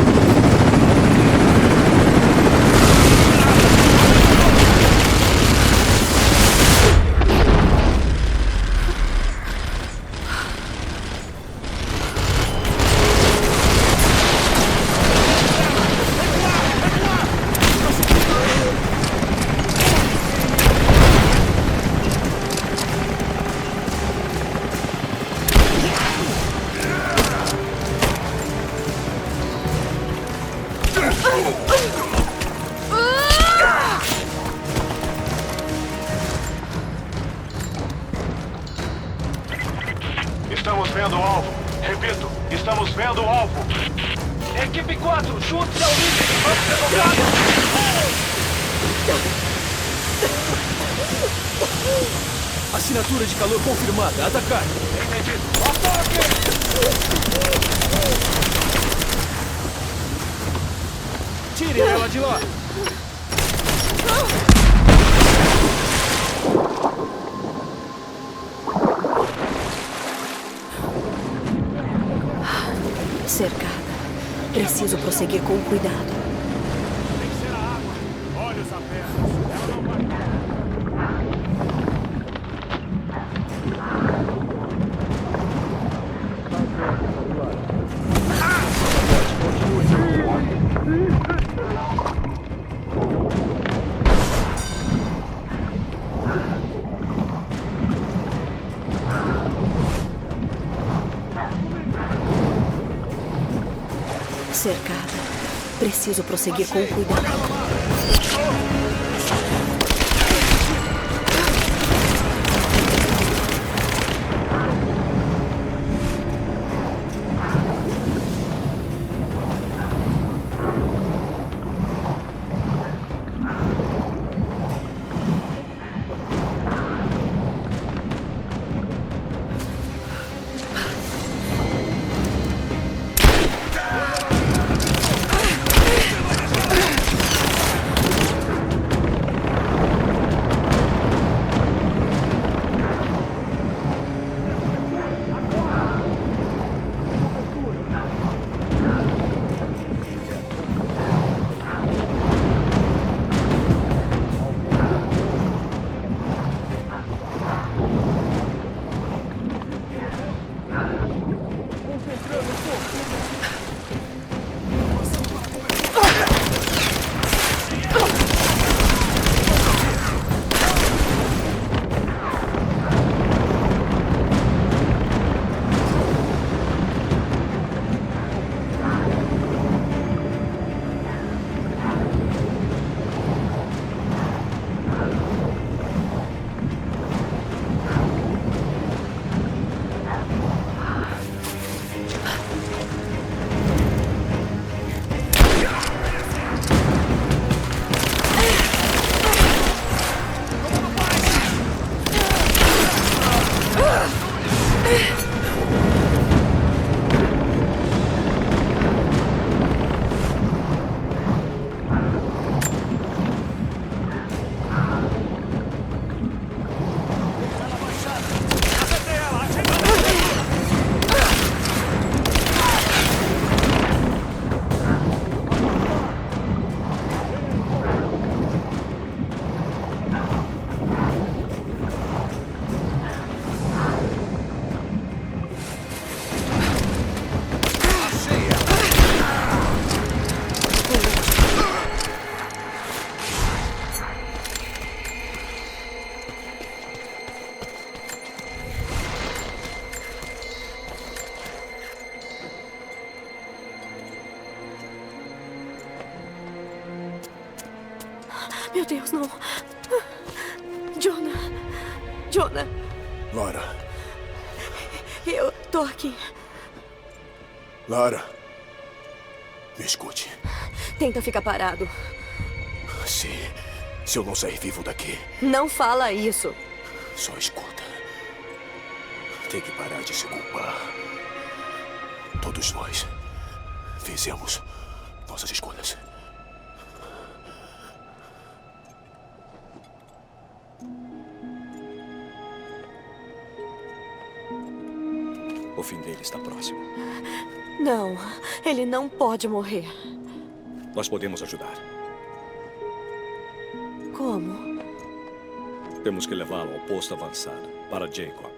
Speaker 6: Estamos vendo o alvo. Repito, estamos vendo o alvo. Equipe 4, junte-se ao líder. Vamos ser tocados.
Speaker 16: Assinatura de calor confirmada. Atacar.
Speaker 6: Entendido. Ataque!
Speaker 9: Tire ela de lá!
Speaker 7: Cercada. Preciso prosseguir com cuidado.
Speaker 9: Olhos abertos. Ela não vai.
Speaker 7: Cercada. Preciso prosseguir com cuidado. Meu Deus, não. Jonah. Jonah.
Speaker 8: Lara.
Speaker 7: Eu tô aqui.
Speaker 8: Lara. Me escute.
Speaker 7: Tenta ficar parado.
Speaker 8: Se eu não sair vivo daqui...
Speaker 7: Não fala isso.
Speaker 8: Só escuta. Tem que parar de se culpar. Todos nós fizemos nossas escolhas.
Speaker 10: O fim dele está próximo.
Speaker 7: Não, ele não pode morrer.
Speaker 10: Nós podemos ajudar.
Speaker 7: Como?
Speaker 10: Temos que levá-lo ao posto avançado, para Jacob.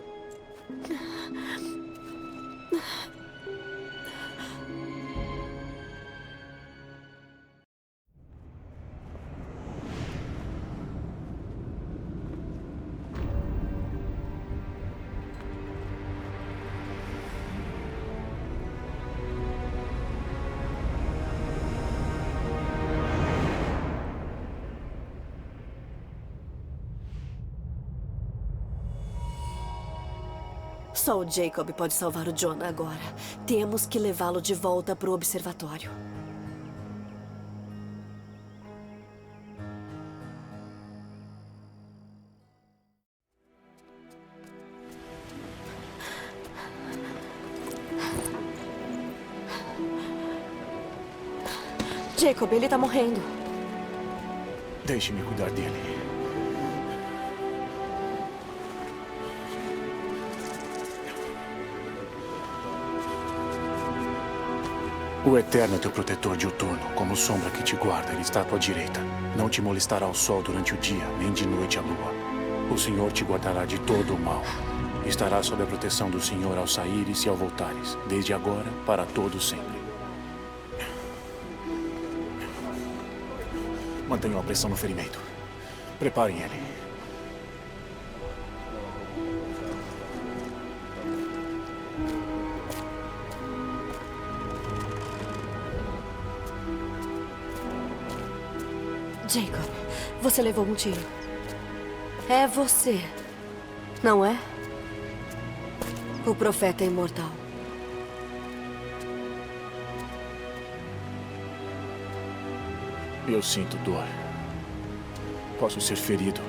Speaker 7: Só o Jacob pode salvar o Jonah agora. Temos que levá-lo de volta para o observatório. Jacob, ele tá morrendo.
Speaker 3: Deixe-me cuidar dele. O Eterno é teu protetor diuturno, como sombra que te guarda, ele está à tua direita. Não te molestará o sol durante o dia, nem de noite a lua. O Senhor te guardará de todo o mal. Estarás sob a proteção do Senhor ao saíres e ao voltares, desde agora para todo sempre. Mantenham a pressão no ferimento. Preparem ele.
Speaker 7: Jacob, você levou um tiro. É você, não é? O profeta é imortal.
Speaker 3: Eu sinto dor. Posso ser ferido.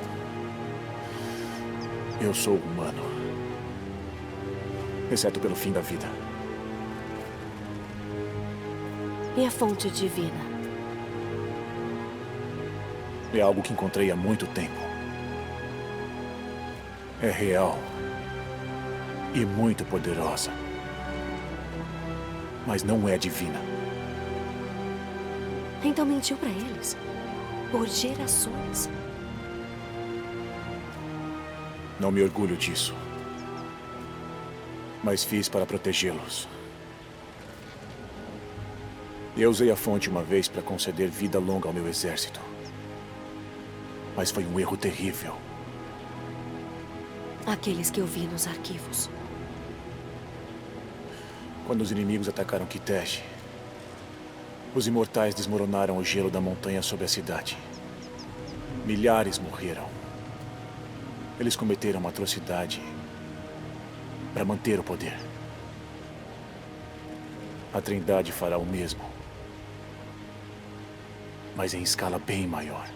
Speaker 3: Eu sou humano. Exceto pelo fim da vida.
Speaker 7: E a fonte divina?
Speaker 3: É algo que encontrei há muito tempo. É real. E muito poderosa. Mas não é divina.
Speaker 7: Então mentiu pra eles. Por gerações.
Speaker 3: Não me orgulho disso. Mas fiz para protegê-los. Eu usei a fonte uma vez para conceder vida longa ao meu exército. Mas foi um erro terrível.
Speaker 7: Aqueles que eu vi nos arquivos.
Speaker 3: Quando os inimigos atacaram Kitesh, os imortais desmoronaram o gelo da montanha sobre a cidade. Milhares morreram. Eles cometeram uma atrocidade para manter o poder. A Trindade fará o mesmo. Mas em escala bem maior.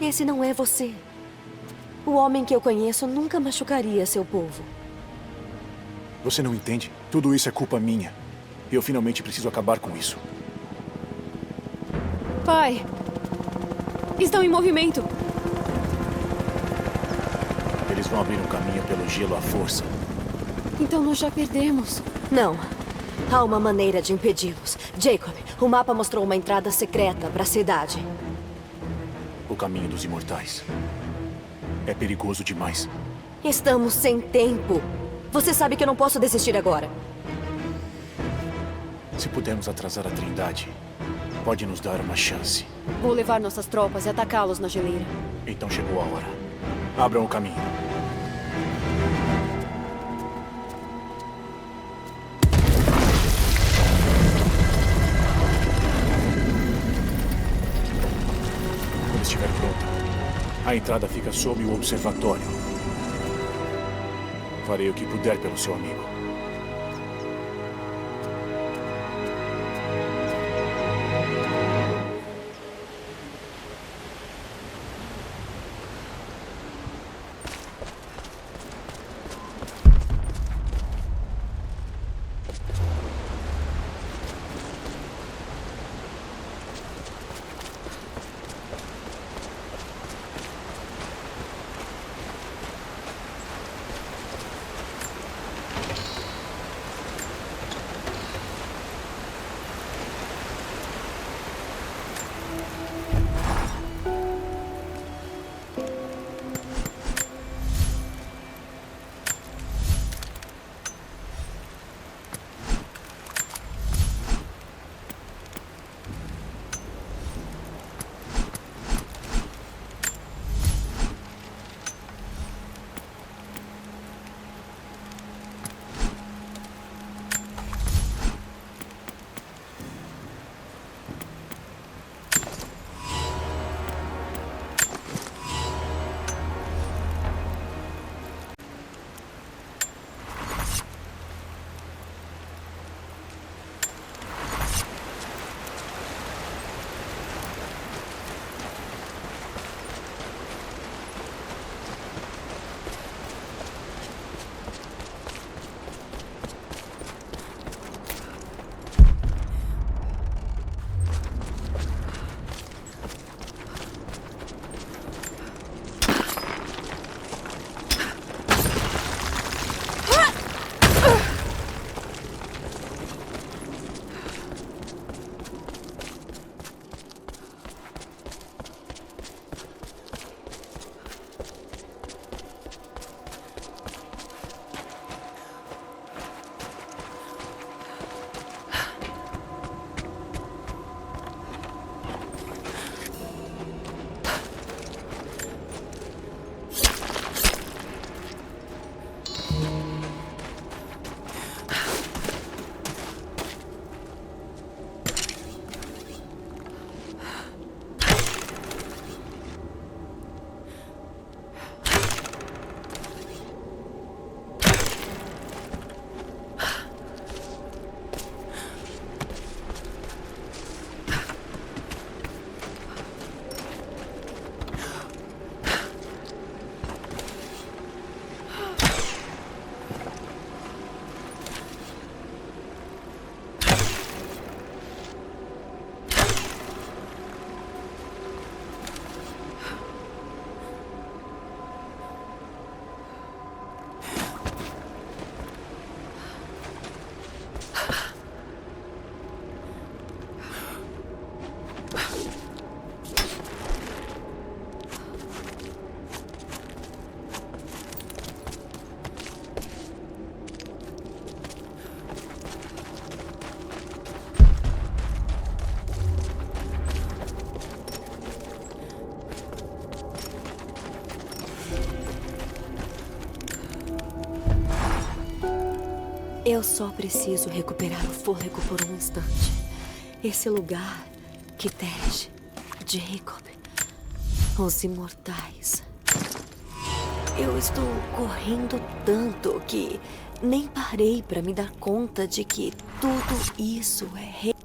Speaker 7: Esse não é você. O homem que eu conheço nunca machucaria seu povo.
Speaker 3: Você não entende? Tudo isso é culpa minha. E eu finalmente preciso acabar com isso.
Speaker 5: Pai! Estão em movimento!
Speaker 3: Eles vão abrir um caminho pelo gelo à força.
Speaker 5: Então nós já perdemos.
Speaker 7: Não. Há uma maneira de impedi-los. Jacob, o mapa mostrou uma entrada secreta para a cidade.
Speaker 3: O caminho dos imortais. É perigoso demais.
Speaker 7: Estamos sem tempo. Você sabe que eu não posso desistir agora.
Speaker 3: Se pudermos atrasar a Trindade, pode nos dar uma chance.
Speaker 5: Vou levar nossas tropas e atacá-los na geleira.
Speaker 3: Então chegou a hora. Abram o caminho. Quando estiver pronta, a entrada fica sob o observatório. Farei o que puder pelo seu amigo.
Speaker 7: Eu só preciso recuperar o fôlego por um instante. Esse lugar, Kitej, Jacob, os imortais. Eu estou correndo tanto que nem parei para me dar conta de que tudo isso é real.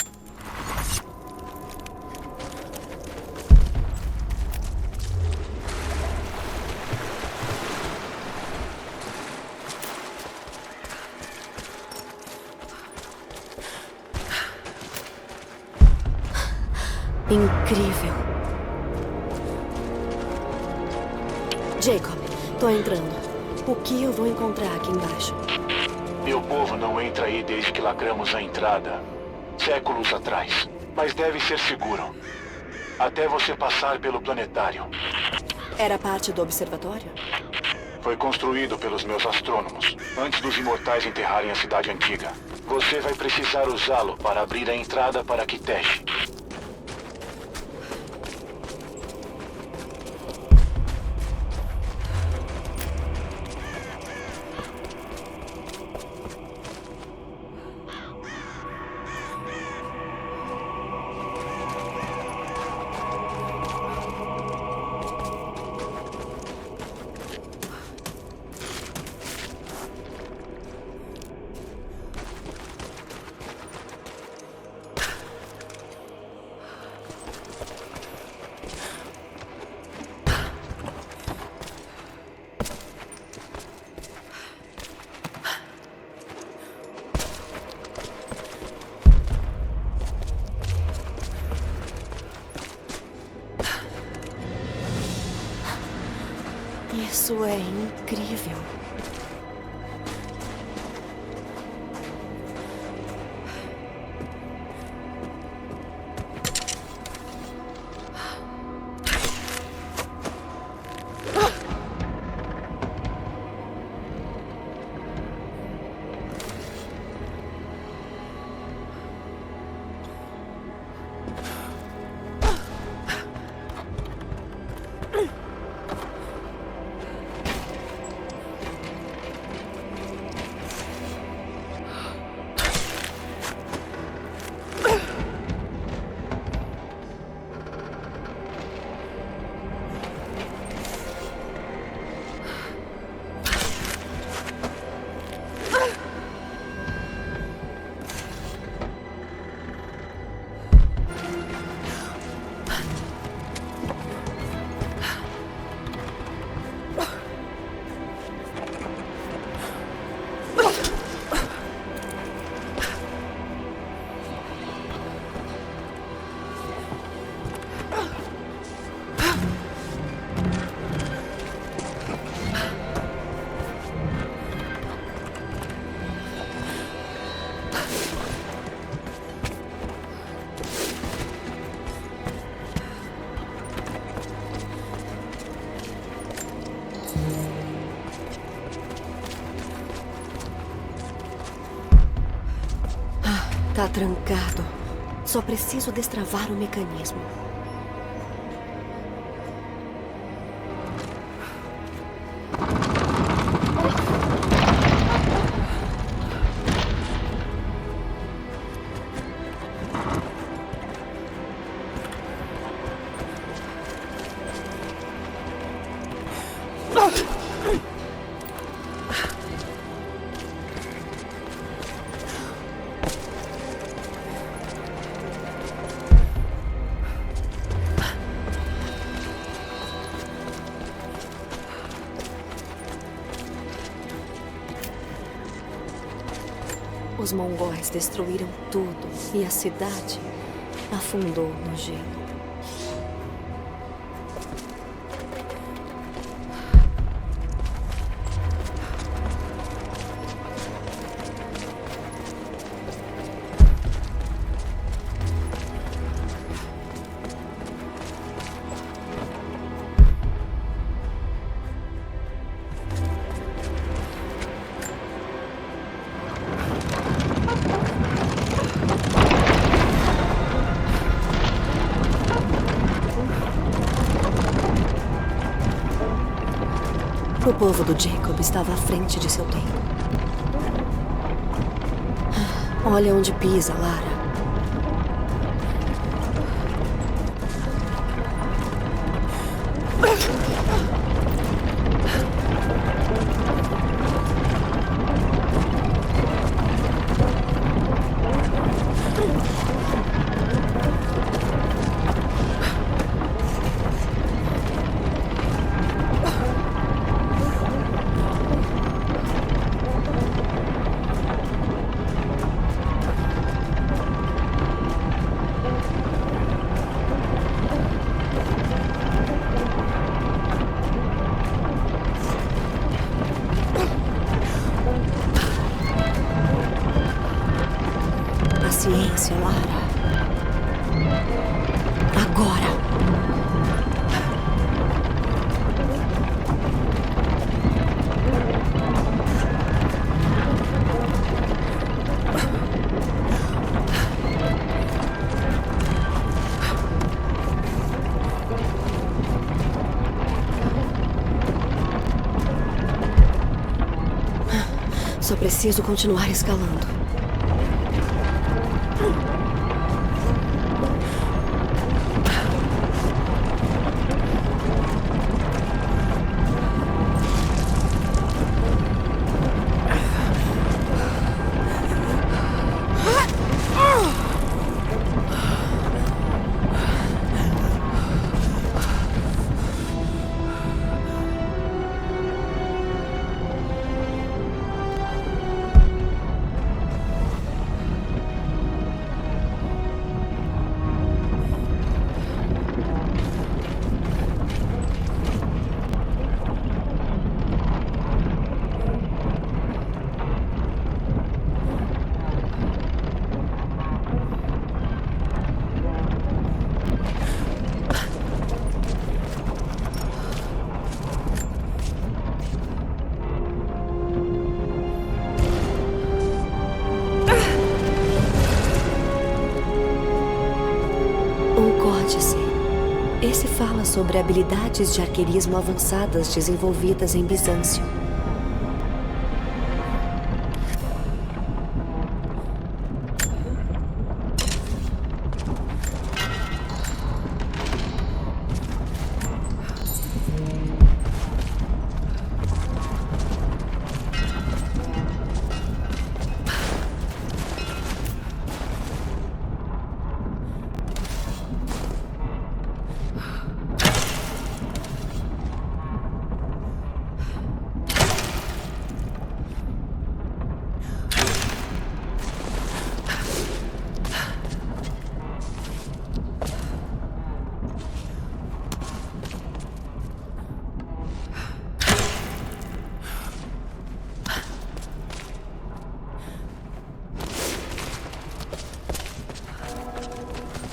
Speaker 7: Incrível. Jacob, tô entrando. O que eu vou encontrar aqui embaixo?
Speaker 6: Meu povo não entra aí desde que lacramos a entrada, séculos atrás. Mas deve ser seguro. Até você passar pelo planetário.
Speaker 7: Era parte do observatório?
Speaker 6: Foi construído pelos meus astrônomos, antes dos imortais enterrarem a cidade antiga. Você vai precisar usá-lo para abrir a entrada para Kitej.
Speaker 7: Isso é incrível. Tá trancado. Só preciso destravar o mecanismo. Os mongóis destruíram tudo e a cidade afundou no gelo. O povo do Jacob estava à frente de seu tempo. Olha onde pisa, Lara. Paciência, Lara. Agora. Só preciso continuar escalando. Esse fala sobre habilidades de arqueirismo avançadas desenvolvidas em Bizâncio.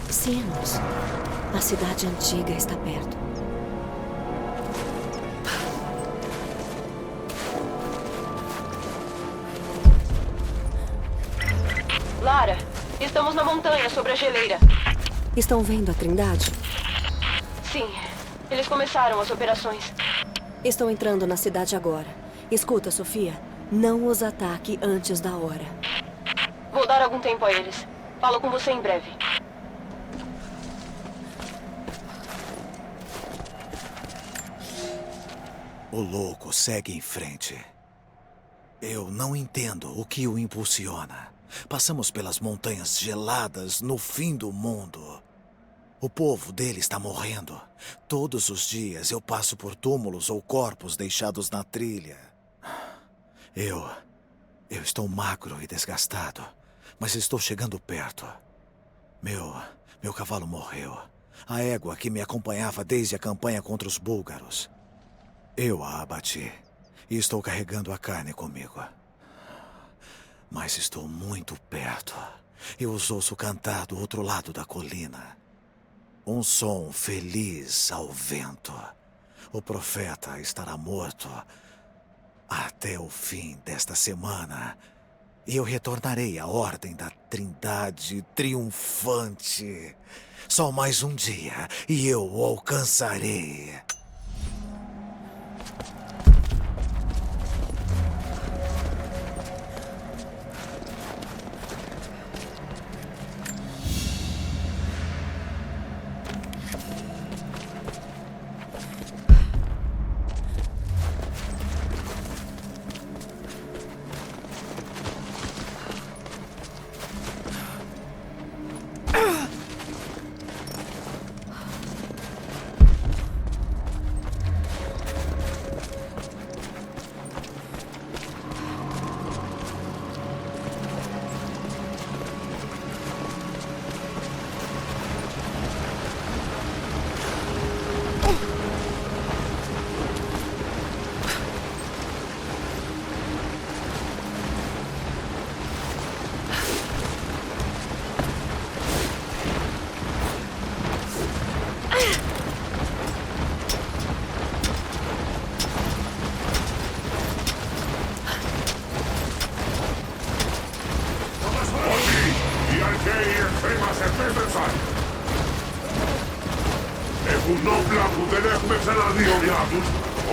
Speaker 7: Sinos. A cidade antiga está perto.
Speaker 5: Lara, estamos na montanha sobre a geleira.
Speaker 7: Estão vendo a Trindade?
Speaker 5: Sim, eles começaram as operações.
Speaker 7: Estão entrando na cidade agora. Escuta, Sofia. Não os ataque antes da hora.
Speaker 5: Vou dar algum tempo a eles. Falo com você em breve.
Speaker 17: O louco segue em frente. Eu não entendo o que o impulsiona. Passamos pelas montanhas geladas no fim do mundo. O povo dele está morrendo. Todos os dias eu passo por túmulos ou corpos deixados na trilha. Eu estou magro e desgastado, mas estou chegando perto. Meu cavalo morreu. A égua que me acompanhava desde a campanha contra os búlgaros. Eu a abati e estou carregando a carne comigo. Mas estou muito perto. Eu os ouço cantar do outro lado da colina. Um som feliz ao vento. O profeta estará morto até o fim desta semana. E eu retornarei à Ordem da Trindade triunfante. Só mais um dia e eu o alcançarei.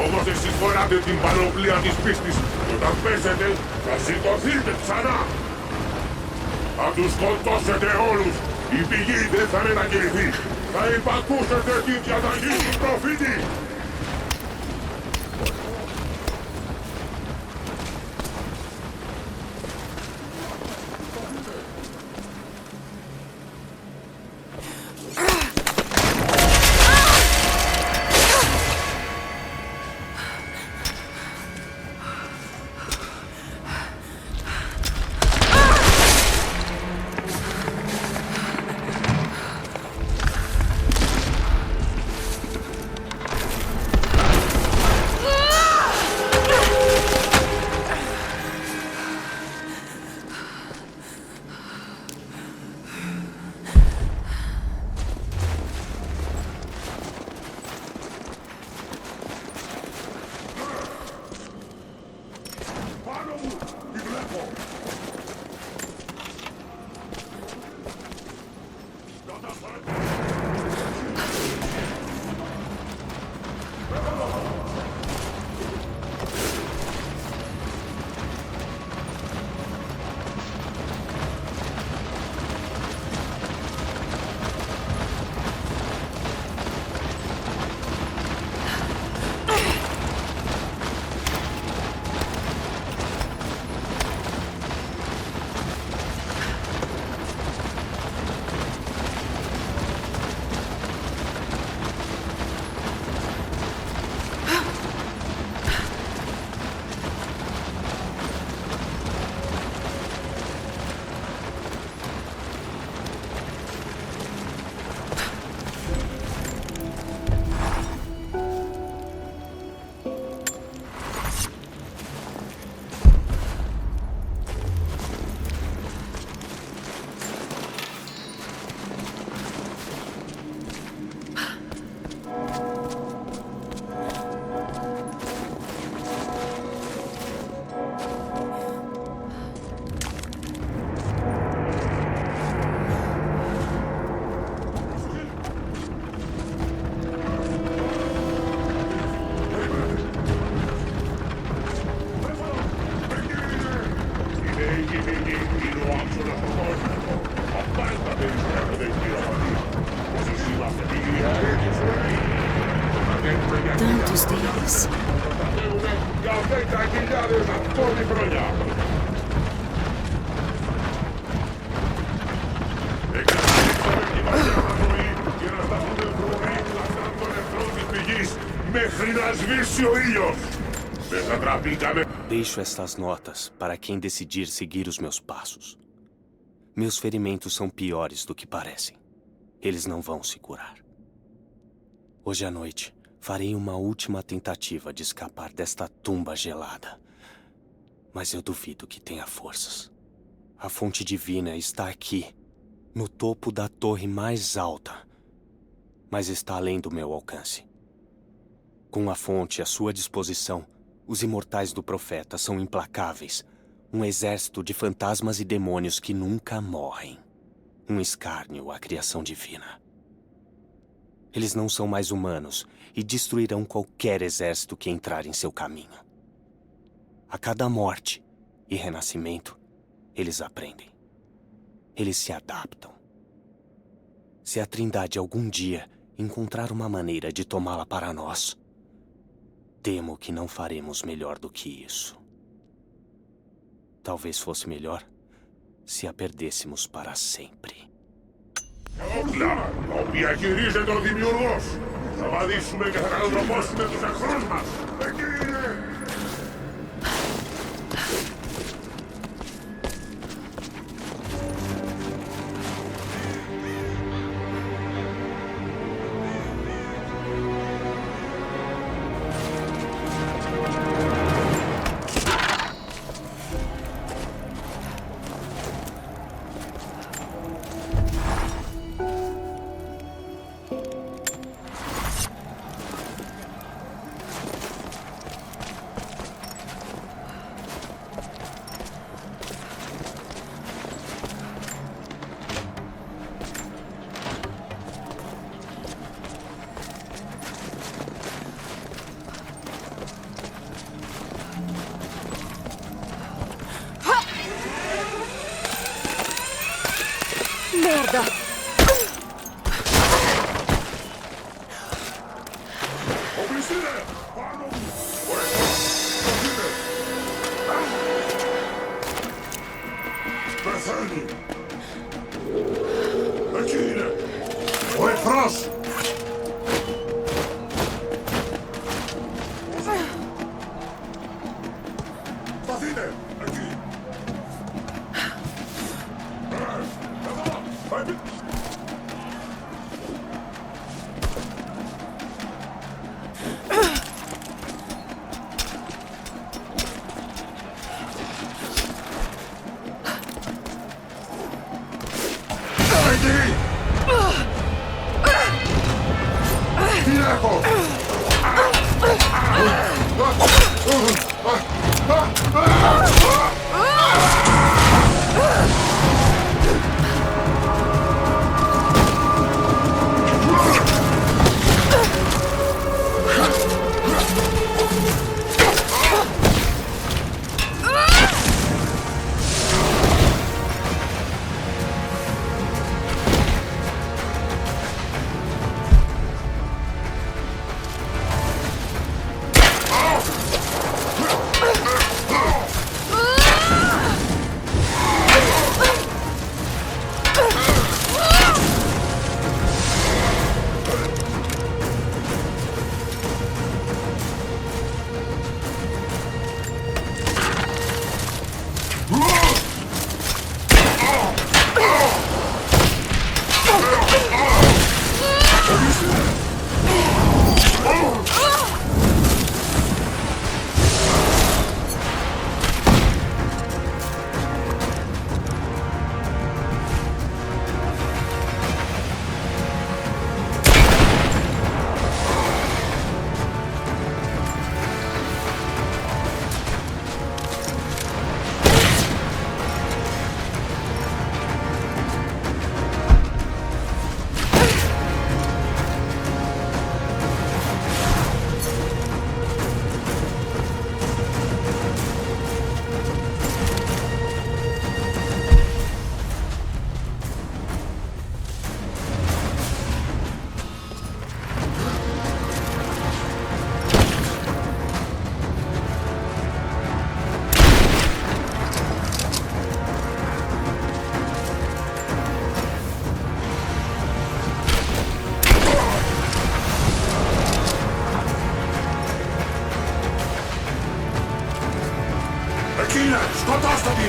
Speaker 12: Όμως εσείς φοράτε την πανοπλία της πίστης. Όταν πέσετε, θα σηκωθείτε ξανά. Θα τους σκοτώσετε όλους. Η πηγή δεν θα μετακινηθεί. Θα υπακούσετε τη διαταγή του προφήτη.
Speaker 7: Tantos deles.
Speaker 13: Deixo estas notas para quem decidir seguir os meus passos. Meus ferimentos são piores do que parecem. Eles não vão se curar. Hoje à noite, farei uma última tentativa de escapar desta tumba gelada. Mas eu duvido que tenha forças. A fonte divina está aqui, no topo da torre mais alta. Mas está além do meu alcance. Com a fonte à sua disposição, os imortais do profeta são implacáveis. Um exército de fantasmas e demônios que nunca morrem. Um escárnio à criação divina. Eles não são mais humanos e destruirão qualquer exército que entrar em seu caminho. A cada morte e renascimento, eles aprendem. Eles se adaptam. Se a Trindade algum dia
Speaker 4: encontrar uma maneira de tomá-la para nós. Temo que não faremos melhor do que isso. Talvez fosse melhor se a perdêssemos para sempre.
Speaker 12: Όπλα, τα οποία χειρίζεται ο Δημιουργός. Θα βαδίσουμε και θα καλοτροπώσουμε τους εχθρούς μας. Εκεί είναι!
Speaker 5: Merda!
Speaker 12: Oi, Frost! Fazine! Aqui! Aquila, skotast op je!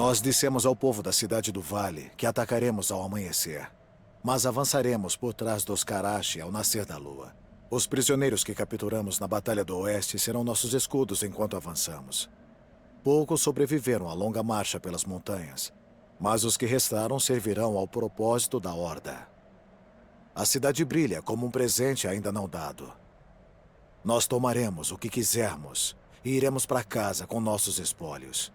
Speaker 17: Nós dissemos ao povo da cidade do Vale que atacaremos ao amanhecer, mas avançaremos por trás dos Karashi ao nascer da lua. Os prisioneiros que capturamos na Batalha do Oeste serão nossos escudos enquanto avançamos. Poucos sobreviveram à longa marcha pelas montanhas, mas os que restaram servirão ao propósito da Horda. A cidade brilha como um presente ainda não dado. Nós tomaremos o que quisermos e iremos para casa com nossos espólios.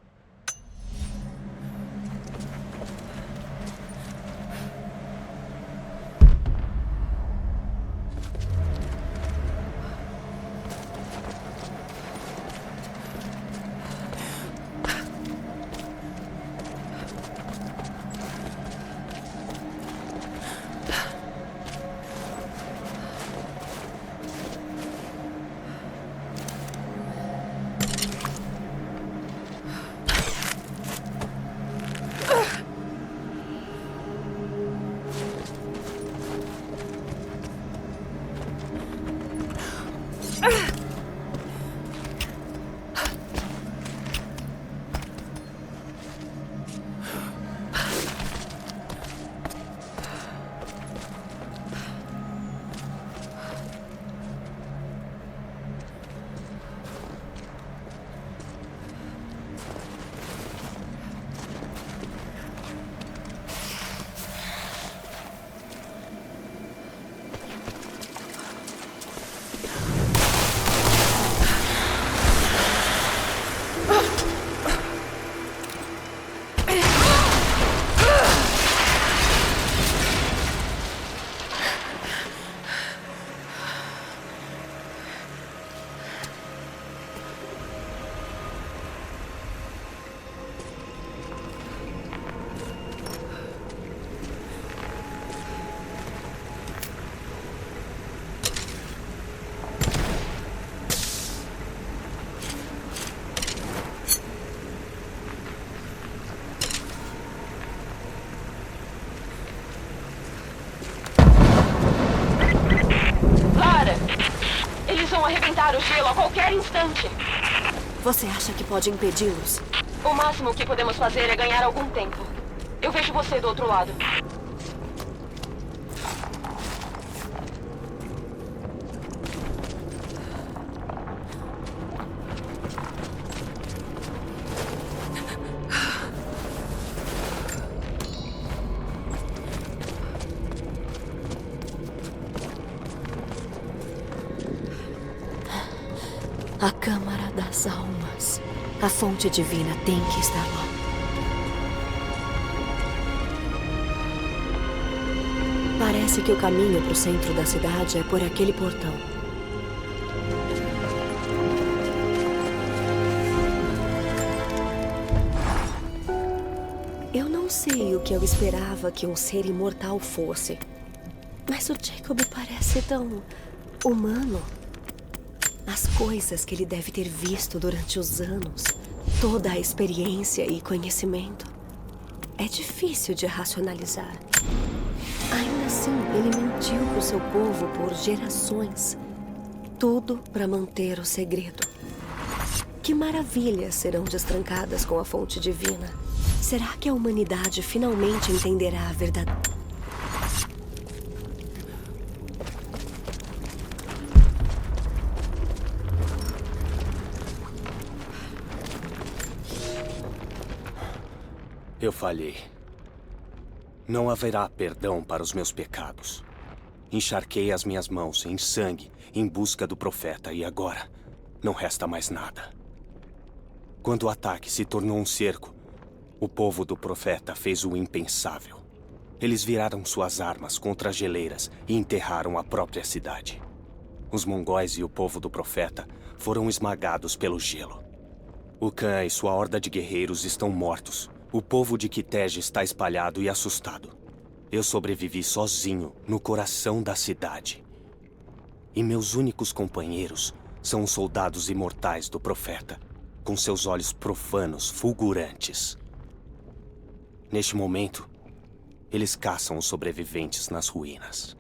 Speaker 5: Arrebentar o gelo a qualquer instante.
Speaker 7: Você acha que pode impedi-los?
Speaker 5: O máximo que podemos fazer é ganhar algum tempo. Eu vejo você do outro lado.
Speaker 7: A Câmara das Almas. A fonte divina tem que estar lá. Parece que o caminho para o centro da cidade é por aquele portão. Eu não sei o que eu esperava que um ser imortal fosse, mas o Jacob parece tão humano. As coisas que ele deve ter visto durante os anos, toda a experiência e conhecimento. É difícil de racionalizar. Ainda assim, ele mentiu para o seu povo por gerações. Tudo para manter o segredo. Que maravilhas serão destrancadas com a fonte divina? Será que a humanidade finalmente entenderá a verdade?
Speaker 4: Eu falhei. Não haverá perdão para os meus pecados. Encharquei as minhas mãos em sangue em busca do profeta e agora não resta mais nada. Quando o ataque se tornou um cerco, o povo do profeta fez o impensável. Eles viraram suas armas contra as geleiras e enterraram a própria cidade. Os mongóis e o povo do profeta foram esmagados pelo gelo. O Khan e sua horda de guerreiros estão mortos. O povo de Kitej está espalhado e assustado. Eu sobrevivi sozinho no coração da cidade. E meus únicos companheiros são os soldados imortais do profeta, com seus olhos profanos fulgurantes. Neste momento, eles caçam os sobreviventes nas ruínas.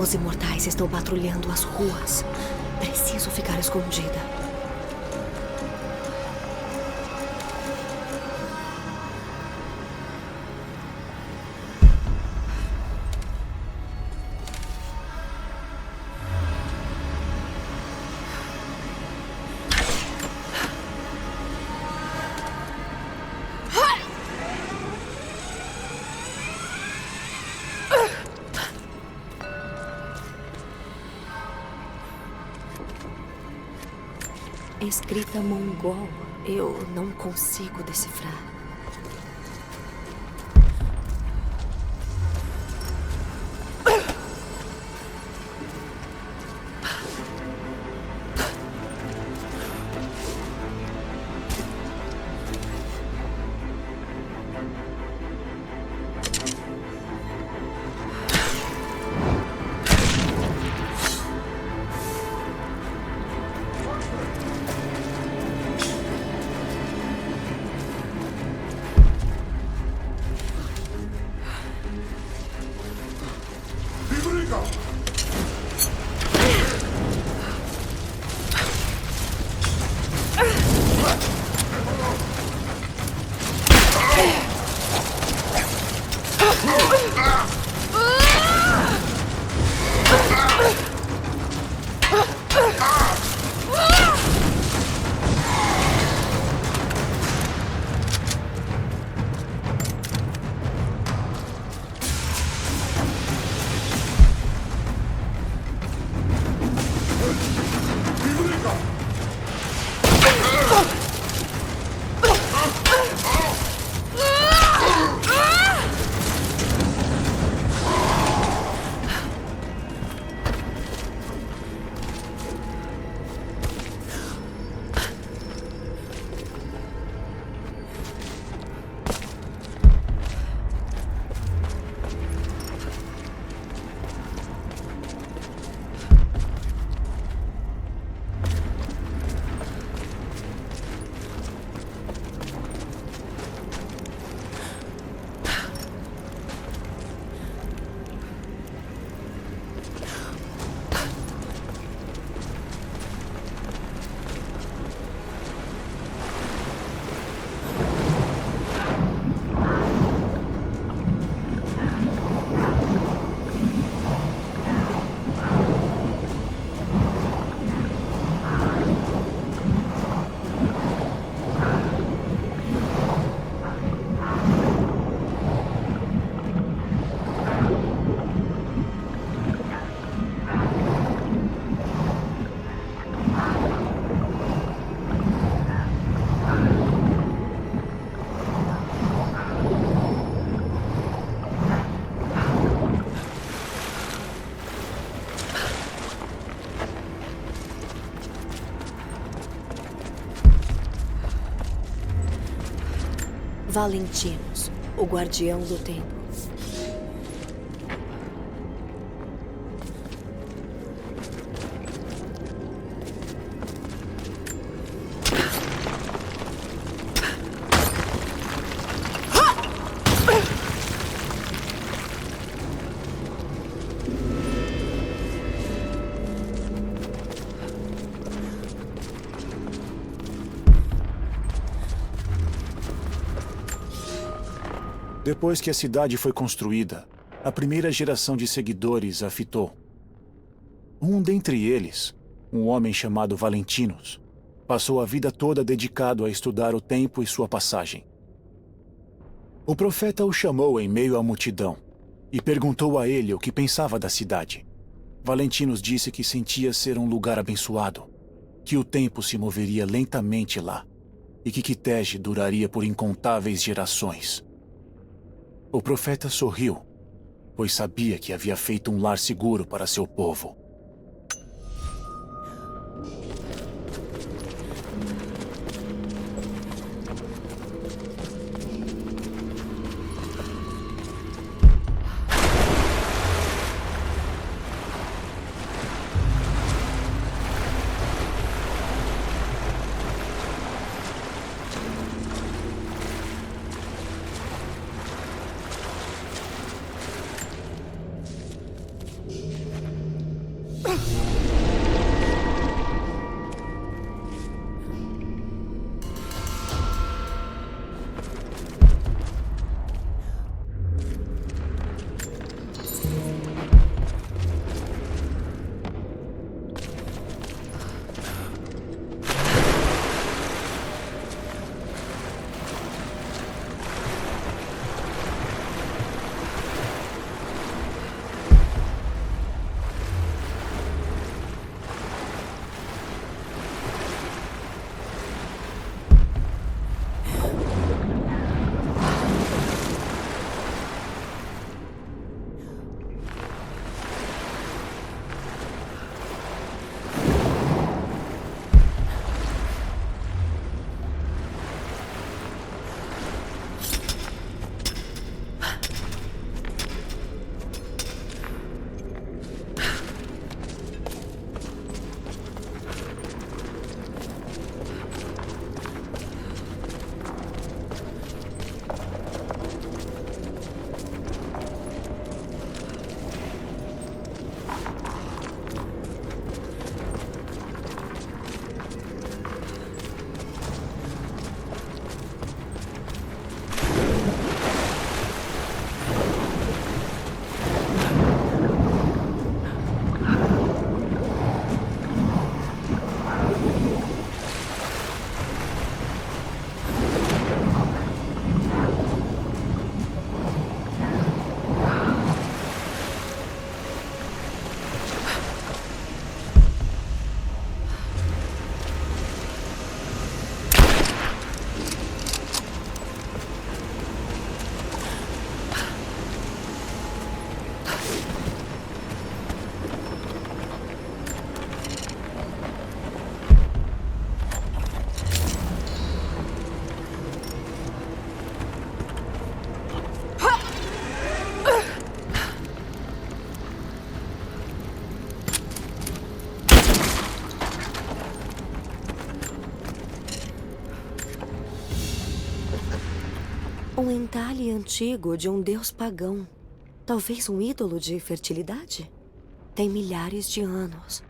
Speaker 7: Os imortais estão patrulhando as ruas. Preciso ficar escondida. Escrita mongol, eu não consigo decifrar. Valentinos, o guardião do tempo.
Speaker 3: Depois que a cidade foi construída, a primeira geração de seguidores a fitou. Um dentre eles, um homem chamado Valentinos, passou a vida toda dedicado a estudar o tempo e sua passagem. O profeta o chamou em meio à multidão e perguntou a ele o que pensava da cidade. Valentinos disse que sentia ser um lugar abençoado, que o tempo se moveria lentamente lá e que Kitege duraria por incontáveis gerações. O profeta sorriu, pois sabia que havia feito um lar seguro para seu povo.
Speaker 7: Um entalhe antigo de um deus pagão. Talvez um ídolo de fertilidade? Tem milhares de anos.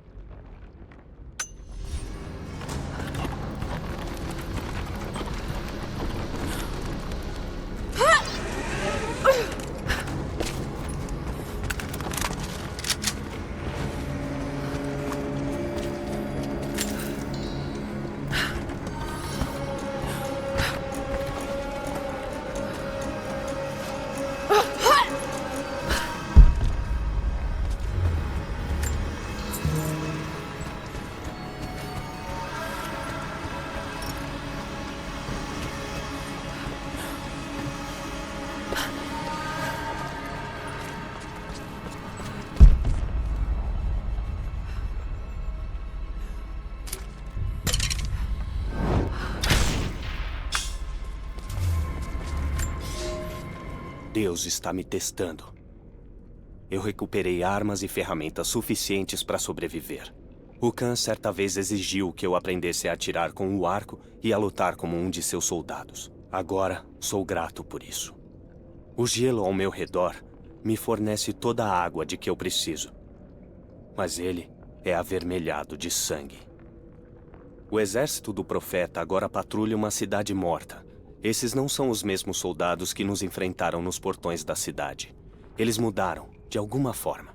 Speaker 4: Deus está me testando. Eu recuperei armas e ferramentas suficientes para sobreviver. O Khan certa vez exigiu que eu aprendesse a atirar com o arco e a lutar como um de seus soldados. Agora, sou grato por isso. O gelo ao meu redor me fornece toda a água de que eu preciso. Mas ele é avermelhado de sangue. O exército do profeta agora patrulha uma cidade morta. Esses não são os mesmos soldados que nos enfrentaram nos portões da cidade. Eles mudaram, de alguma forma.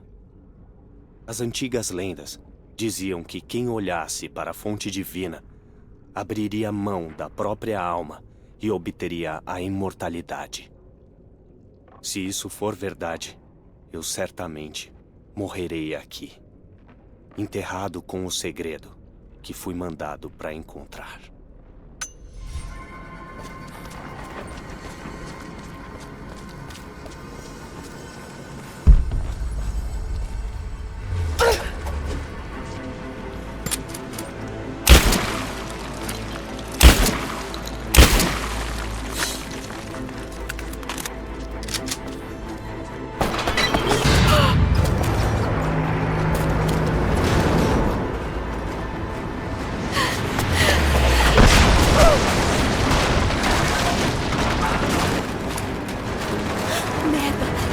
Speaker 4: As antigas lendas diziam que quem olhasse para a fonte divina abriria mão da própria alma e obteria a imortalidade. Se isso for verdade, eu certamente morrerei aqui, enterrado com o segredo que fui mandado para encontrar.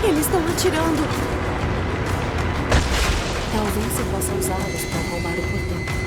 Speaker 7: Eles estão atirando. Talvez você possa usá-los para roubar o portão.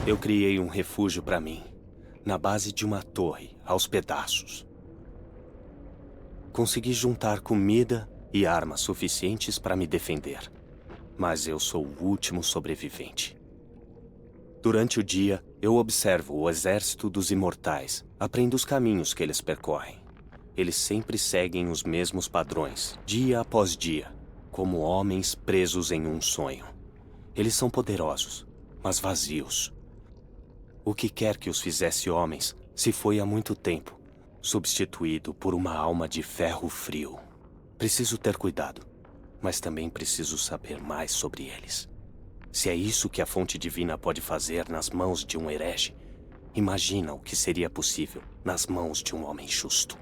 Speaker 4: Eu criei um refúgio para mim, na base de uma torre, aos pedaços. Consegui juntar comida e armas suficientes para me defender. Mas eu sou o último sobrevivente. Durante o dia, eu observo o exército dos imortais, aprendo os caminhos que eles percorrem. Eles sempre seguem os mesmos padrões, dia após dia, como homens presos em um sonho. Eles são poderosos, mas vazios. O que quer que os fizesse homens se foi há muito tempo, substituído por uma alma de ferro frio. Preciso ter cuidado, mas também preciso saber mais sobre eles. Se é isso que a fonte divina pode fazer nas mãos de um herege, imagina o que seria possível nas mãos de um homem justo.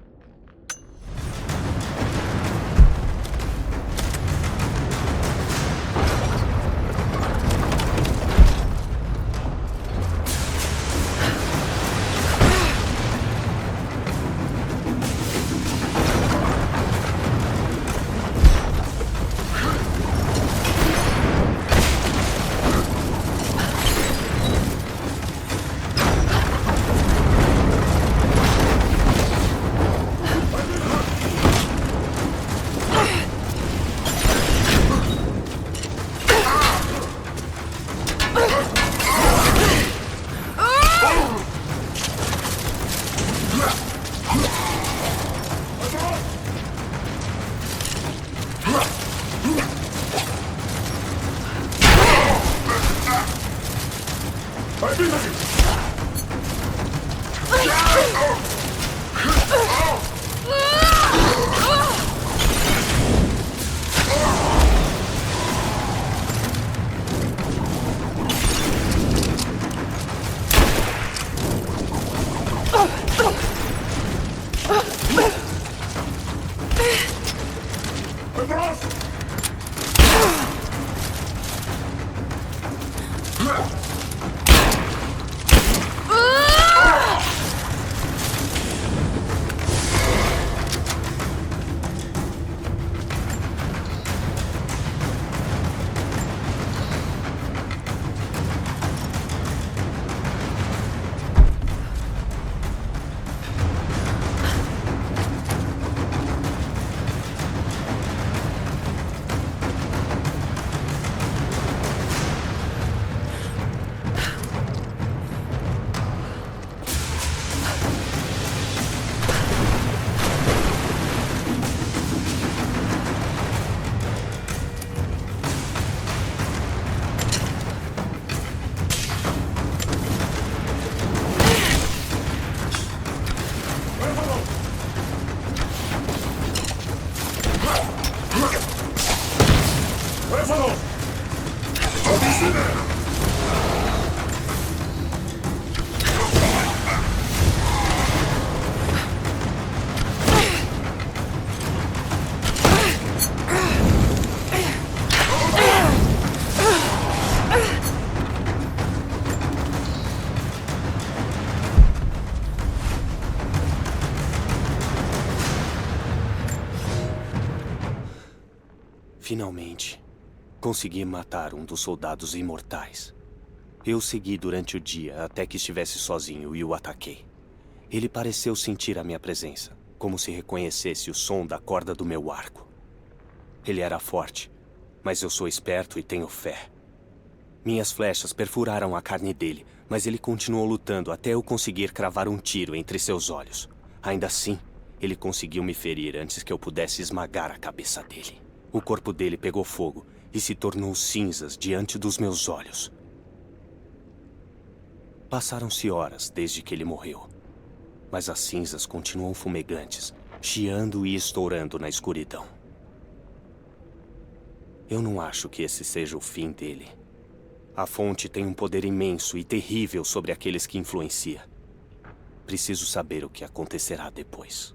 Speaker 4: Finalmente, consegui matar um dos soldados imortais. Eu o segui durante o dia até que estivesse sozinho e o ataquei. Ele pareceu sentir a minha presença, como se reconhecesse o som da corda do meu arco. Ele era forte, mas eu sou esperto e tenho fé. Minhas flechas perfuraram a carne dele, mas ele continuou lutando até eu conseguir cravar um tiro entre seus olhos. Ainda assim, ele conseguiu me ferir antes que eu pudesse esmagar a cabeça dele. O corpo dele pegou fogo e se tornou cinzas diante dos meus olhos. Passaram-se horas desde que ele morreu, mas as cinzas continuam fumegantes, chiando e estourando na escuridão. Eu não acho que esse seja o fim dele. A fonte tem um poder imenso e terrível sobre aqueles que influencia. Preciso saber o que acontecerá depois.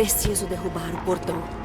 Speaker 7: Preciso derrubar o portão.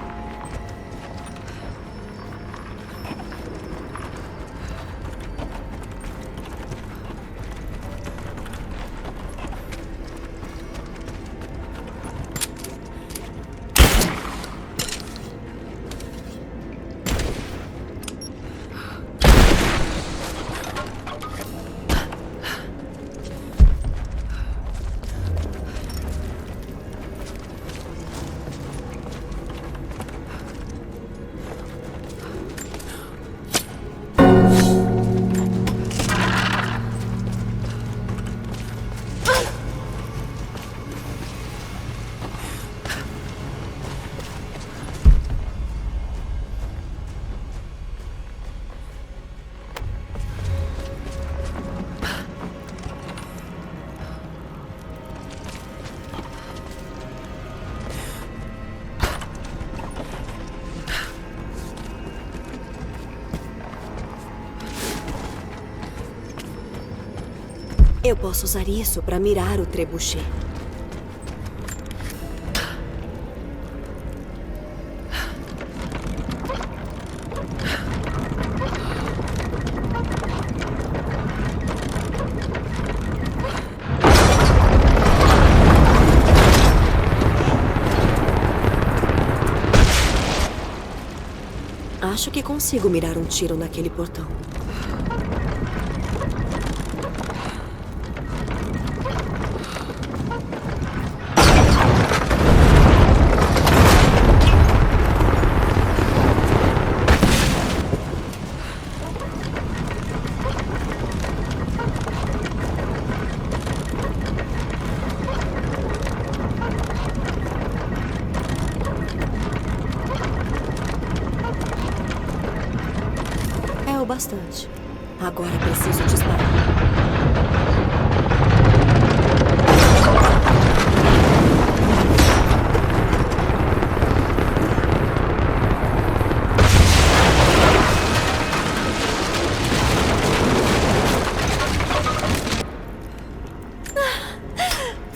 Speaker 7: Eu posso usar isso para mirar o trebuchet. Acho que consigo mirar um tiro naquele portão. Bastante. Agora preciso disparar.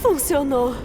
Speaker 7: Funcionou.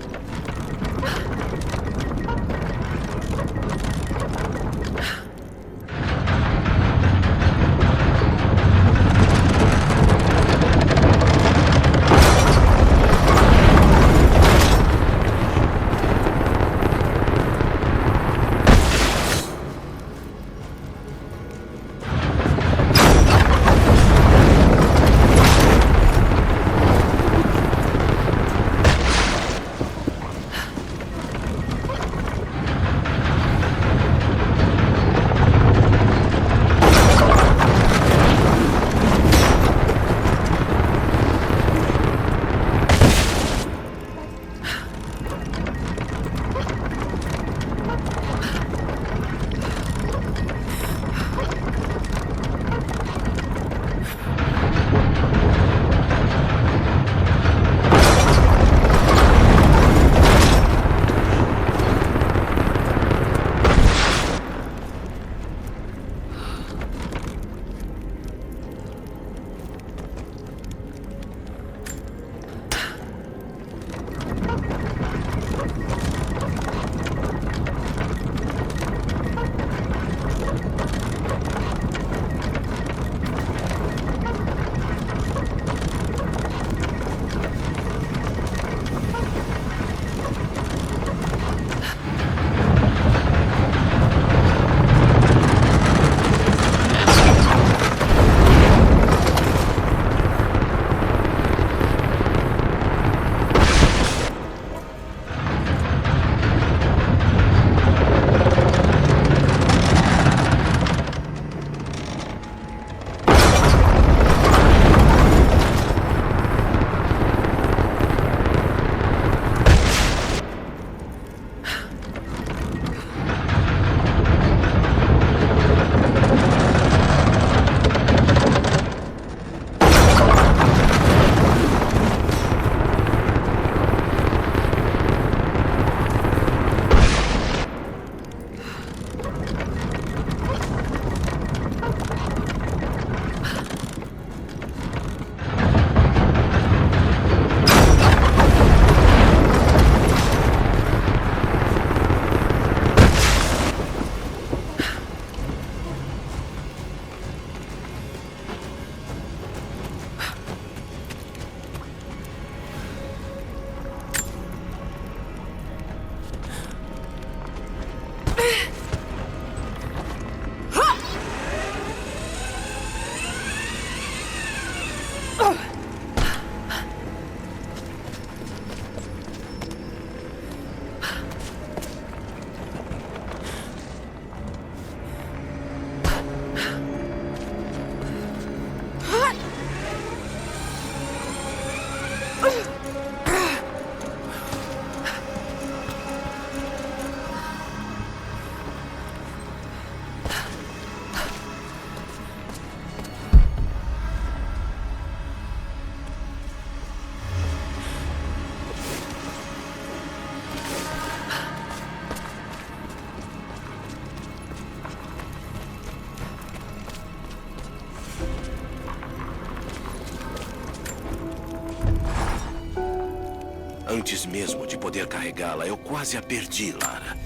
Speaker 13: Antes mesmo de poder carregá-la, eu quase a perdi, Lara.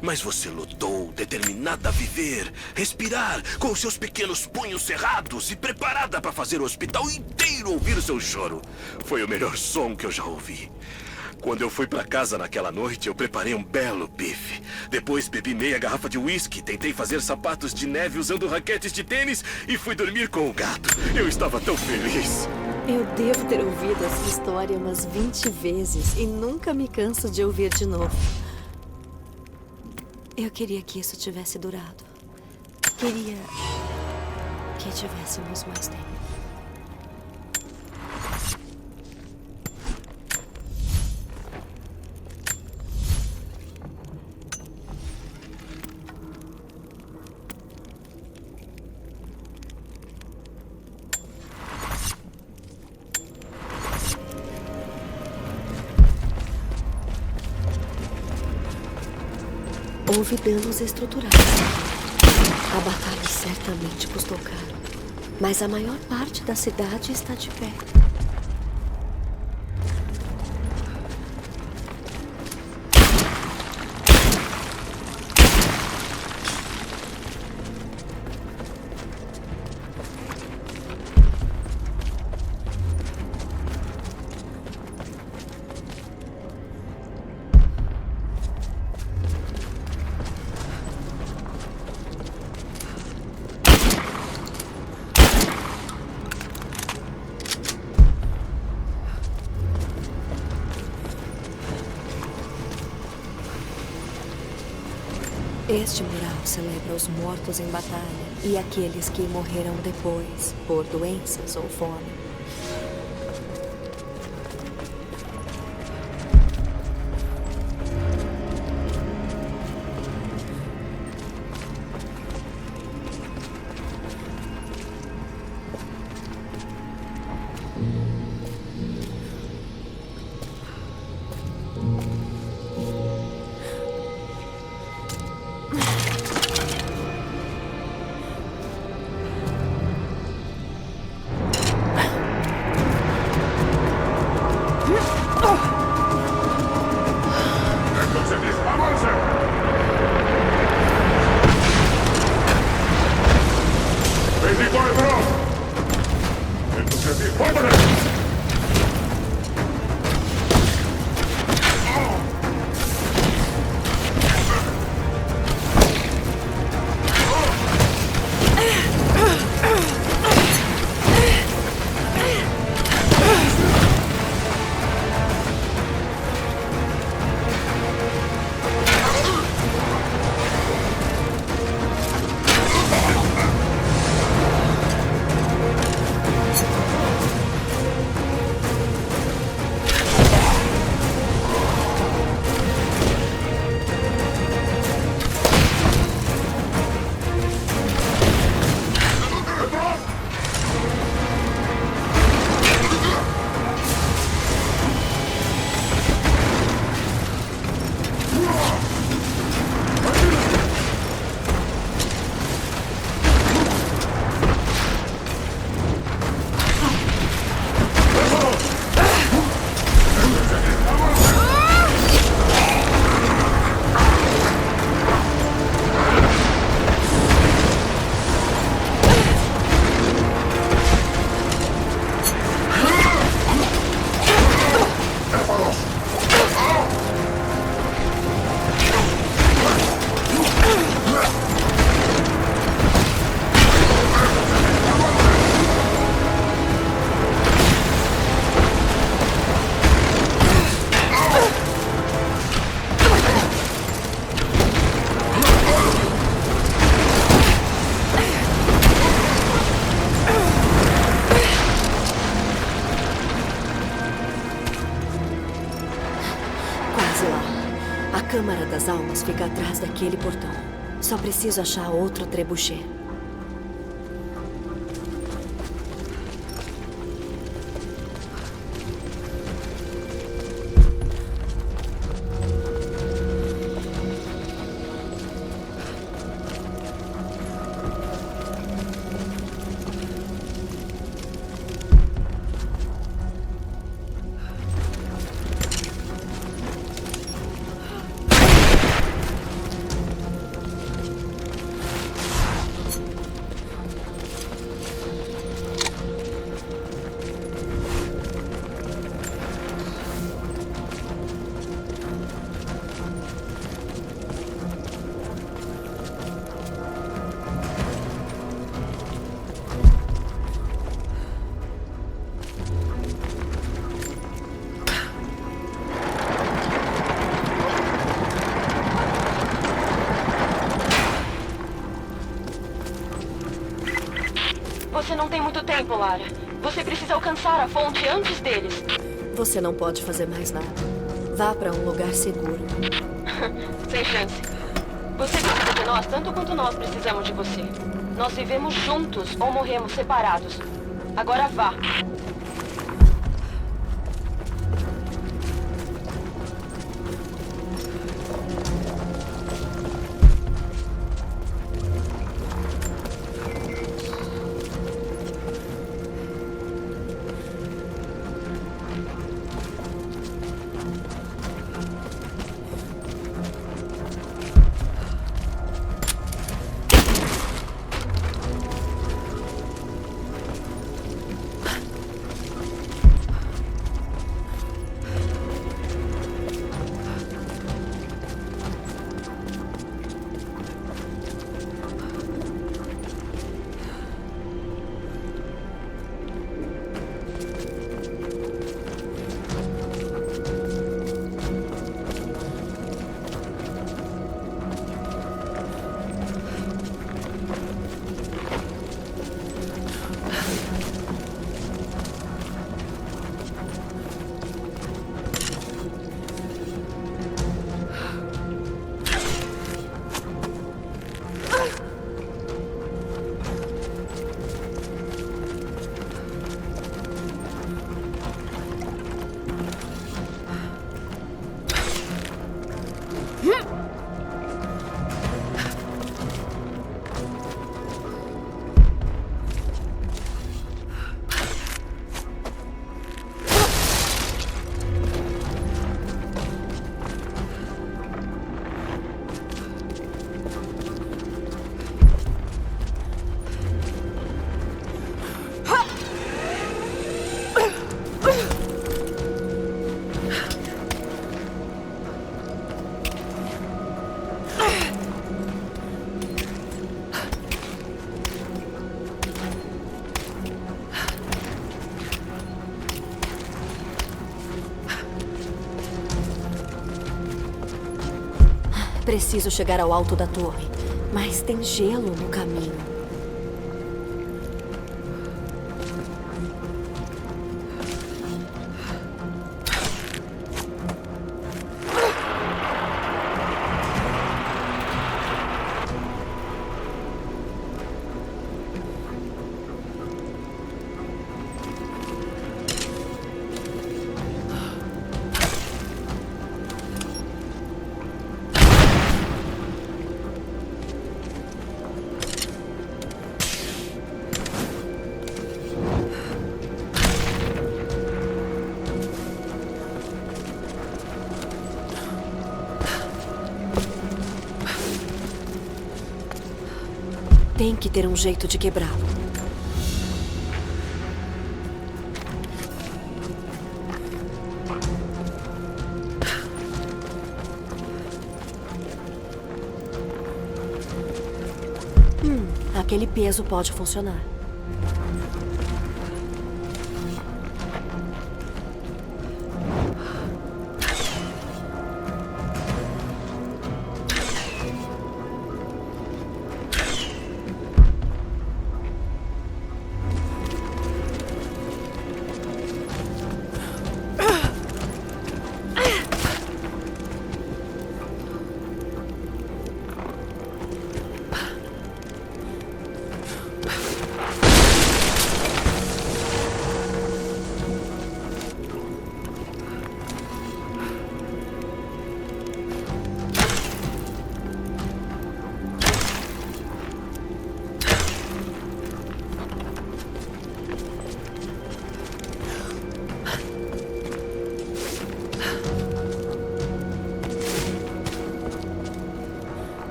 Speaker 13: Mas você lutou, determinada a viver, respirar, com seus pequenos punhos cerrados e preparada para fazer o hospital inteiro ouvir o seu choro. Foi o melhor som que eu já ouvi. Quando eu fui para casa naquela noite, eu preparei um belo bife. Depois bebi meia garrafa de uísque, tentei fazer sapatos de neve usando raquetes de tênis e fui dormir com o gato. Eu estava tão feliz.
Speaker 7: Eu devo ter ouvido essa história umas 20 vezes e nunca me canso de ouvir de novo. Eu queria que isso tivesse durado. Queria que tivéssemos mais tempo. Houve danos estruturais. A batalha certamente custou caro. Mas a maior parte da cidade está de pé. Este mural celebra os mortos em batalha e aqueles que morreram depois, por doenças ou fome. Câmara das Almas fica atrás daquele portão. Só preciso achar outro trebuchet.
Speaker 5: Você não tem muito tempo, Lara. Você precisa alcançar a fonte antes deles.
Speaker 7: Você não pode fazer mais nada. Vá para um lugar seguro.
Speaker 5: Sem chance. Você precisa de nós tanto quanto nós precisamos de você. Nós vivemos juntos ou morremos separados. Agora vá.
Speaker 7: Preciso chegar ao alto da torre, mas tem gelo no caminho. Tem que ter um jeito de quebrá-lo. Aquele peso pode funcionar.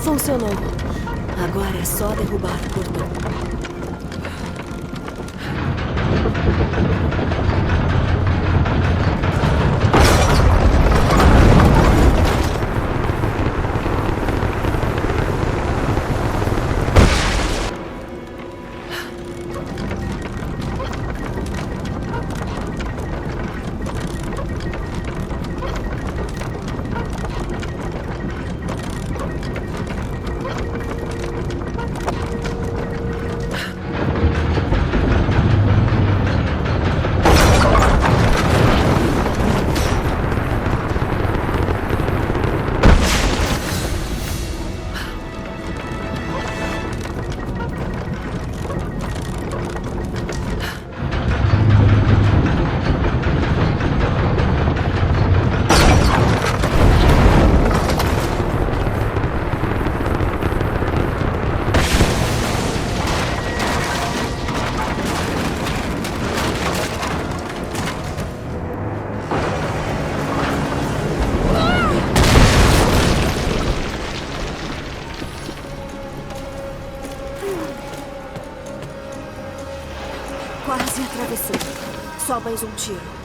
Speaker 7: Funcionou. Agora é só derrubar o portão. Quase atravessei. Só mais um tiro.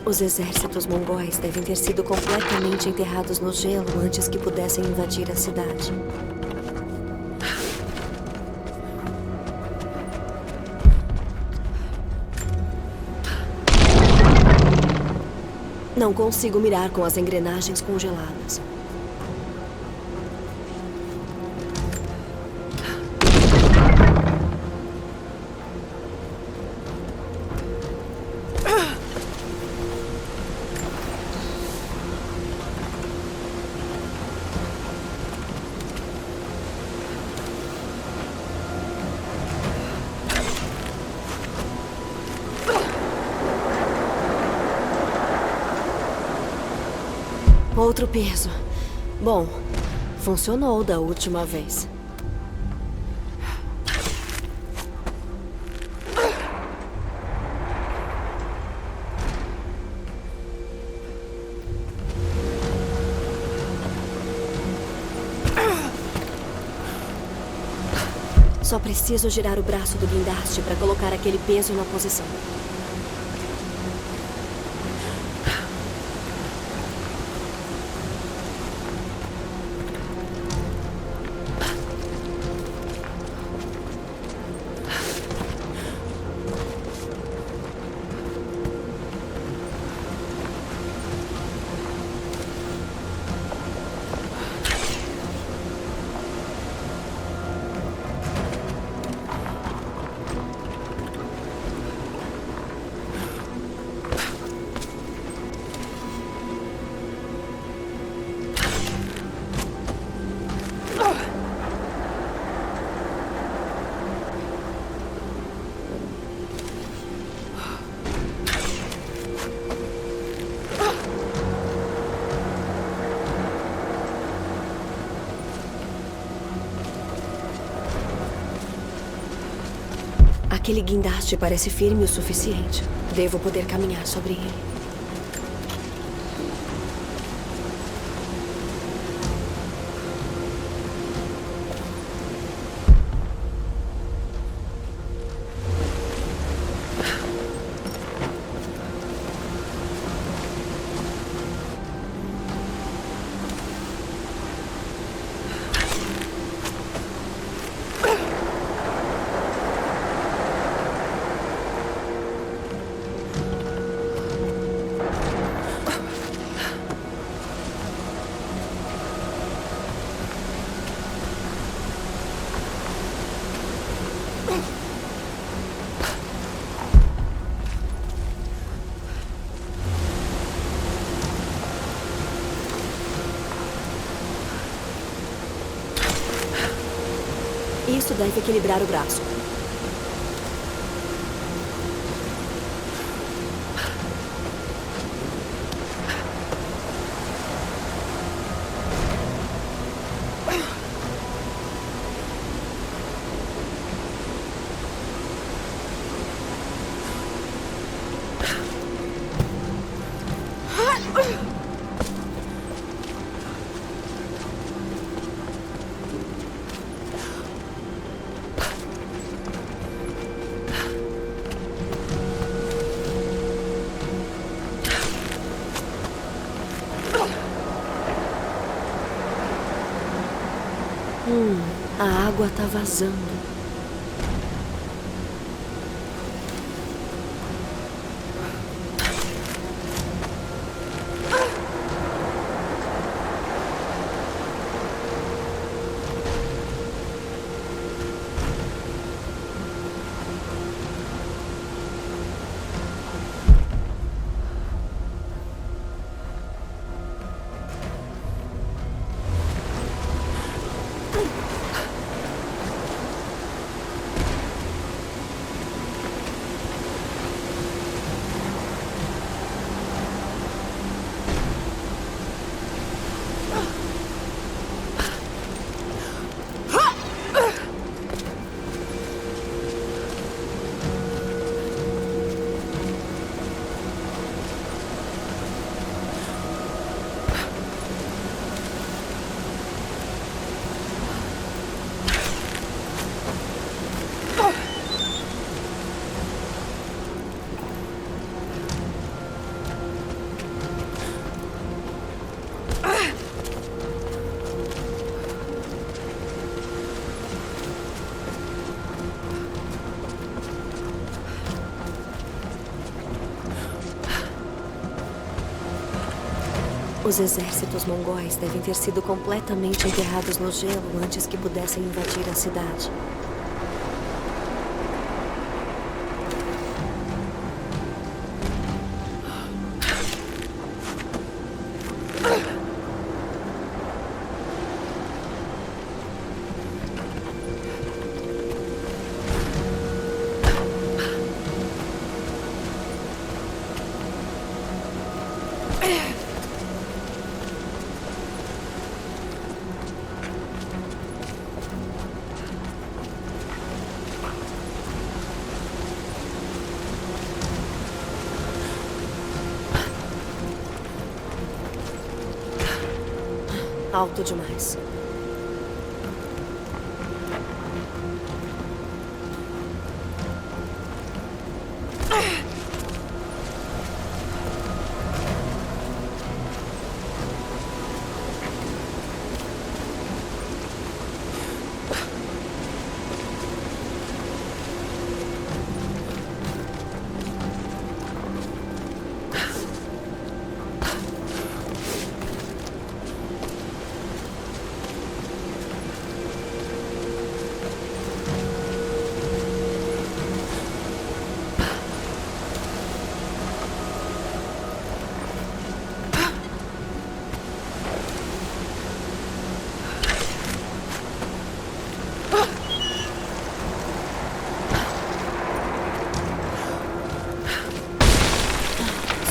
Speaker 7: Os exércitos mongóis devem ter sido completamente enterrados no gelo antes que pudessem invadir a cidade. Não consigo mirar com as engrenagens congeladas. Outro peso. Bom, funcionou da última vez. Só preciso girar o braço do guindaste para colocar aquele peso na posição. Aquele guindaste parece firme o suficiente. Devo poder caminhar sobre ele. Isso deve equilibrar o braço. A água tá vazando. Os exércitos mongóis devem ter sido completamente enterrados no gelo antes que pudessem invadir a cidade. Alto demais.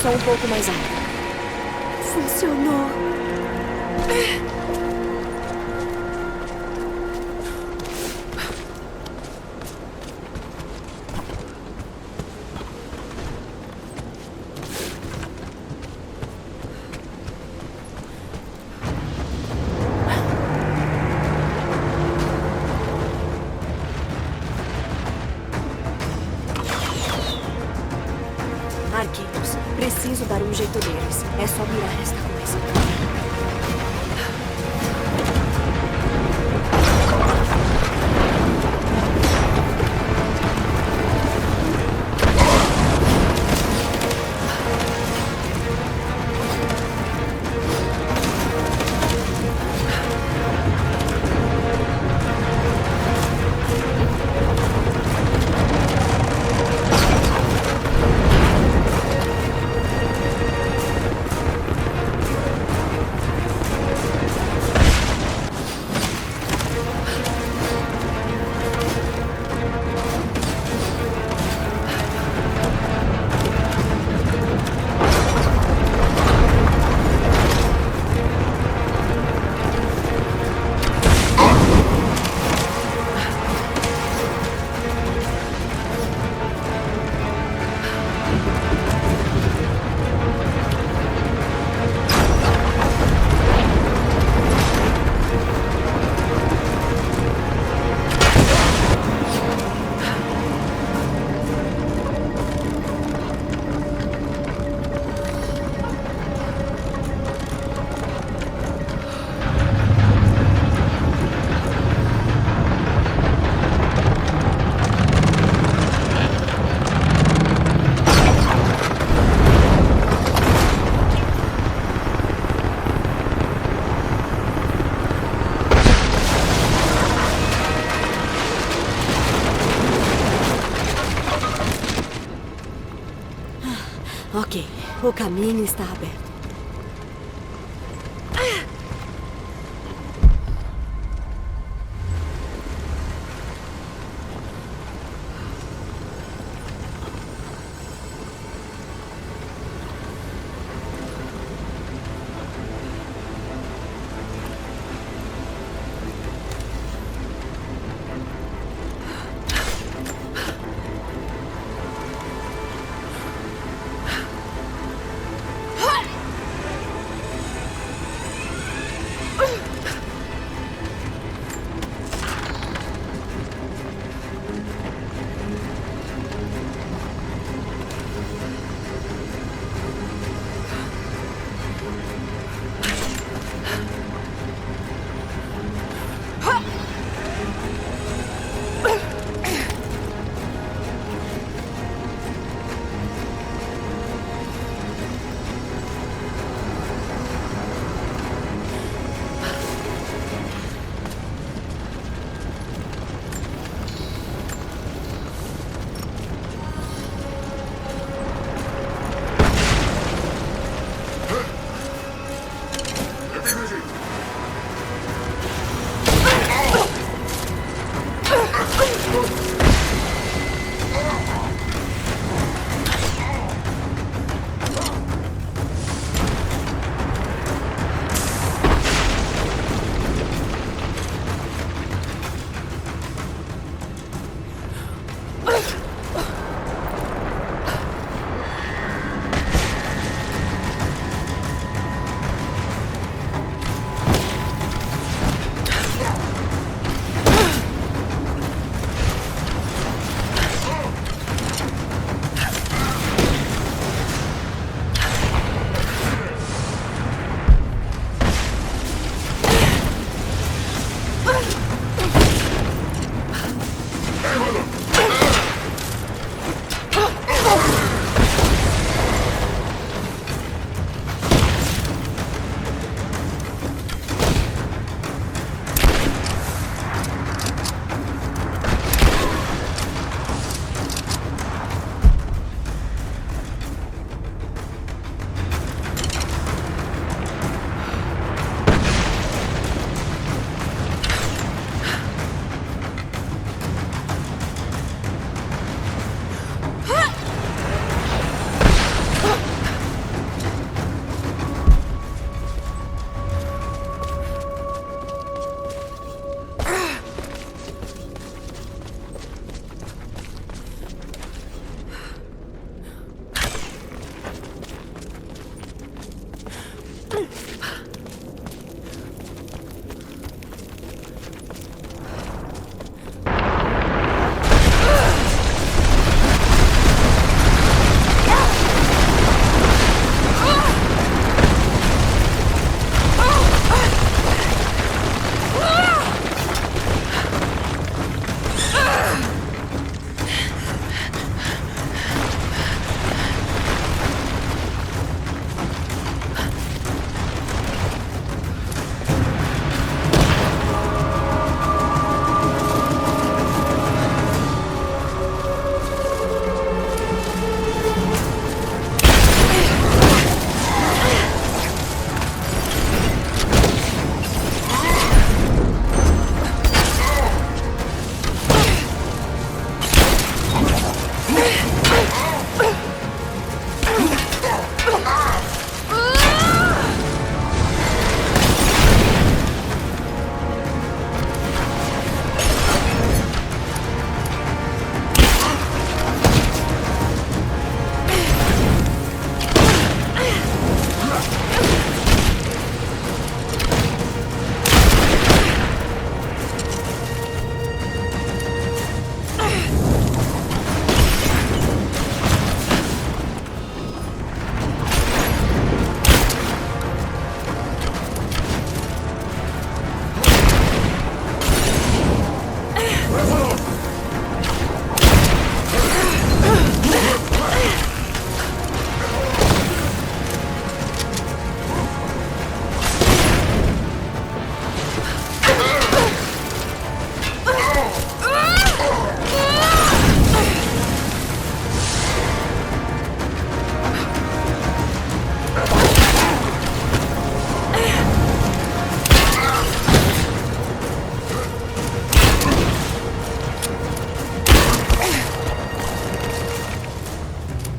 Speaker 7: Só um pouco mais alto. Funcionou. preciso dar um jeito neles. É só mirar esta coisa. Ok, o caminho está aberto.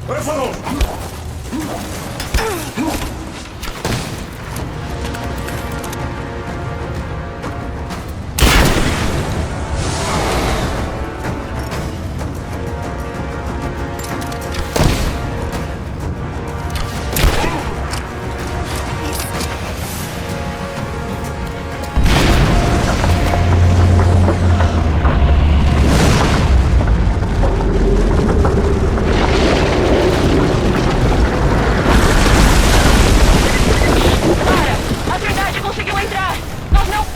Speaker 12: ¡Rézalos!
Speaker 5: A Trindade conseguiu entrar! Nós não...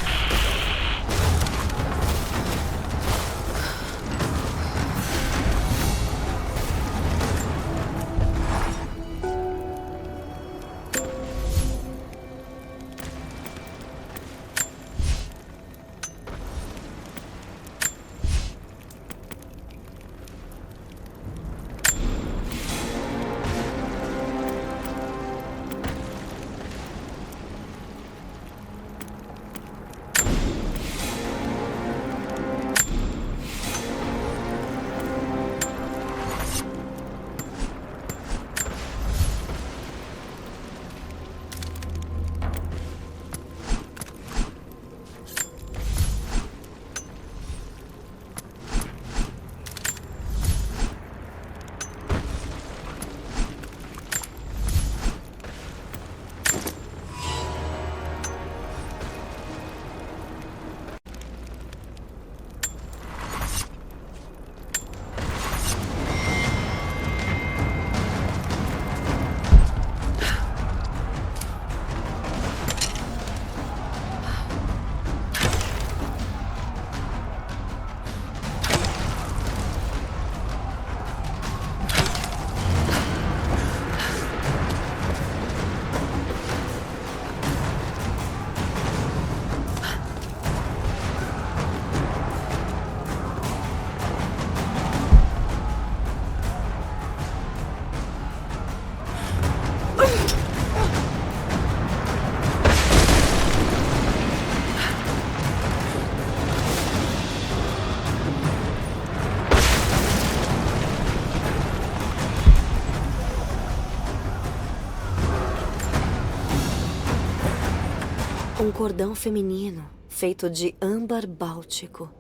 Speaker 7: Um cordão feminino, feito de âmbar báltico.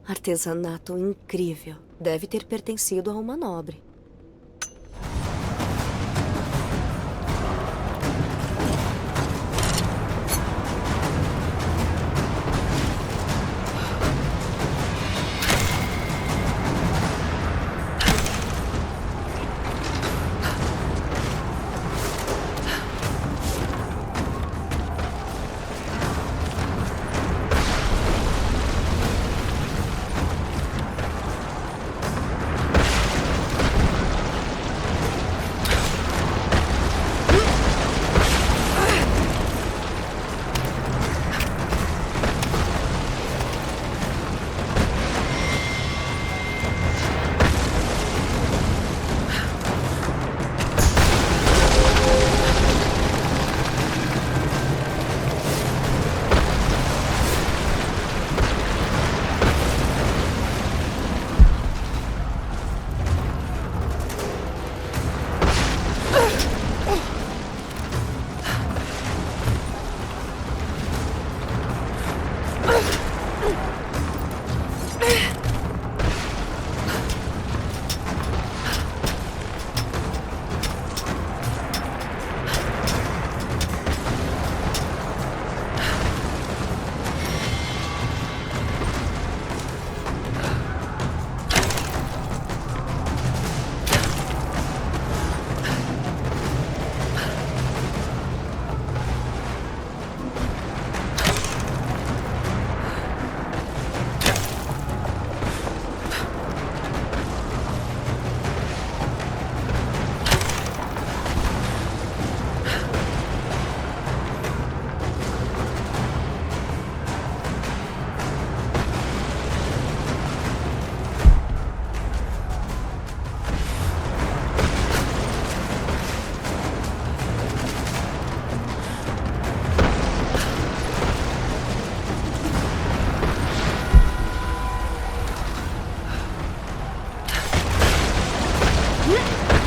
Speaker 7: Artesanato incrível. Deve ter pertencido a uma nobre.
Speaker 5: Yeah.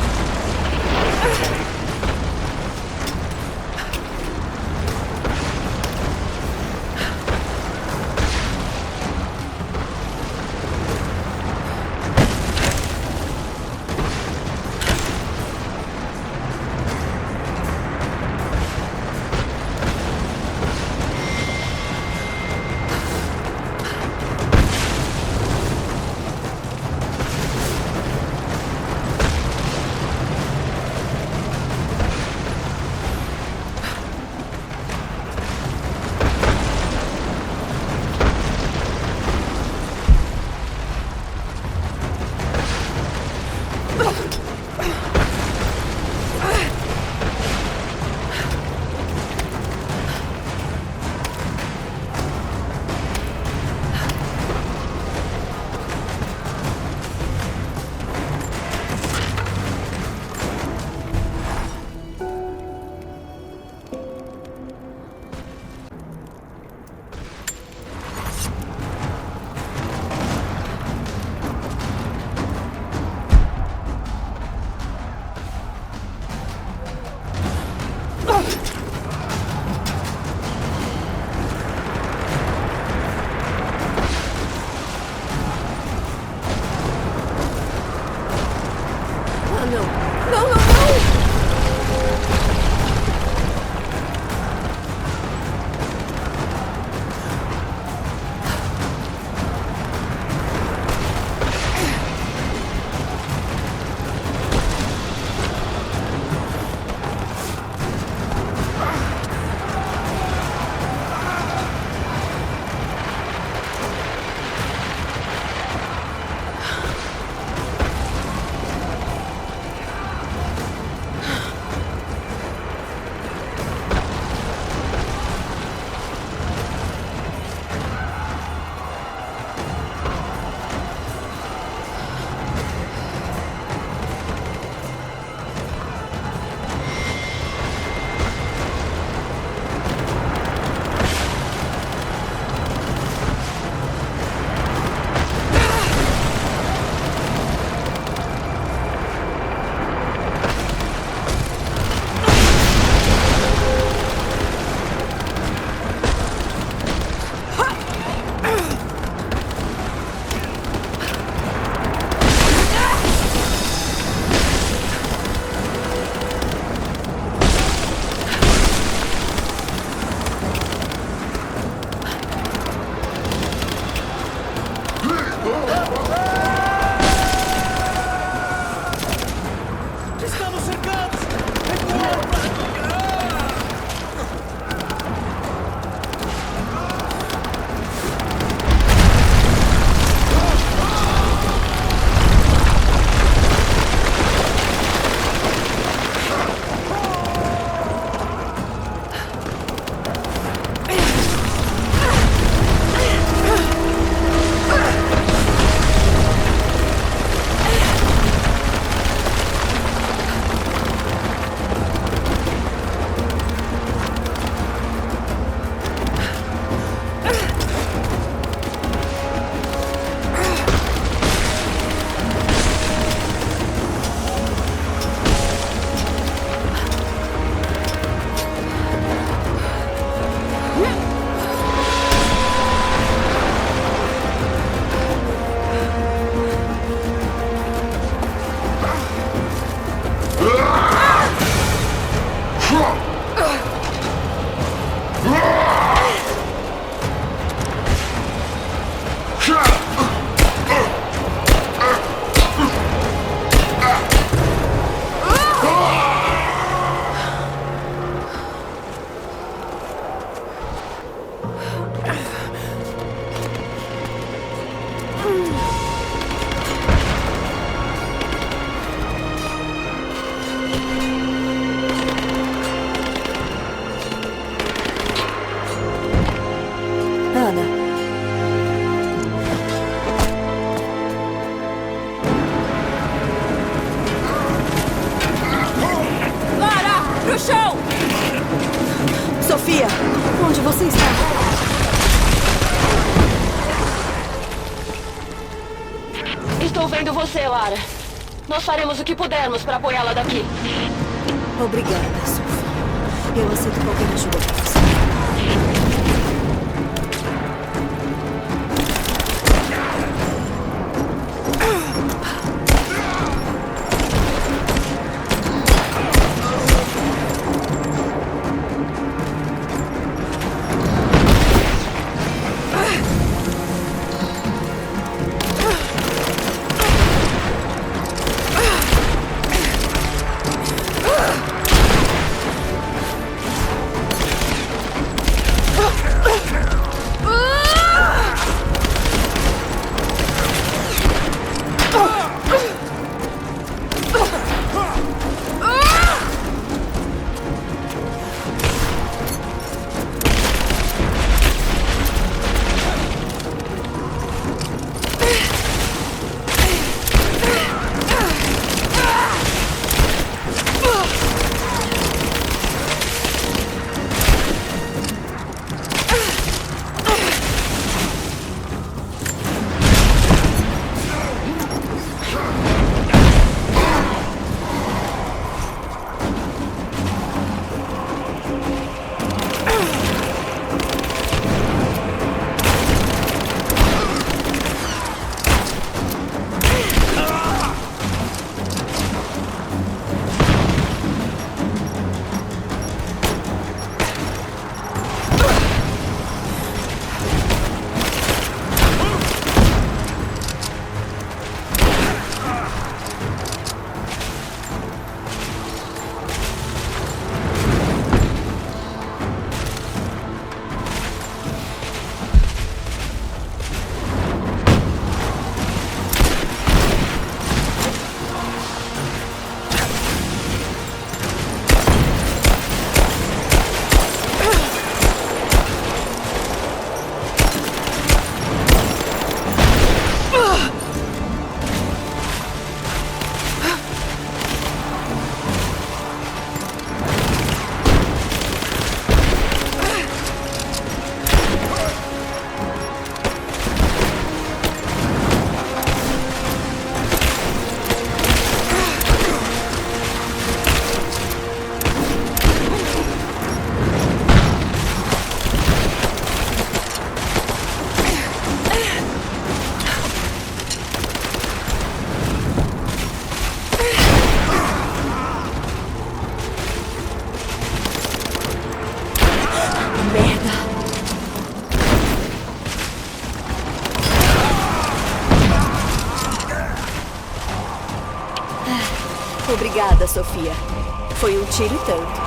Speaker 7: Ah, não. Não, não, não! Sofia, onde você está?
Speaker 5: Estou vendo você, Lara. Nós faremos o que pudermos para apoiá-la daqui.
Speaker 7: Obrigada, Sofia. Eu aceito qualquer ajuda para você. Obrigada, Sofia. Foi um tiro e tanto.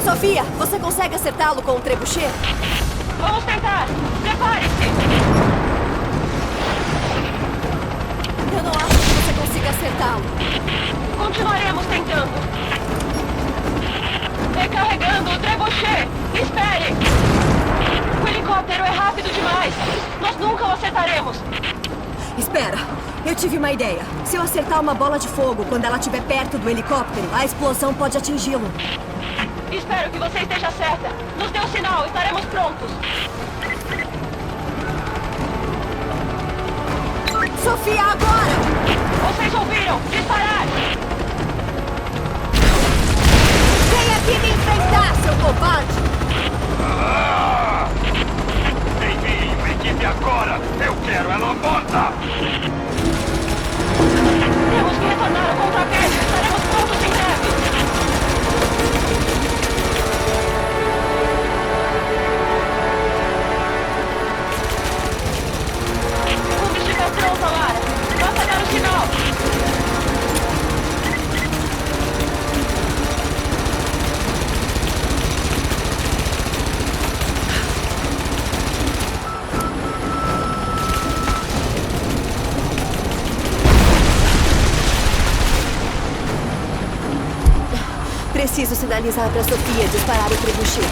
Speaker 7: Sofia, você consegue acertá-lo com o trebuchet?
Speaker 5: Vamos tentar! Prepare-se!
Speaker 7: Eu não acho que você consiga acertá-lo.
Speaker 5: Continuaremos tentando. Recarregando o trebuchet! Espere! O helicóptero é rápido demais! Nós nunca o acertaremos!
Speaker 7: Espera! Eu tive uma ideia. Se eu acertar uma bola de fogo quando ela estiver perto do helicóptero, a explosão pode atingi-lo.
Speaker 5: Espero que você esteja certa. Nos dê um sinal, estaremos prontos.
Speaker 7: Sofia, agora!
Speaker 5: Vocês ouviram? Disparar!
Speaker 7: Vem aqui me enfrentar, seu covarde!
Speaker 12: Enviem uma equipe agora! Eu quero ela morta!
Speaker 5: Temos que retornar ao contrapeso. Estaremos prontos em breve. Quando estiver pronta, Lara, basta dar o sinal.
Speaker 7: Preciso sinalizar para Sofia disparar o trebuchet.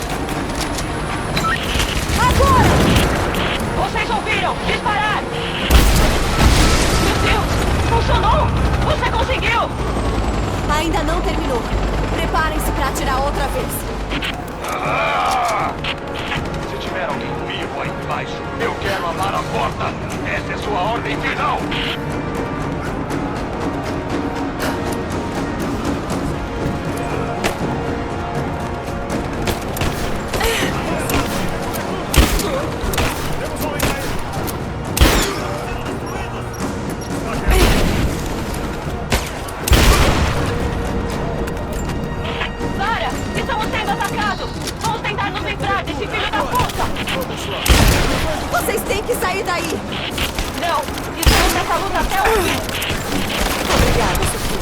Speaker 7: Agora!
Speaker 5: Vocês ouviram? Disparar! Meu Deus! Funcionou! Você conseguiu!
Speaker 7: Ainda não terminou. Preparem-se para atirar outra vez.
Speaker 12: Se tiver alguém vivo aí embaixo, eu quero a Lara morta! Essa é sua ordem final!
Speaker 5: Lara, estamos sendo atacados! Vamos tentar nos livrar desse filho da puta!
Speaker 7: Vocês têm que sair daí!
Speaker 5: Não! Estamos nessa luta até o fim!
Speaker 7: Obrigada, Sofia.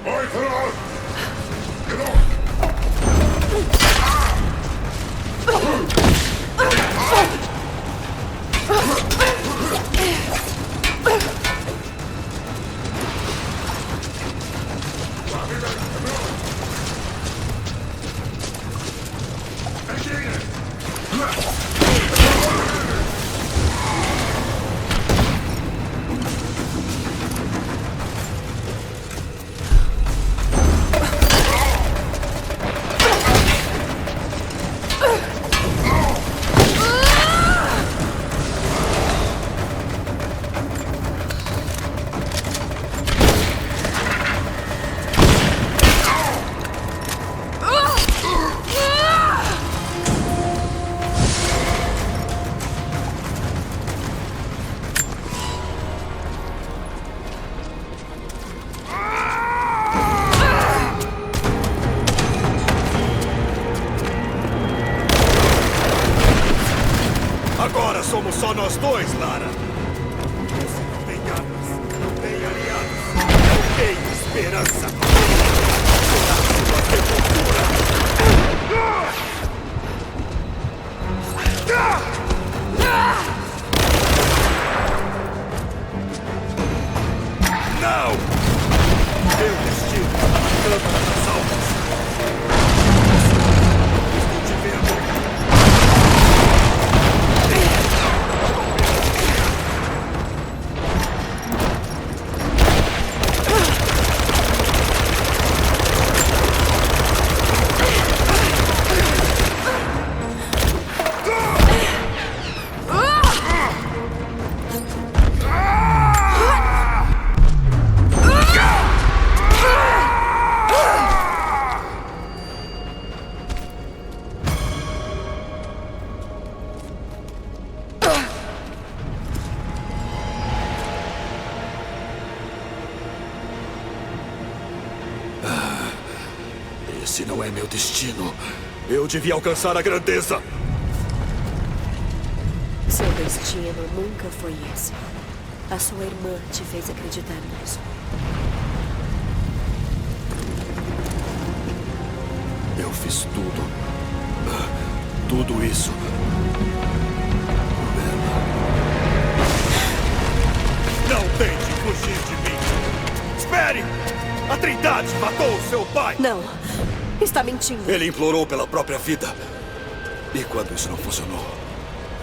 Speaker 12: Oi, Thrall!
Speaker 10: Agora somos só nós dois, Lara. Você não tem armas, não tem aliados, não tem esperança. Será sua sepultura. Não! Meu destino está na Câmara das Almas. Estou te vendo. Esse não é meu destino. Eu devia alcançar a grandeza.
Speaker 7: Seu destino nunca foi esse. A sua irmã te fez acreditar nisso.
Speaker 10: Eu fiz tudo. Tudo isso. Não tente fugir de mim. Espere! A Trindade matou seu pai!
Speaker 7: Não. Está mentindo.
Speaker 10: Ele implorou pela própria vida. E quando isso não funcionou,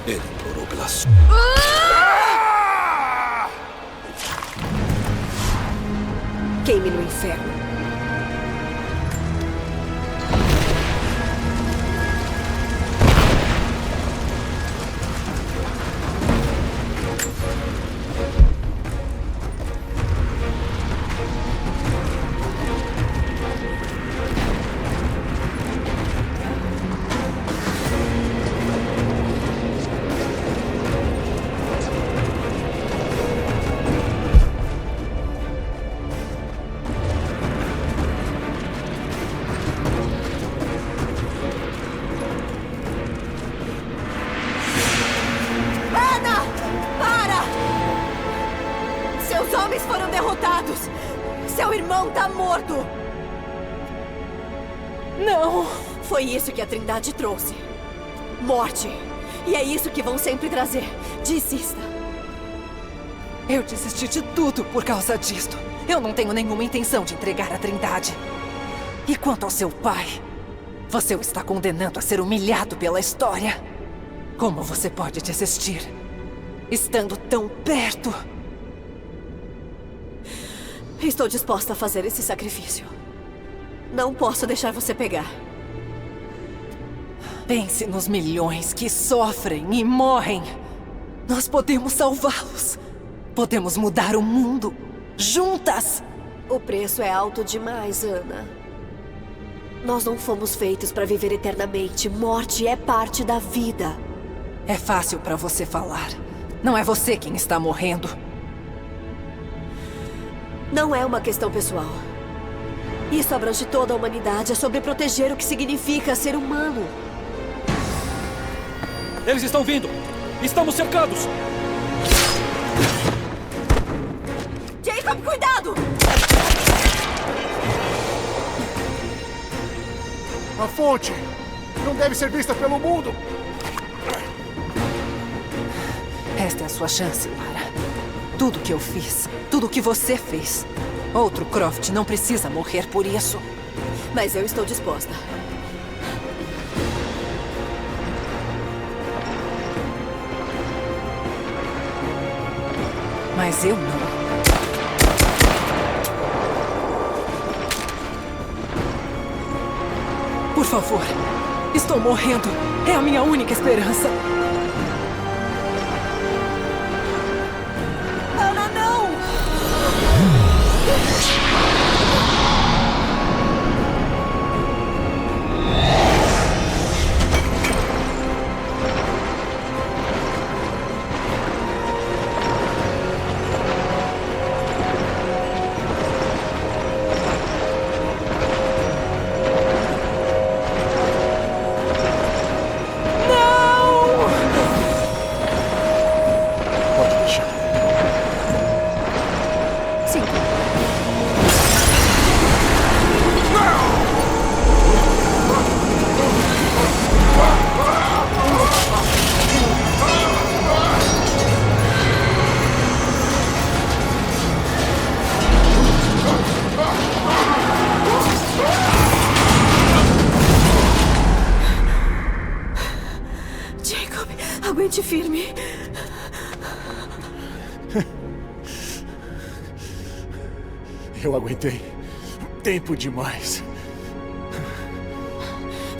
Speaker 10: ele implorou pela sua.
Speaker 7: Queime no inferno. Seu irmão tá morto! Não! Foi isso que a Trindade trouxe. Morte. E é isso que vão sempre trazer. Desista.
Speaker 21: Eu desisti de tudo por causa disto. Eu não tenho nenhuma intenção de entregar a Trindade. E quanto ao seu pai, você o está condenando a ser humilhado pela história. Como você pode desistir? Estando tão perto.
Speaker 7: Estou disposta a fazer esse sacrifício. Não posso deixar você pegar.
Speaker 21: Pense nos milhões que sofrem e morrem. Nós podemos salvá-los. Podemos mudar o mundo. Juntas!
Speaker 7: O preço é alto demais, Ana. Nós não fomos feitos para viver eternamente. Morte é parte da vida.
Speaker 21: É fácil para você falar. Não é você quem está morrendo.
Speaker 7: Não é uma questão pessoal. Isso abrange toda a humanidade. É sobre proteger o que significa ser humano.
Speaker 9: Eles estão vindo! Estamos cercados!
Speaker 7: Jacob, cuidado!
Speaker 3: A fonte não deve ser vista pelo mundo.
Speaker 21: Esta é a sua chance, Lara. Tudo que eu fiz, tudo que você fez. Outro Croft não precisa morrer por isso.
Speaker 7: Mas eu estou disposta.
Speaker 21: Mas eu não. Por favor, estou morrendo. É a minha única esperança. Ana, não!
Speaker 7: Aguente firme.
Speaker 3: Eu aguentei tempo demais.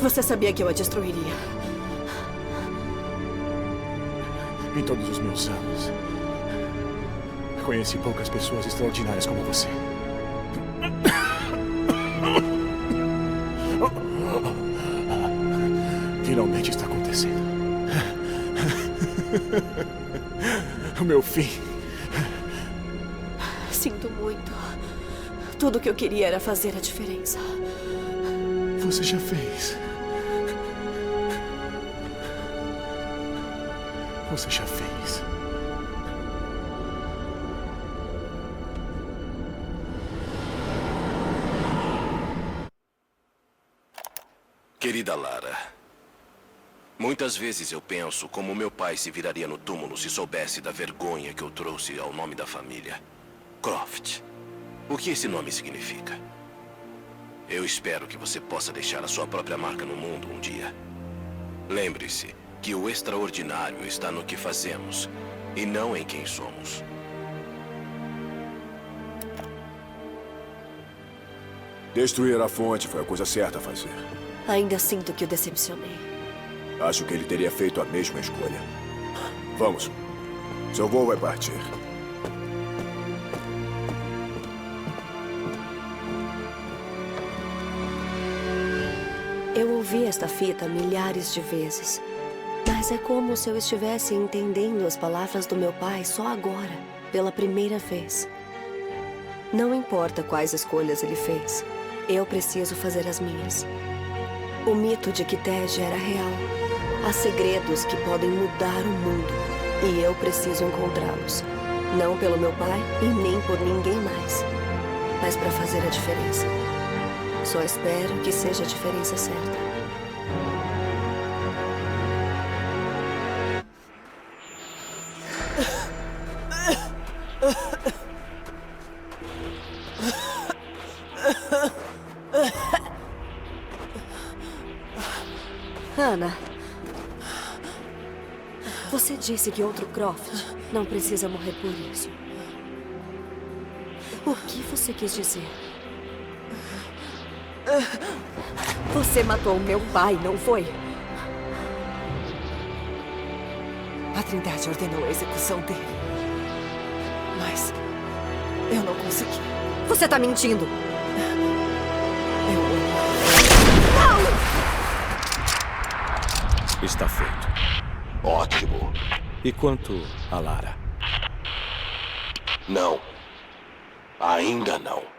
Speaker 7: Você sabia que eu a destruiria.
Speaker 3: Em todos os meus anos, conheci poucas pessoas extraordinárias como você. Finalmente está acontecendo. O meu fim.
Speaker 7: Sinto muito. Tudo que eu queria era fazer a diferença.
Speaker 3: Você já fez. Você já fez.
Speaker 13: Querida Lara, muitas vezes eu penso como meu pai se viraria no túmulo se soubesse da vergonha que eu trouxe ao nome da família. Croft. O que esse nome significa? Eu espero que você possa deixar a sua própria marca no mundo um dia. Lembre-se que o extraordinário está no que fazemos e não em quem somos.
Speaker 8: Destruir a fonte foi a coisa certa a fazer.
Speaker 7: Ainda sinto que o decepcionei.
Speaker 8: Acho que ele teria feito a mesma escolha. Vamos. Seu voo vai partir.
Speaker 7: Eu ouvi esta fita milhares de vezes. Mas é como se eu estivesse entendendo as palavras do meu pai só agora, pela primeira vez. Não importa quais escolhas ele fez, eu preciso fazer as minhas. O mito de que Tej era real. Há segredos que podem mudar o mundo. E eu preciso encontrá-los. Não pelo meu pai e nem por ninguém mais. Mas para fazer a diferença. Só espero que seja a diferença certa. Ana, você disse que outro Croft não precisa morrer por isso. O que você quis dizer? Você matou meu pai, não foi?
Speaker 21: A Trindade ordenou a execução dele. Mas eu não consegui.
Speaker 7: Você tá mentindo!
Speaker 4: Está feito.
Speaker 8: Ótimo.
Speaker 4: E quanto a Lara?
Speaker 8: Não. Ainda não.